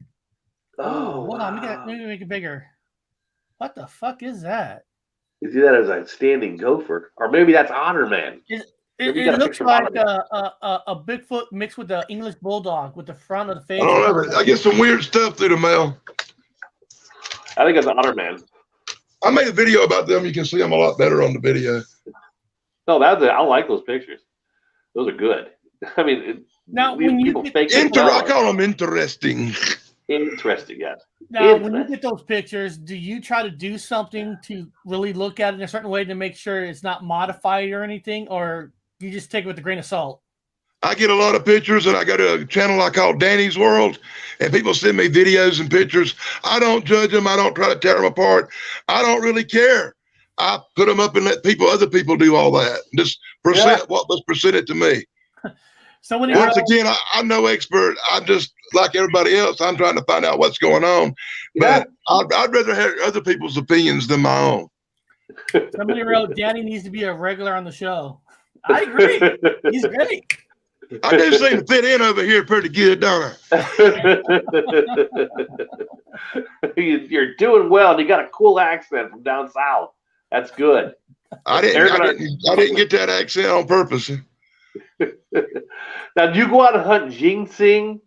Oh, hold on, let me make it bigger. What the fuck is that? You see that as a standing gopher, or maybe that's Otter Man. It looks like a Bigfoot mixed with the English bulldog with the front of the face. I don't know. I get some weird stuff through the mail. I think it's Otter Man. I made a video about them. You can see them a lot better on the video. No, I like those pictures. Those are good. I mean, now when you I call them interesting. Interesting, yes. Now, when you get those pictures, do you try to do something to really look at it in a certain way to make sure it's not modified or anything, or you just take it with a grain of salt? I get a lot of pictures, and I go to a channel I call Danny's World, and people send me videos and pictures. I don't judge them. I don't try to tear them apart. I don't really care. I put them up and let other people do all that. Just present what was presented to me. So when once again, I'm no expert. I'm just like everybody else. I'm trying to find out what's going on. Yeah. But I'd rather have other people's opinions than my own. Somebody wrote, Danny needs to be a regular on the show. I agree. He's great. I do seem to fit in over here pretty good, don't I? You're doing well, and you got a cool accent from down south. That's good. I didn't get that accent on purpose. Now, do you go out and hunt ginseng?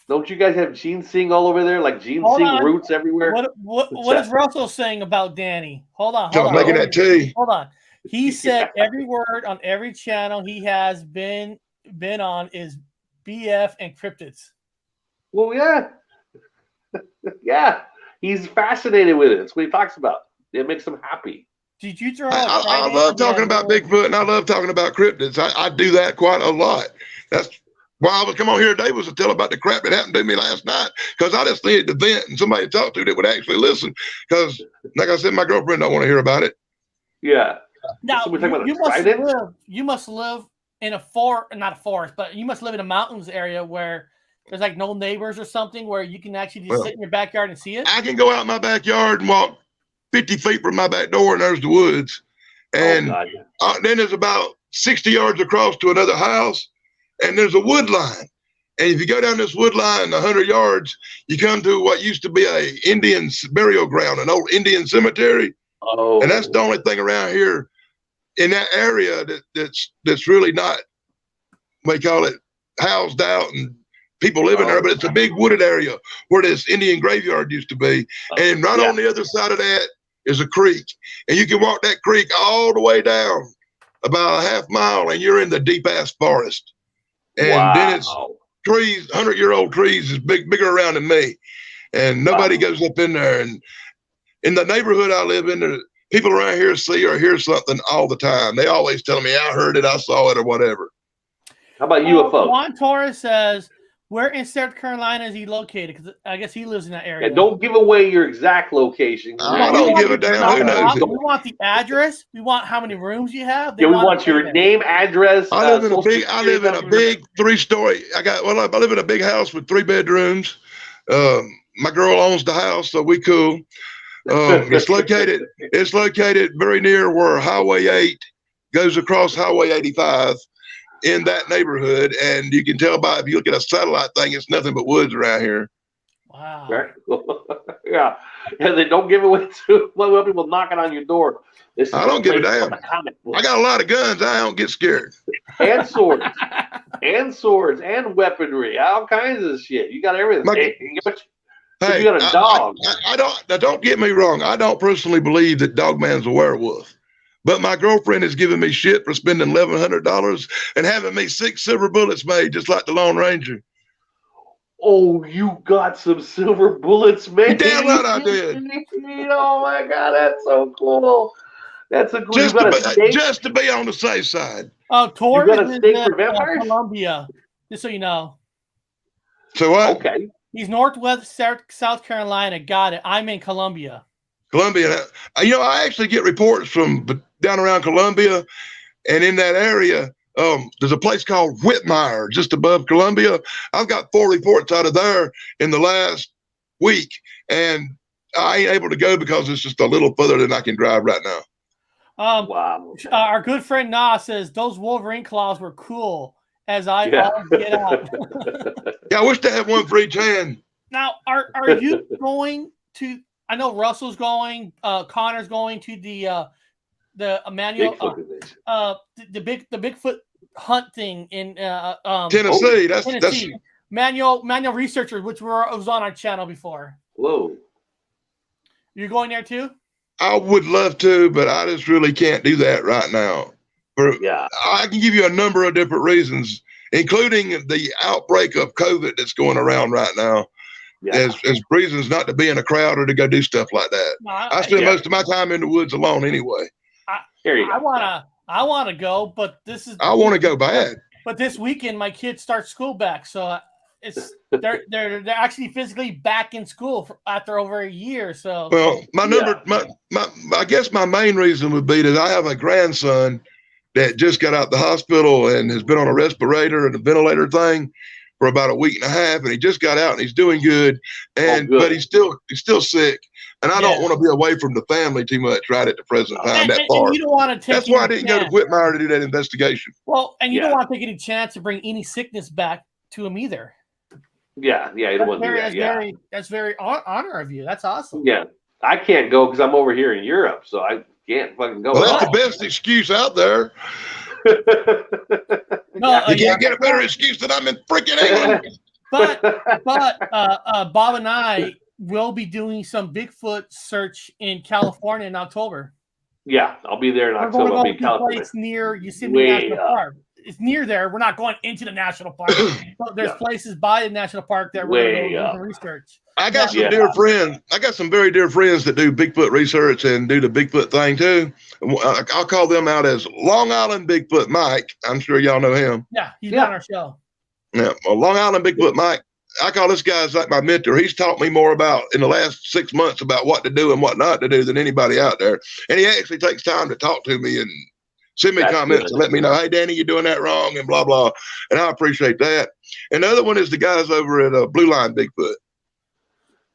Don't you guys have ginseng all over there, like ginseng roots everywhere? What is Russell saying about Danny? Hold on. Making that tea. Hold on. He said every word on every channel he has been on is BF and cryptids. Well, yeah. Yeah. He's fascinated with it. That's what he talks about. It makes him happy. Did you throw I love talking about Bigfoot, and I love talking about cryptids. I do that quite a lot. That's why I was come on here today, was to tell about the crap that happened to me last night, because I just needed to vent and somebody to talk to that would actually listen. Because, like I said, my girlfriend don't want to hear about it. Yeah. Now, you must live in not a forest, but you must live in a mountains area where there's like no neighbors or something where you can actually just sit in your backyard and see it. I can go out in my backyard and walk 50 feet from my back door, and there's the woods. And then there's about 60 yards across to another house, and there's a wood line. And if you go down this wood line 100 yards, you come to what used to be a Indian burial ground, an old Indian cemetery. Oh. And that's the only thing around here in that area that's really not, we call it, housed out and people living there, but it's a big wooded area where this Indian graveyard used to be. And right on the other side of that is a creek. And you can walk that creek all the way down about a half mile, and you're in the deep ass forest. And then it's trees, 100-year-old trees is bigger around than me. And nobody goes up in there. And in the neighborhood I live in, people around here see or hear something all the time. They always tell me, I heard it, I saw it, or whatever. How about UFO? Juan Torres says, where in South Carolina is he located? Because I guess he lives in that area. Yeah, don't give away your exact location. I don't give a damn. Who knows it? We want the address. We want how many rooms you have. We want your name, address. I live in a big 3-story. I live in a big house with 3 bedrooms. My girl owns the house, so we cool. It's located very near where Highway 8 goes across Highway 85. in that neighborhood, and you can tell by if you look at a satellite thing, it's nothing but woods around here. Wow. Very cool. Yeah. And they don't give away to people knocking on your door. I don't give a damn. I got a lot of guns. I don't get scared. And swords. And swords and weaponry. All kinds of shit. You got everything. You got a dog. Don't get me wrong. I don't personally believe that Dogman's a werewolf. But my girlfriend has given me shit for spending $1,100 and having me 6 silver bullets made, just like the Lone Ranger. Oh, you got some silver bullets made. Damn right I did. Oh my God, that's so cool. That's a cool. Just to be on the safe side. Oh, Tor you got is a stake in for vampires? Columbia, just so you know. So what? Okay. He's Northwest South Carolina. Got it. I'm in Columbia. Columbia. You know, I actually get reports from down around Columbia, and in that area, there's a place called Whitmire just above Columbia. I've got 4 reports out of there in the last week, and I ain't able to go because it's just a little further than I can drive right now. Wow. Our good friend Na says those Wolverine claws were cool. As I get out. Yeah, I wish they had one for each hand. Now, are you going to? I know Russell's going. Connor's going to the Emmanuel the Bigfoot hunt thing in Tennessee. Tennessee. That's Manual Researchers, which was on our channel before. Whoa. You're going there too? I would love to, but I just really can't do that right now. I can give you a number of different reasons, including the outbreak of COVID that's going around right now, as reasons not to be in a crowd or to go do stuff like that. No, I spend most of my time in the woods alone anyway. I want to go, but I want to go bad. But this weekend, my kids start school back, so they're actually physically back in school after over a year. So I guess my main reason would be that I have a grandson that just got out the hospital and has been on a respirator and a ventilator thing for about a week and a half, and he just got out and he's doing good, but he's still sick, and I don't want to be away from the family too much right at the present time. And you don't want to take. That's why I didn't go to Whitmire to do that investigation. Well, and you don't want to take any chance to bring any sickness back to him either. Yeah, you don't want to do that. That's very honor of you. That's awesome. Yeah, I can't go because I'm over here in Europe, so I can't fucking go. Well, that's the best excuse out there. No, you can't get a better excuse than I'm in freaking England. But Bob and I will be doing some Bigfoot search in California in October. Yeah, I'll be there in October. We're going to go to a place near Yosemite National Park. It's near there. We're not going into the national park. But there's places by the national park that we're going to do research. I got some dear friends. I got some very dear friends that do Bigfoot research and do the Bigfoot thing too. I'll call them out as Long Island Bigfoot Mike. I'm sure y'all know him. Yeah, he's on our show. Yeah, well, Long Island Bigfoot Mike. I call this guy like my mentor. He's taught me more about in the last 6 months about what to do and what not to do than anybody out there. And he actually takes time to talk to me and send me comments and let me know, hey, Danny, you're doing that wrong and blah, blah. And I appreciate that. And the other one is the guys over at Blue Line Bigfoot.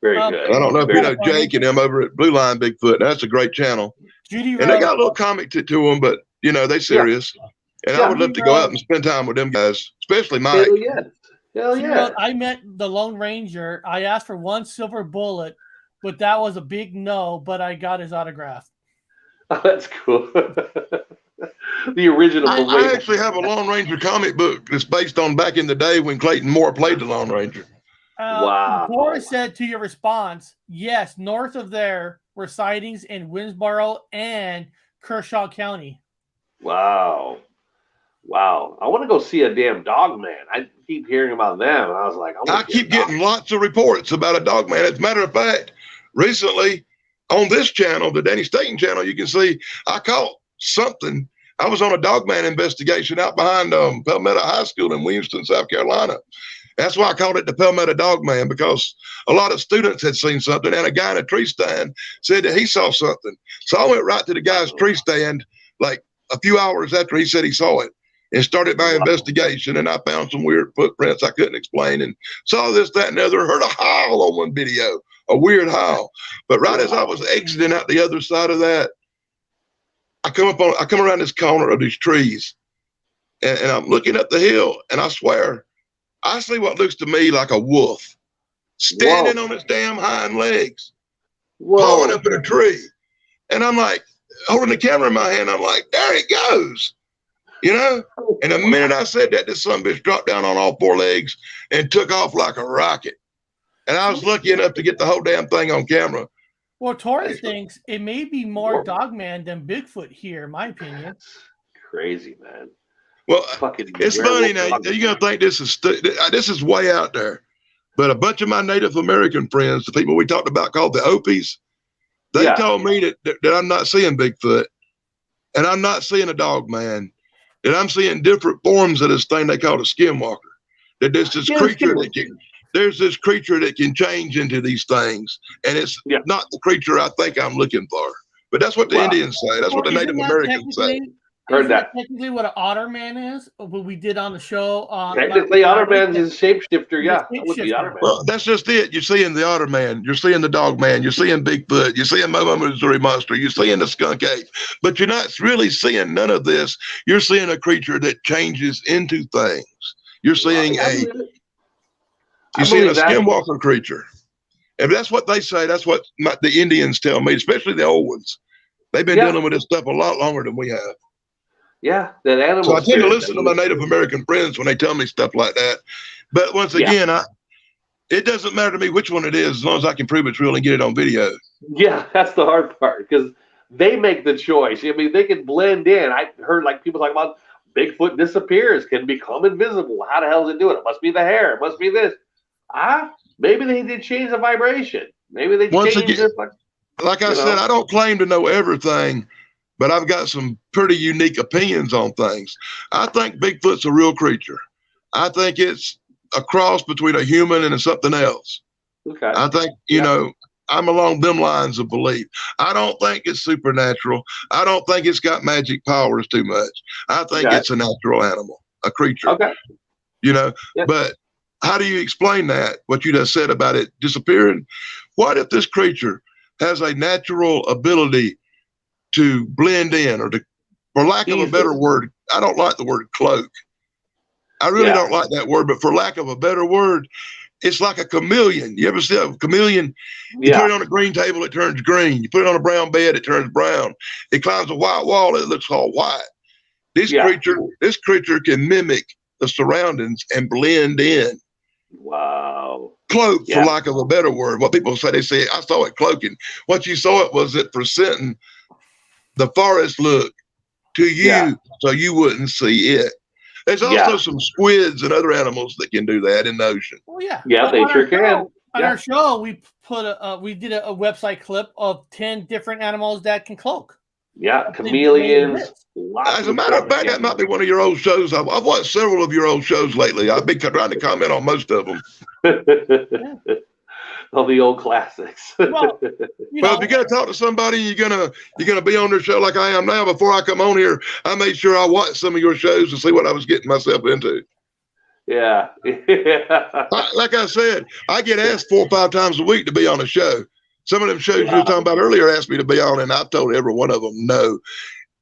Very good. I don't know if you know Jake and them over at Blue Line Bigfoot. That's a great channel. And they got a little comic to them, but, you know, they serious. And I would love to go out and spend time with them guys, especially Mike. Hell yeah. I met the Lone Ranger. I asked for 1 silver bullet, but that was a big no, but I got his autograph. Oh, that's cool. The original. I actually have a Lone Ranger comic book that's based on back in the day when Clayton Moore played the Lone Ranger. Wow. Boris said to your response, yes, north of there were sightings in Winsboro and Kershaw County. Wow. I want to go see a damn Dogman. I keep hearing about them. And I was like, I keep getting lots of reports about a Dogman. As a matter of fact, recently on this channel, the Danny Staton channel, you can see I caught something. I was on a Dogman investigation out behind Palmetto High School in Williamston, South Carolina. That's why I called it the Palmetto Dogman, because a lot of students had seen something, and a guy in a tree stand said that he saw something. So I went right to the guy's tree stand like a few hours after he said he saw it and started my investigation, and I found some weird footprints I couldn't explain and saw this, that, and the other. Heard a howl on one video, a weird howl. But right as I was exiting out the other side of that, I come around this corner of these trees, and I'm looking up the hill, and I swear, I see what looks to me like a wolf standing on its damn hind legs, pulling up in a tree. And I'm like, holding the camera in my hand, I'm like, there it goes. You know? And the minute I said that, this son bitch dropped down on all four legs and took off like a rocket. And I was lucky enough to get the whole damn thing on camera. Well, Torres thinks it may be more Dogman than Bigfoot here, in my opinion. Crazy, man. Well, it's funny now. You're gonna think this is way out there, but a bunch of my Native American friends, the people we talked about called the Opis, they told me that I'm not seeing Bigfoot, and I'm not seeing a Dogman, and I'm seeing different forms of this thing they call a Skinwalker. That there's this creature that can change into these things, and it's not the creature I think I'm looking for. But that's what the Indians say. That's what the Native Americans say. Heard that. Technically, what an Otterman is, what we did on the show. Technically, Otterman is a shapeshifter. Yeah, that would be Otterman. Well, that's just it. You're seeing the Otterman. You're seeing the Dogman. You're seeing Bigfoot. You're seeing Momo Missouri Monster. You're seeing the Skunk Ape. But you're not really seeing none of this. You're seeing a creature that changes into things. You're seeing a Skinwalker creature. And that's what they say. That's what the Indians tell me, especially the old ones. They've been dealing with this stuff a lot longer than we have. Yeah, that animal. So I tend to listen to my Native American friends when they tell me stuff like that. But once again, it doesn't matter to me which one it is, as long as I can prove it's real and get it on video. Yeah, that's the hard part, because they make the choice. I mean, they can blend in. I heard like people talk about Bigfoot disappears, can become invisible. How the hell is it doing? It must be the hair. It must be this. Maybe they did change the vibration. Maybe they changed it. Like I said, I don't claim to know everything, but I've got some pretty unique opinions on things. I think Bigfoot's a real creature. I think it's a cross between a human and something else. Okay. I think, you know, I'm along them lines of belief. I don't think it's supernatural. I don't think it's got magic powers too much. I think it's a natural animal, a creature. Okay. You know, but how do you explain that, what you just said about it disappearing? What if this creature has a natural ability to blend in, or to, for lack of a better word, I don't like the word cloak. I really don't like that word, but for lack of a better word, it's like a chameleon. You ever see a chameleon? You put it on a green table, it turns green. You put it on a brown bed, it turns brown. It climbs a white wall, it looks all white. This creature can mimic the surroundings and blend in. Wow. Cloak, for lack of a better word. What people say, they say, I saw it cloaking. What you saw it was it presenting the forest look to you, so you wouldn't see it. There's also some squids and other animals that can do that in the ocean. Oh yeah, they sure can. On our show, we put we did a website clip of 10 different animals that can cloak. Yeah, chameleons. As a matter of fact, that might be one of your old shows. I've watched several of your old shows lately. I've been trying to comment on most of them. All the old classics. Well, if you're gonna talk to somebody, you're gonna be on their show like I am now. Before I come on here, I made sure I watched some of your shows to see what I was getting myself into. Yeah. Like I said, I get asked 4 or 5 times a week to be on a show. Some of them shows you were talking about earlier asked me to be on, and I've told every one of them no.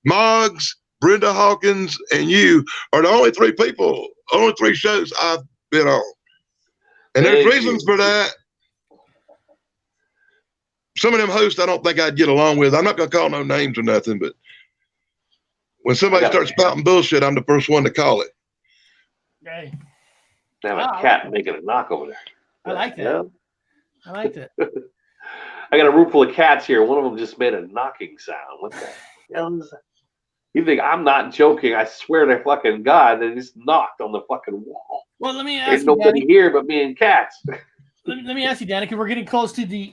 Moggs, Brenda Hawkins, and you are the only 3 shows I've been on. And there's reasons for that. Some of them hosts I don't think I'd get along with. I'm not going to call no names or nothing, but when somebody starts spouting bullshit, I'm the first one to call it. Okay. They have a cat making a knock over there. I like that. Yeah. I liked it. I got a room full of cats here. One of them just made a knocking sound. What the hell is that? You think I'm not joking? I swear to fucking God, they just knocked on the fucking wall. Well, let me ask There's you, nobody Danny, here but me and cats. let me ask you, Danny, because we're getting close to the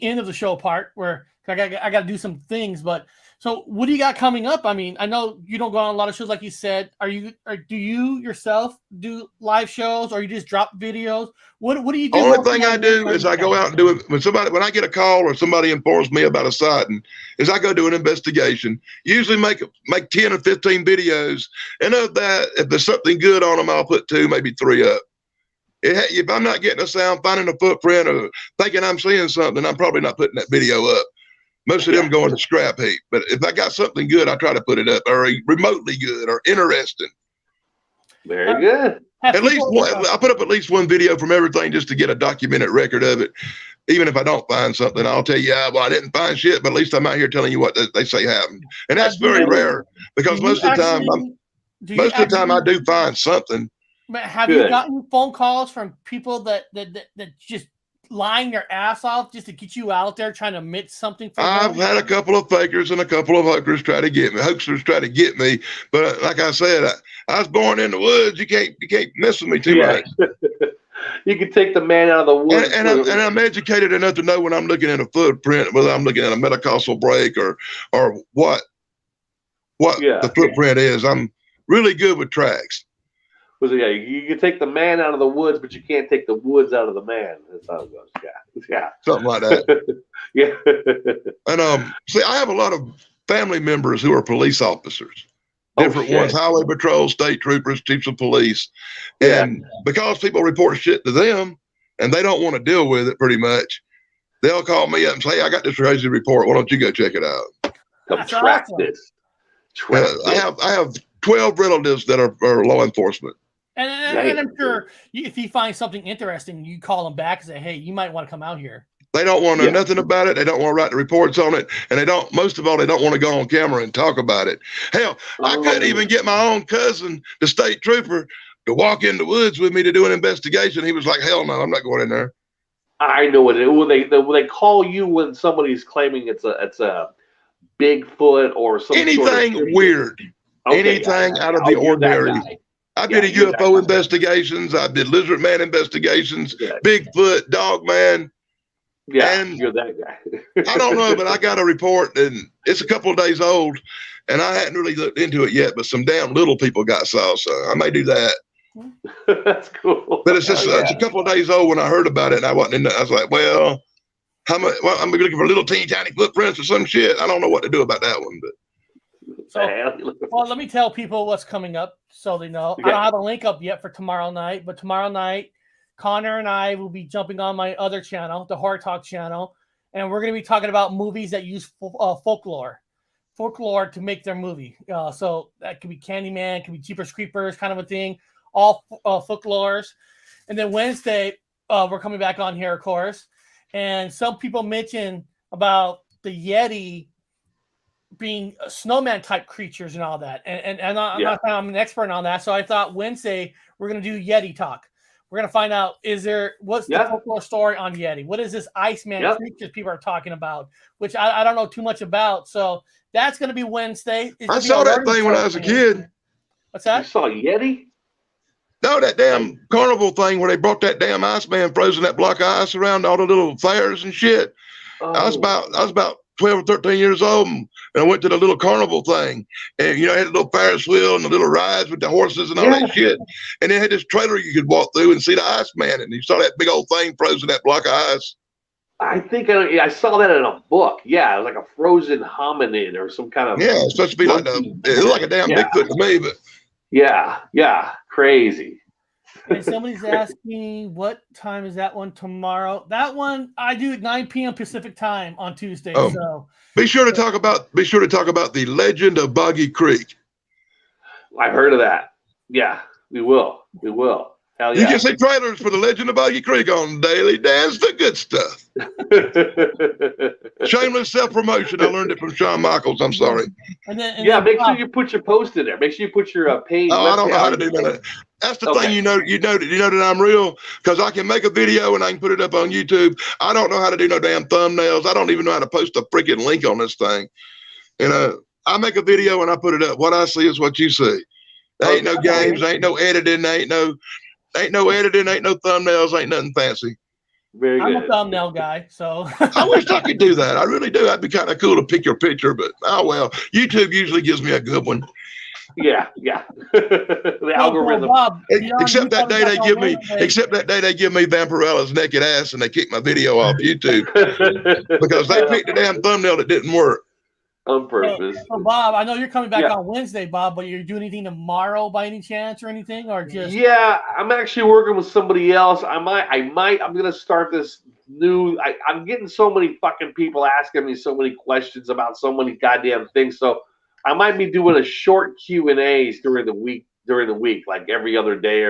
end of the show part where I got to do some things. But so, what do you got coming up? I mean, I know you don't go on a lot of shows, like you said. Do you yourself do live shows, or you just drop videos? What do you do? Only thing I do is I go out and do it when I get a call or somebody informs me about a sighting, is I go do an investigation. Usually make 10 or 15 videos, and of that, if there's something good on them, I'll put 2, maybe 3 up. If I'm not getting a sound, finding a footprint, or thinking I'm seeing something, I'm probably not putting that video up. Most of them go in the scrap heap. But if I got something good, I try to put it up, or remotely good or interesting. Very good. At least one, I put up at least one video from everything just to get a documented record of it. Even if I don't find something, I'll tell you, well, I didn't find shit, but at least I'm out here telling you what they say happened. And that's very rare because most of the time I do find something. Have you gotten phone calls from people that just lying their ass off just to get you out there trying to admit something? I've had a couple of fakers and a couple of hookers try to get me. But like I said, I was born in the woods. You can't mess with me too much. You can take the man out of the woods. And I'm educated enough to know when I'm looking at a footprint, whether I'm looking at a metatarsal break or what the footprint is. I'm really good with tracks. You can take the man out of the woods, but you can't take the woods out of the man. That's how it goes. Yeah. Something like that. Yeah. And see, I have a lot of family members who are police officers. Different ones, highway patrol, state troopers, chiefs of police. And because people report shit to them and they don't want to deal with it pretty much, they'll call me up and say, hey, I got this crazy report. Why don't you go check it out? Come track this. I have 12 relatives that are law enforcement. And I'm sure if you find something interesting, you call them back and say, hey, you might want to come out here. They don't want to know nothing about it. They don't want to write the reports on it. And most of all, they don't want to go on camera and talk about it. Hell, I couldn't even get my own cousin, the state trooper, to walk in the woods with me to do an investigation. He was like, hell no, I'm not going in there. I know what it is. When they call you when somebody's claiming it's a Bigfoot or something. Anything weird. Anything out of the ordinary. I did UFO investigations. I did lizard man investigations, Bigfoot, Dogman. Yeah, and you're that guy. I don't know, but I got a report, and it's a couple of days old, and I hadn't really looked into it yet, but some damn little people got saw, so I may do that. That's cool. But it's just it's a couple of days old when I heard about it, and I wasn't in there. I was like, well, how much? Well, I'm looking for little teeny tiny footprints or some shit. I don't know what to do about that one, but. So, well, let me tell people what's coming up so they know. I don't have a link up yet for tomorrow night, but tomorrow night, Connor and I will be jumping on my other channel, the Horror Talk channel, and we're going to be talking about movies that use folklore to make their movie. So that could be Candyman, could be Jeepers Creepers, kind of a thing, all folklores. And then Wednesday, we're coming back on here, of course. And some people mention about the Yeti being snowman type creatures and all that. And I'm an expert on that. So I thought Wednesday we're going to do Yeti talk. We're going to find out, what's the folklore story on Yeti? What is this Iceman creature people are talking about, which I don't know too much about. So that's going to be Wednesday. I saw that thing when I was a kid. What's that? You saw Yeti? No, that damn carnival thing where they brought that damn Iceman frozen that block of ice around all the little fairs and shit. Oh. I was about 12 or 13 years old, and I went to the little carnival thing, and I had a little Ferris wheel and the little rides with the horses and all that shit, and they had this trailer you could walk through and see the Iceman, and you saw that big old thing frozen that block of ice. I think I saw that in a book. Yeah, it was like a frozen hominid or some kind of. Yeah, it's supposed to be like it looked like a damn Bigfoot to me, but. Yeah, crazy. And somebody's asking what time is that one tomorrow? That one I do at 9 p.m. Pacific time on Tuesday. So be sure to talk about the legend of Boggy Creek. I've heard of that. Yeah, we will. Hell yeah. You can see trailers for the legend of Boggy Creek on Daily Dance, the good stuff. Shameless self-promotion. I learned it from Shawn Michaels. I'm sorry. And then make sure you put your post in there. Make sure you put your page. Oh, I don't know how to do that. That's the thing. You know that I'm real because I can make a video and I can put it up on YouTube. I don't know how to do no damn thumbnails. I don't even know how to post a freaking link on this thing. I make a video and I put it up. What I see is what you see. There ain't no games. Ain't no editing. Ain't no editing. Ain't no thumbnails. Ain't nothing fancy. Very good. I'm a thumbnail guy, so. I wish I could do that. I really do. I'd be kind of cool to pick your picture, but oh well. YouTube usually gives me a good one. Yeah. The algorithm. Bob, except that day they give me Vampirella's naked ass and they kick my video off YouTube because they picked a damn thumbnail that didn't work. On purpose. So Bob, I know you're coming back on Wednesday, Bob, but you're doing anything tomorrow by any chance or anything, or just? Yeah, I'm actually working with somebody else. I'm gonna start this new. I'm getting so many fucking people asking me so many questions about so many goddamn things. So I might be doing a short Q&As during the week during the week, like every other day.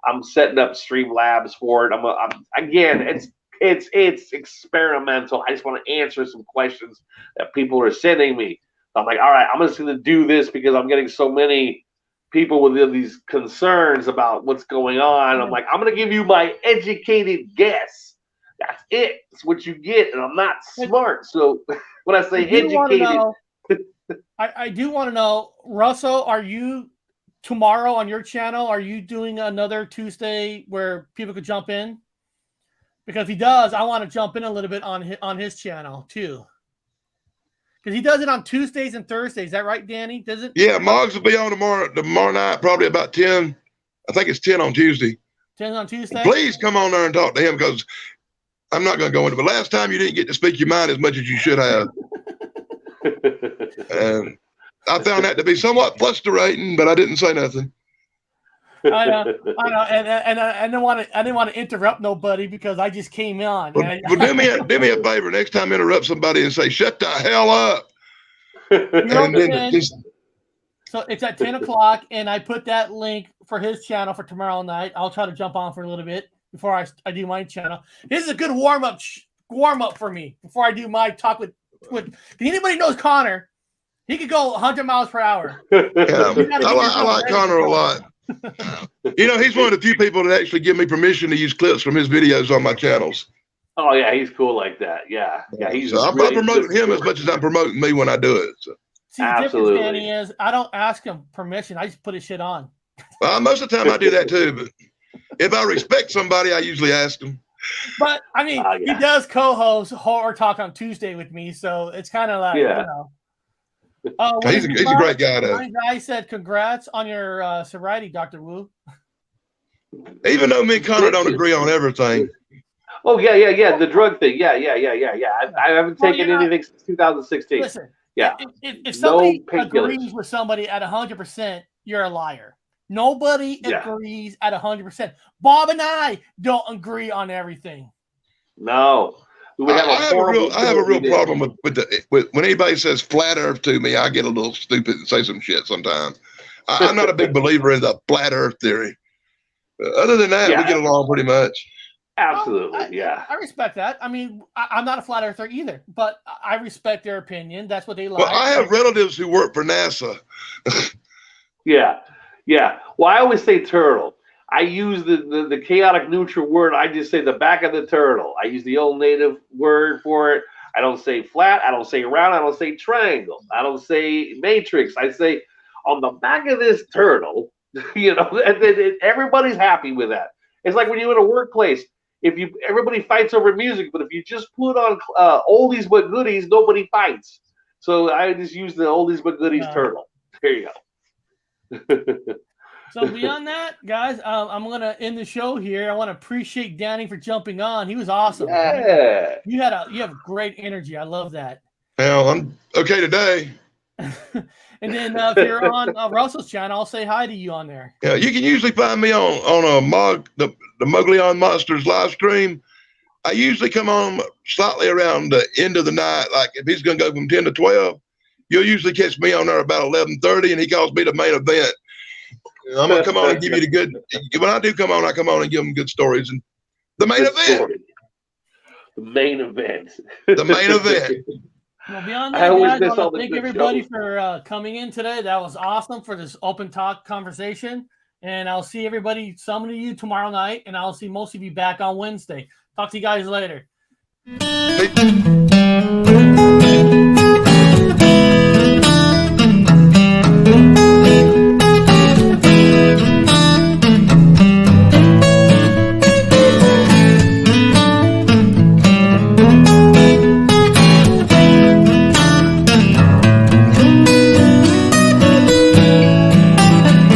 I'm setting up stream labs for it. Again, it's experimental. I just want to answer some questions that people are sending me. I'm like, all right, I'm just going to do this because I'm getting so many people with these concerns about what's going on. I'm like, I'm going to give you my educated guess. That's it. It's what you get, and I'm not smart. So when I say educated, I do want to know, Russell, are you tomorrow on your channel? Are you doing another Tuesday where people could jump in? Because if he does, I want to jump in a little bit on his channel too. Because he does it on Tuesdays and Thursdays. Is that right, Danny? Does it? Yeah, Moggs will be on tomorrow night, probably about 10. I think it's 10 on Tuesday. 10 on Tuesday? Please come on there and talk to him, because I'm not going to go into it. But last time you didn't get to speak your mind as much as you should have. And I found that to be somewhat frustrating, but I didn't say nothing. I know, and I didn't want to interrupt nobody because I just came on. Well, do me a favor. Next time, interrupt somebody and say, "Shut the hell up." And then so it's at 10 o'clock, and I put that link for his channel for tomorrow night. I'll try to jump on for a little bit before I do my channel. This is a good warm up for me before I do my talk with. If anybody knows Connor, he could go 100 miles per hour. Yeah, I like Connor a lot. You know, he's one of the few people that actually give me permission to use clips from his videos on my channels. Oh yeah, he's cool like that. Yeah. I'm not promoting him as much as I'm promoting me when I do it. So. See, the difference, Danny, is I don't ask him permission. I just put his shit on. Well, most of the time I do that too, but if I respect somebody, I usually ask them. But I mean, he does co-host Horror Talk on Tuesday with me, so it's kind of like, you know. He's a great guy, though. I said, congrats on your sobriety, Dr. Wu. Even though me and Connor don't agree on everything. Oh, yeah. The drug thing. Yeah. I haven't taken anything since 2016. Listen, yeah. If somebody agrees with somebody at 100%, you're a liar. Nobody agrees at 100%. Bob and I don't agree on everything. No. I have a real problem with when anybody says flat earth to me, I get a little stupid and say some shit sometimes. I'm not a big believer in the flat earth theory. Other than that, we get along pretty much. Absolutely, I respect that. I mean, I'm not a flat earther either, but I respect their opinion. That's what they like. Well, I have relatives who work for NASA. Yeah. Well, I always say turtle. I use the chaotic neutral word. I just say the back of the turtle. I use the old native word for it. I don't say flat. I don't say round. I don't say triangle. I don't say matrix. I say on the back of this turtle, you know, and everybody's happy with that. It's like when you're in a workplace. Everybody fights over music, but if you just put on oldies but goodies, nobody fights. So I just use the oldies but goodies turtle. There you go. So beyond that, guys, I'm going to end the show here. I want to appreciate Danny for jumping on. He was awesome. Yeah. You have great energy. I love that. Well, I'm okay today. And then if you're on Russell's channel, I'll say hi to you on there. Yeah, you can usually find me on the Moglion Monsters live stream. I usually come on slightly around the end of the night. Like if he's going to go from 10 to 12, you'll usually catch me on there about 11:30, and he calls me the main event. I'm going to come on and give you the good. When I do come on, I come on and give them good stories. And the main event. The main event. The main event. Well, beyond that, guys, I want to thank everybody for coming in today. That was awesome for this open talk conversation. And I'll see everybody, some of you tomorrow night, and I'll see most of you back on Wednesday. Talk to you guys later. Hey.